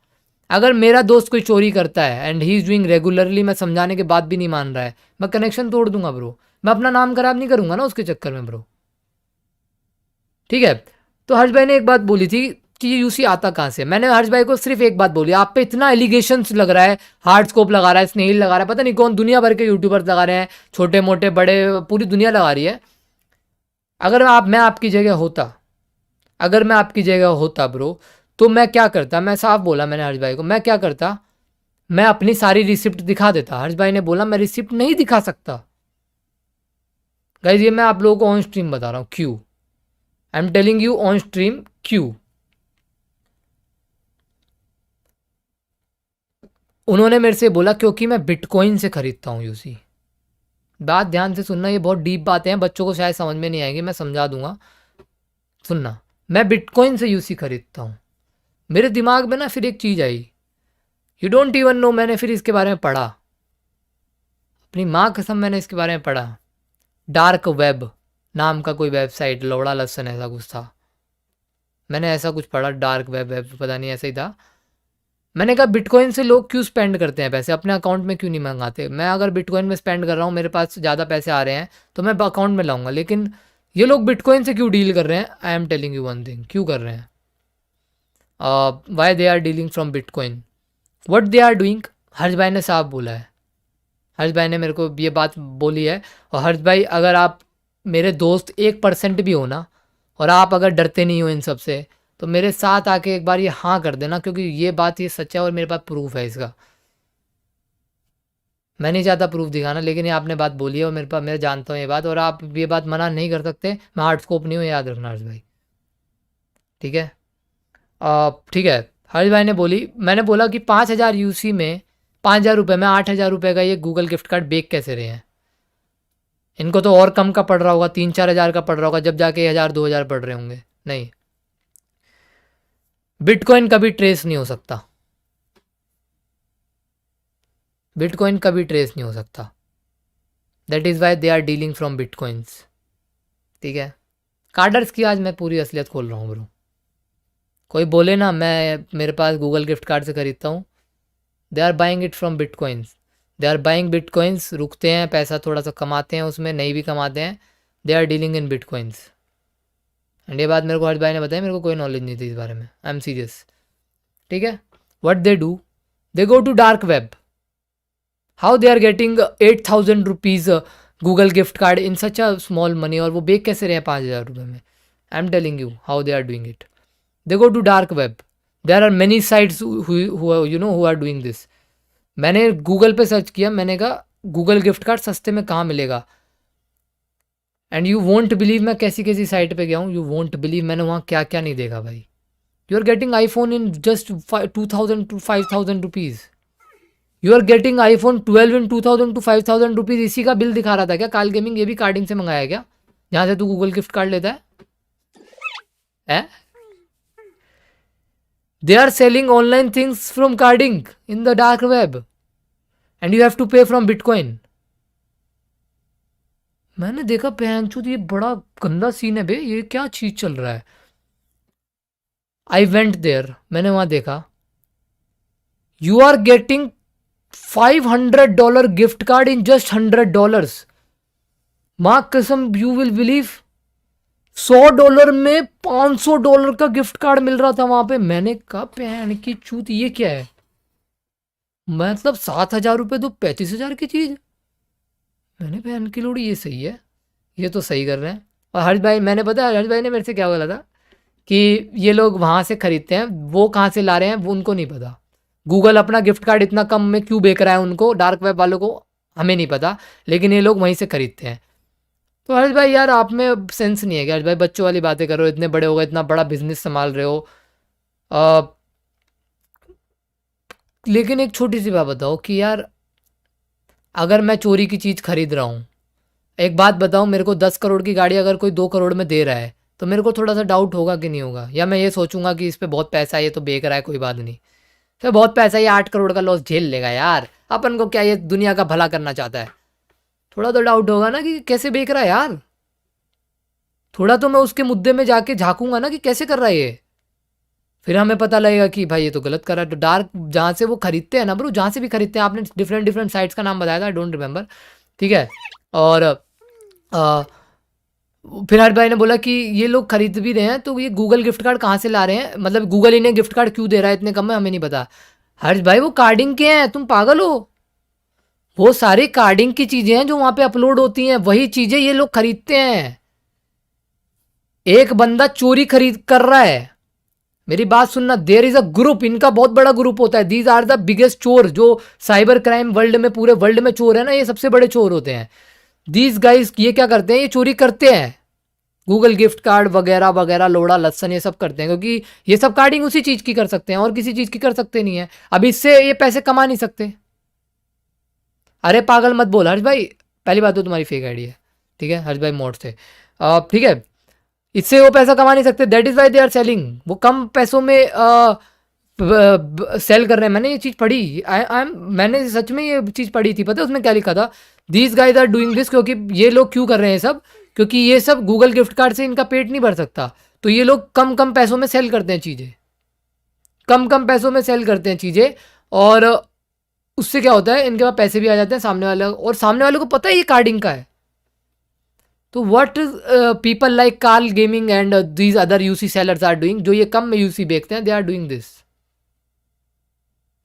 अगर मेरा दोस्त कोई चोरी करता है and he is doing regularly, मैं समझाने के बाद भी नहीं मान रहा है, मैं कनेक्शन तोड़ दूंगा ब्रो, मैं अपना नाम खराब नहीं करूंगा ना उसके चक्कर में ब्रो, ठीक है। तो हर्ष भाई ने एक बात बोली थी कि ये यूसी आता कहाँ से। मैंने हर्ष भाई को सिर्फ एक बात बोली, आप पे इतना एलिगेशंस लग रहा है, हार्ड स्कोप लगा रहा है, स्नेहिल लगा रहा है, पता नहीं कौन दुनिया भर के यूट्यूबर्स लगा रहे हैं, छोटे मोटे बड़े, पूरी दुनिया लगा रही है। अगर मैं आपकी जगह होता, अगर मैं आपकी जगह होता ब्रो, तो मैं क्या करता, मैं साफ बोला मैंने हर्ष भाई को, मैं क्या करता, मैं अपनी सारी रिसिप्ट दिखा देता। हर्ष भाई ने बोला मैं रिसिप्ट नहीं दिखा सकता। गाइस ये मैं आप लोगों को ऑन स्ट्रीम बता रहा हूँ क्यों, आई am telling you on stream क्यों। उन्होंने मेरे से बोला क्योंकि मैं बिटकॉइन से खरीदता हूँ यूसी। बात ध्यान से सुनना, ये बहुत डीप बातें हैं, बच्चों को शायद समझ में नहीं आएंगी, मैं समझा दूंगा, सुनना। मैं बिटकॉइन से यूसी खरीदता हूँ। मेरे दिमाग में ना फिर एक चीज़ आई, यू डोंट इवन नो, मैंने फिर इसके बारे में पढ़ा, अपनी माँ कसम मैंने इसके बारे में पढ़ा। डार्क वेब नाम का कोई वेबसाइट, लौड़ा लसन ऐसा कुछ था, मैंने ऐसा कुछ पढ़ा, डार्क वेब पता नहीं ऐसा ही था। मैंने कहा बिटकॉइन से लोग क्यों स्पेंड करते हैं पैसे, अपने अकाउंट में क्यों नहीं मंगाते। मैं अगर बिटकॉइन में स्पेंड कर रहा हूँ, मेरे पास ज़्यादा पैसे आ रहे हैं तो मैं अकाउंट में लाऊंगा, लेकिन ये लोग बिटकॉइन से क्यों डील कर रहे हैं? I am telling you one thing, क्यों कर रहे हैं, why they are dealing from Bitcoin, what they are doing. Harsh भाई ने साफ बोला है, हर्ष भाई ने मेरे को ये बात बोली है। और हर्ष भाई अगर आप मेरे दोस्त 1% भी हो ना, और आप अगर डरते नहीं हो इन सब से, तो मेरे साथ आके एक बार ये हाँ कर देना, क्योंकि ये बात ये सच है और मेरे पास प्रूफ है इसका। मैं नहीं चाहता प्रूफ दिखाना, लेकिन ये आपने बात बोली है और मेरे पास, मैं जानता हूँ ये बात, और आप ये बात मना नहीं कर सकते। मैं हार्ड स्कोप नहीं हूँ, याद रखना हर्ष भाई, ठीक है। ठीक है, हर्ष भाई ने बोली, मैंने बोला कि 5,000 यूसी में 5,000 रुपये में 8,000 रुपये का ये गूगल गिफ्ट कार्ड बेच कैसे रहे हैं। इनको तो और कम का पड़ रहा होगा, 3-4 हज़ार का पड़ रहा होगा, जब जाके 1,000-2,000 पड़ रहे होंगे। नहीं, बिटकॉइन कभी ट्रेस नहीं हो सकता, बिटकॉइन कभी ट्रेस नहीं हो सकता। That is why they are dealing from bitcoins, ठीक है। कार्डर्स की आज मैं पूरी असलियत खोल रहा हूँ ब्रो। कोई बोले ना मैं मेरे पास गूगल गिफ्ट कार्ड से खरीदता हूँ, they are buying it from bitcoins, they are buying bitcoins, रुकते हैं, पैसा थोड़ा सा कमाते हैं उसमें, नहीं भी कमाते हैं, they are dealing in bitcoins. And ये बात मेरे को हर्ष भाई ने बताई, मेरे को कोई नॉलेज नहीं थी इस बारे में, आई एम सीरियस, ठीक है। What they do, they go to dark web, how they are getting 8,000 rupees Google gift card in such a small money, और वो बेच कैसे रहे हैं 5,000 रुपये में। I am telling you how they are doing it. They go to dark web, there are many sites you know who are doing this. मैंने Google पे सर्च किया, मैंने कहा गूगल गिफ्ट कार्ड सस्ते में कहाँ मिलेगा, एंड यू वोंट बिलीव मैं कैसी कैसी साइट पे गया हूँ, यू वोंट बिलीव मैंने वहाँ क्या क्या नहीं देखा भाई। You are getting iPhone in just 2,000 to 5,000 rupees, you are getting iPhone 12 in 2,000 to 5,000 rupees. इसी का बिल दिखा रहा था क्या काल गेमिंग, ये भी कार्डिंग से मंगाया क्या, जहाँ से तू गूगल गिफ्ट कार्ड लेता है? They are selling online things from carding in the dark web and you have to pay from Bitcoin. मैंने देखा पैंचो ये बड़ा गंदा सीन है बे, ये क्या चीज चल रहा है। I went there, मैंने वहां देखा, you are getting $500 gift card in just $100. माँ कसम, you will believe $100 में $500 का गिफ्ट कार्ड मिल रहा था वहां पे। मैंने कहा पहन की चूत, ये क्या है, मतलब 7,000 रुपये तो 35,000 की चीज। मैंने पहन की लोड़ी, ये सही है, ये तो सही कर रहे हैं। और हर्ष भाई, मैंने पता है हर्ष भाई ने मेरे से क्या बोला था कि ये लोग वहां से खरीदते हैं, वो कहाँ से ला रहे हैं वो उनको नहीं पता। गूगल अपना गिफ्ट कार्ड इतना कम में क्यों बेच रहा है उनको, डार्क वेब वालों को, हमें नहीं पता, लेकिन ये लोग वहीं से खरीदते हैं। तो हर्ष भाई यार, आप में सेंस नहीं है क्या हर्ष भाई, बच्चों वाली बातें कर रहे हो, इतने बड़े हो गए, इतना बड़ा बिजनेस संभाल रहे हो। लेकिन एक छोटी सी बात बताओ कि यार, अगर मैं चोरी की चीज़ खरीद रहा हूँ, एक बात बताओ, मेरे को 10 करोड़ की गाड़ी अगर कोई 2 करोड़ में दे रहा है, तो मेरे को थोड़ा सा डाउट होगा कि नहीं होगा, या मैं ये सोचूंगा कि इस पर बहुत पैसा है, ये तो बेच रहा है, कोई बात नहीं, फिर बहुत पैसा, ये 8 करोड़ का लॉस झेल लेगा यार, अपन को क्या, ये दुनिया का भला करना चाहता है, थोड़ा तो डाउट होगा ना कि कैसे बेच रहा है यार। थोड़ा तो मैं उसके मुद्दे में जाके झांकूंगा ना कि कैसे कर रहा है ये, फिर हमें पता लगेगा कि भाई ये तो गलत कर रहा है। तो डार्क जहाँ से वो खरीदते हैं ना ब्रो, जहाँ से भी खरीदते हैं, आपने डिफरेंट साइट्स का नाम बताया था, आई डोंट रिमेंबर, ठीक है। और फिर हर भाई ने बोला कि ये लोग खरीद भी रहे हैं, तो ये गूगल गिफ्ट कार्ड कहाँ से ला रहे हैं, मतलब गूगल इन्हें गिफ्ट कार्ड क्यों दे रहा है इतने कम में, हमें नहीं पता। हर्ष भाई वो कार्डिंग के हैं, तुम पागल हो, वो सारी कार्डिंग की चीजें हैं जो वहां पे अपलोड होती हैं, वही चीजें ये लोग खरीदते हैं। एक बंदा चोरी खरीद कर रहा है, मेरी बात सुनना, देयर इज अ ग्रुप, इनका बहुत बड़ा ग्रुप होता है, दीज आर द बिगेस्ट चोर, जो साइबर क्राइम वर्ल्ड में, पूरे वर्ल्ड में चोर है ना, ये सबसे बड़े चोर होते हैं। दीज गाइज ये क्या करते हैं, ये चोरी करते हैं, गूगल गिफ्ट कार्ड वगैरह वगैरह, लोड़ा लत्सन, ये सब करते हैं, क्योंकि ये सब कार्डिंग उसी चीज की कर सकते हैं, और किसी चीज की कर सकते नहीं है। अब इससे ये पैसे कमा नहीं सकते। अरे पागल मत बोल हर्ष भाई, पहली बात तो तुम्हारी फेक आईडी है, ठीक है, हर्ष भाई मोड से, ठीक है, इससे वो पैसा कमा नहीं सकते, that is why they are selling, वो कम पैसों में सेल कर रहे हैं। मैंने ये चीज़ पढ़ी, मैंने सच में ये चीज़ पढ़ी थी, पता है उसमें क्या लिखा था, these guys are doing this, क्योंकि ये लोग क्यों कर रहे हैं सब, क्योंकि ये सब गूगल गिफ्ट कार्ड से इनका पेट नहीं भर सकता, तो ये लोग कम कम पैसों में सेल करते हैं चीज़ें, कम कम पैसों में सेल करते हैं चीज़ें, और उससे क्या होता है, इनके पास पैसे भी आ जाते हैं सामने वाले, और सामने वाले को पता है ये कार्डिंग का है। तो what people like Karl gaming and these other UC sellers are doing, जो ये कम में यूसी बेचते हैं, they are doing this,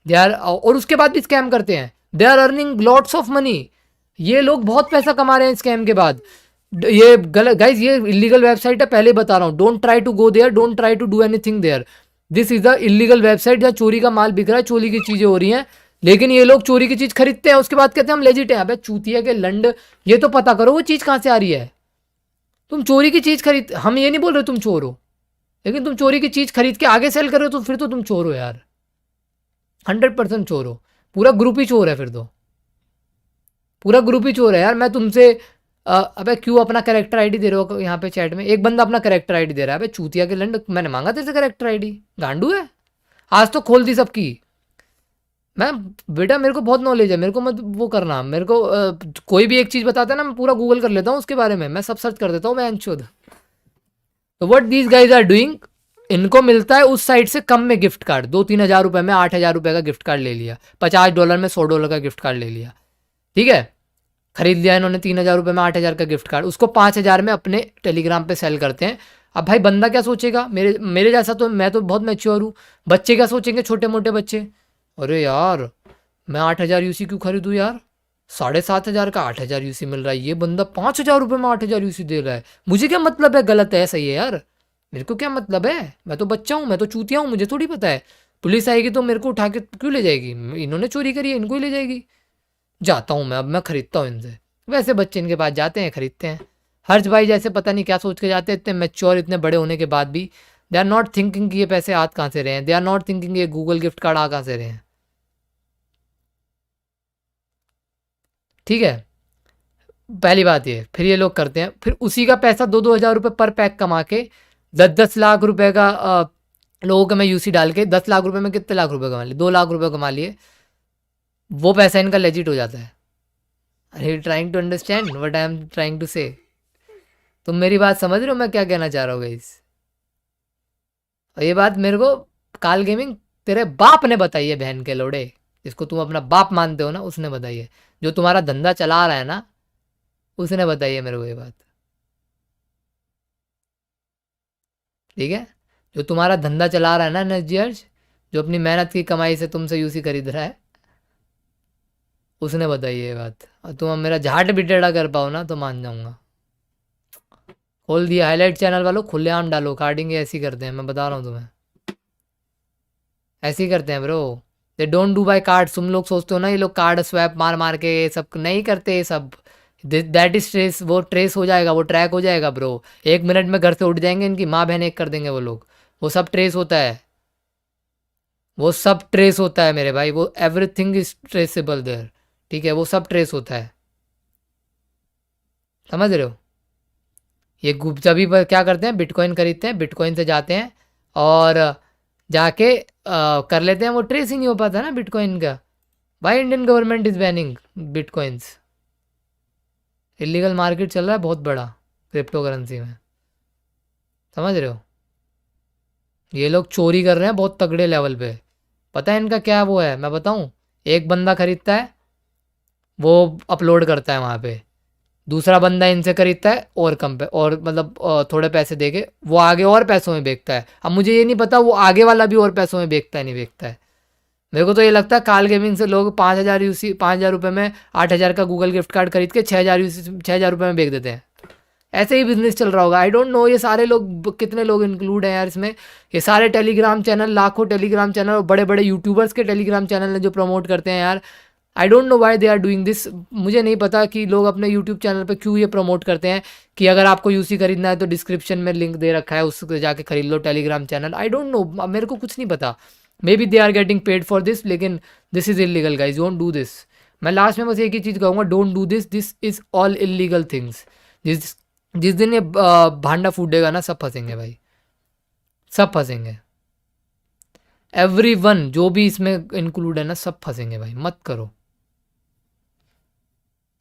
they are, और उसके बाद भी स्कैम करते हैं, they are earning lots of money, ये लोग बहुत पैसा कमा रहे हैं स्कैम के बाद। ये गलत गाइज, ये इलीगल वेबसाइट है, पहले बता रहा हूँ, don't try to go there, don't try to do anything there, this is the illegal website जहाँ चोरी का माल बिक रहा है, चोरी की चीजें हो रही हैं, लेकिन ये लोग चोरी की चीज खरीदते हैं, उसके बाद कहते हैं हम लेजिट हैं। अबे चूतिया के लंड, ये तो पता करो वो चीज कहाँ से आ रही है। तुम चोरी की चीज खरीद, हम ये नहीं बोल रहे तुम चोर हो, लेकिन तुम चोरी की चीज खरीद के आगे सेल कर रहे हो तो फिर तो तुम चोर हो यार, 100% चोर हो। पूरा ग्रुप ही चोर है फिर तो, पूरा ग्रुप ही चोर है यार। मैं तुमसे अबे क्यों अपना कैरेक्टर आईडी दे रहे हो यहाँ पे चैट में? एक बंदा अपना कैरेक्टर आईडी दे रहा है। अबे चूतिया के लंड, मैंने मांगा तेरे से कैरेक्टर आईडी? गांडू है? आज तो खोल दी सबकी। मैं बेटा मेरे को बहुत नॉलेज है, मेरे को मत वो करना। मेरे को कोई भी एक चीज़ बताता है ना, मैं पूरा गूगल कर लेता हूँ उसके बारे में, मैं सब सर्च कर देता हूँ मैं अंशुद। तो what these guys are doing, इनको मिलता है उस साइड से कम में गिफ्ट कार्ड, 2-3 हज़ार रुपये में 8,000 रुपये का गिफ्ट कार्ड ले लिया, $50 में $100 का गिफ्ट कार्ड ले लिया, ठीक है, खरीद लिया इन्होंने 3,000 रुपये में 8,000 का गिफ्ट कार्ड, उसको 5,000 में अपने टेलीग्राम पे सेल करते हैं। अब भाई बंदा क्या सोचेगा, मेरे मेरे जैसा तो मैं तो बहुत मैच्योर हूँ, बच्चे क्या सोचेंगे, छोटे मोटे बच्चे, अरे यार मैं 8,000 यूसी क्यों खरीदूँ यार, 7,500 का 8,000 यूसी मिल रहा है, ये बंदा 5,000 रुपये में 8,000 यूसी दे रहा है, मुझे क्या मतलब है, गलत है सही है यार, मेरे को क्या मतलब है, मैं तो बच्चा हूँ, मैं तो चूतिया हूँ, मुझे थोड़ी पता है। पुलिस आएगी तो मेरे को उठा के क्यों ले जाएगी, इन्होंने चोरी करी है इनको ही ले जाएगी। जाता हूँ मैं, अब मैं खरीदता हूँ इनसे। वैसे बच्चे इनके पास जाते हैं खरीदते हैं। हर्ष भाई जैसे पता नहीं क्या सोच के जाते हैं, इतने मैच्योर इतने बड़े होने के बाद भी दे आर नॉट थिंकिंग कि ये पैसे आ कहाँ से रहे हैं, दे आर नॉट थिंकिंग ये गूगल गिफ्ट कार्ड आ कहाँ से रहे हैं, ठीक है। पहली बात ये, फिर ये लोग करते हैं, फिर उसी का पैसा 2-2 हज़ार रुपये पर पैक कमा के 10-10 लाख रुपए का लोगों के में यूसी डाल के 10 लाख रुपए में कितने लाख रुपए कमा लिए, 2 लाख रुपए कमा लिए, वो पैसा इनका लेजिट हो जाता है। Are you trying to understand what I am trying to say? तुम मेरी बात समझ रहे हो मैं क्या कहना चाह रहा हूँ गाइस? और ये बात मेरे को काल गेमिंग तेरे बाप ने बताई है, बहन के लोड़े, जिसको तुम अपना बाप मानते हो ना उसने बताई है, जो तुम्हारा धंधा चला रहा है ना उसने बताई है मेरे को ये बात, ठीक है। जो तुम्हारा धंधा चला रहा है ना नजर्ज, जो अपनी मेहनत की कमाई से तुमसे यूसी खरीद रहा है, उसने बताई है ये बात। और तुम अब मेरा झाट भी टेढ़ा कर पाओ ना तो मान जाऊंगा। खोल दिया हाईलाइट चैनल वालों, खुलेआम डालो, कार्डिंग ऐसी करते हैं, मैं बता रहा हूँ तुम्हें, ऐसे ही करते हैं bro. They don't do buy card. तुम लोग सोचते हो ना ये लोग कार्ड स्वैप मार मार के ये सब नहीं करते, ये सब दैट इज ट्रेस, वो ट्रेस हो जाएगा, वो ट्रैक हो जाएगा ब्रो। 1 मिनट में घर से उठ जाएंगे, इनकी माँ बहन एक कर देंगे वो लोग, वो सब ट्रेस होता है, वो सब ट्रेस होता है मेरे भाई, वो एवरीथिंग इज ट्रेसेबल देयर, ठीक है, वो सब ट्रेस होता है, समझ रहे हो। ये सभी पर क्या करते हैं, बिटकॉइन खरीदते हैं, बिटकॉइन से जाते हैं और जाके कर लेते हैं, वो ट्रेस ही नहीं हो पाता ना बिटकॉइन का। भाई Indian government is banning bitcoins, illegal market चल रहा है बहुत बड़ा क्रिप्टो करेंसी में, समझ रहे हो। ये लोग चोरी कर रहे हैं बहुत तगड़े लेवल पे। पता है इनका क्या वो है, मैं बताऊं, एक बंदा खरीदता है, वो अपलोड करता है वहाँ पे, दूसरा बंदा इनसे खरीदता है और कम पे, और मतलब थोड़े पैसे दे के वो आगे और पैसों में बेचता है। अब मुझे ये नहीं पता वो आगे वाला भी और पैसों में बेचता है नहीं बेचता है, मेरे को तो ये लगता है काल गेमिंग से लोग 5,000 यूसी 5,000 रुपये में 8,000 का गूगल गिफ्ट कार्ड खरीद के 6,000 यूसी 6,000 रुपये में बेच देते हैं। ऐसे ही बिजनेस चल रहा होगा, आई डोंट नो। ये सारे लोग कितने लोग इंक्लूड हैं यार इसमें, ये सारे टेलीग्राम चैनल, लाखों टेलीग्राम चैनल और बड़े बड़े यूट्यूबर्स के टेलीग्राम चैनल हैं जो प्रमोट करते हैं यार। I don't know why they are doing this, मुझे नहीं पता कि लोग अपने यूट्यूब चैनल पे क्यों ये प्रमोट करते हैं कि अगर आपको यूसी खरीदना है तो डिस्क्रिप्शन में लिंक दे रखा है, उससे जाके खरीद लो Telegram channel. I don't know, मेरे को कुछ नहीं पता, maybe they are getting paid for this, लेकिन this is illegal guys, don't do this. मैं लास्ट में बस एक ही चीज़ कहूँगा, don't do this, this is all illegal things. जिस दिन ये भांडा फूटेगा ना सब फंसेंगे भाई, सब फंसेंगे, एवरीवन जो भी इसमें इंक्लूड है ना सब फंसेंगे भाई, मत करो,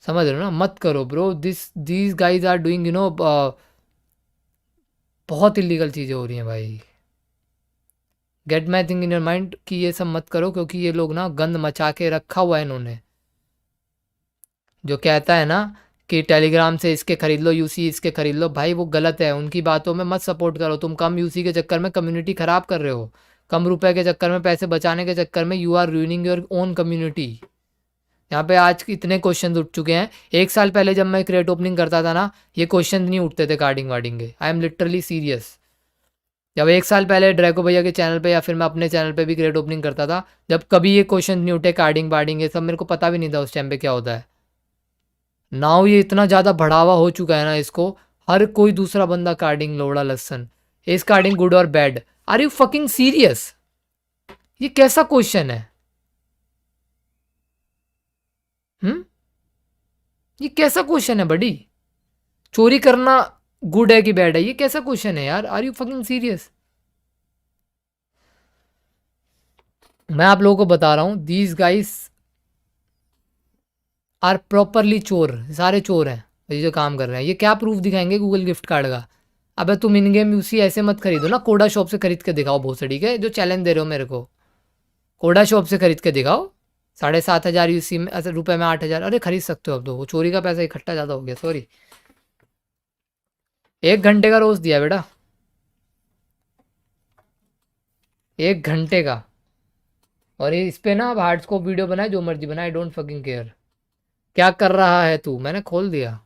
समझ रहे हो ना, मत करो bro. These guys are doing you know, बहुत इलीगल चीज़ें हो रही हैं भाई। Get my thing in your mind कि ये सब मत करो, क्योंकि ये लोग ना गंद मचा के रखा हुआ है इन्होंने। जो कहता है ना कि टेलीग्राम से इसके खरीद लो यूसी, इसके खरीद लो, भाई वो गलत है, उनकी बातों में मत सपोर्ट करो। तुम कम यूसी के चक्कर में कम्युनिटी ख़राब कर रहे हो, कम रुपए के चक्कर में, पैसे बचाने के चक्कर में you are ruining your own community. यहाँ पे आज इतने क्वेश्चन उठ चुके हैं, 1 साल पहले जब मैं क्रेट ओपनिंग करता था ना, ये क्वेश्चन नहीं उठते थे कार्डिंग वार्डिंग के। आई एम लिटरली सीरियस, जब 1 साल पहले ड्रैको भैया के चैनल पे या फिर मैं अपने चैनल पे भी क्रेट ओपनिंग करता था, जब कभी ये क्वेश्चन नहीं उठे कार्डिंग बार्डिंग ये सब, मेरे को पता भी नहीं था उस टाइम पे क्या होता है। नाउ ये इतना ज़्यादा बढ़ावा हो चुका है ना इसको, हर कोई दूसरा बंदा कार्डिंग लोड़ा लसन, इज कार्डिंग गुड और bad? Are you fucking serious? ये कैसा क्वेश्चन है? ये कैसा क्वेश्चन है बड़ी? चोरी करना गुड है कि बैड है? ये कैसा क्वेश्चन है यार? Are you fucking serious? मैं आप लोगों को बता रहा हूं, दीज गाइस आर प्रॉपरली चोर, सारे चोर हैं ये जो काम कर रहे हैं। ये क्या प्रूफ दिखाएंगे गूगल गिफ्ट कार्ड का? अबे तुम इन गेम यूसी ऐसे मत खरीदो ना, कोडा शॉप से खरीद के दिखाओ भोसड़ी के, जो चैलेंज दे रहे हो मेरे को। कोडा शॉप से खरीद के दिखाओ, 7,500 यूसी में रुपए में 8,000। अरे खरीद सकते हो अब तो, वो चोरी का पैसा इकट्ठा ज़्यादा हो गया, सॉरी। 1 घंटे का रोज दिया बेटा, 1 घंटे का। और ये इस पे ना अब हार्ड स्कोप वीडियो बनाए, जो मर्जी बनाए, डोंट फकिंग केयर। क्या कर रहा है तू? मैंने खोल दिया।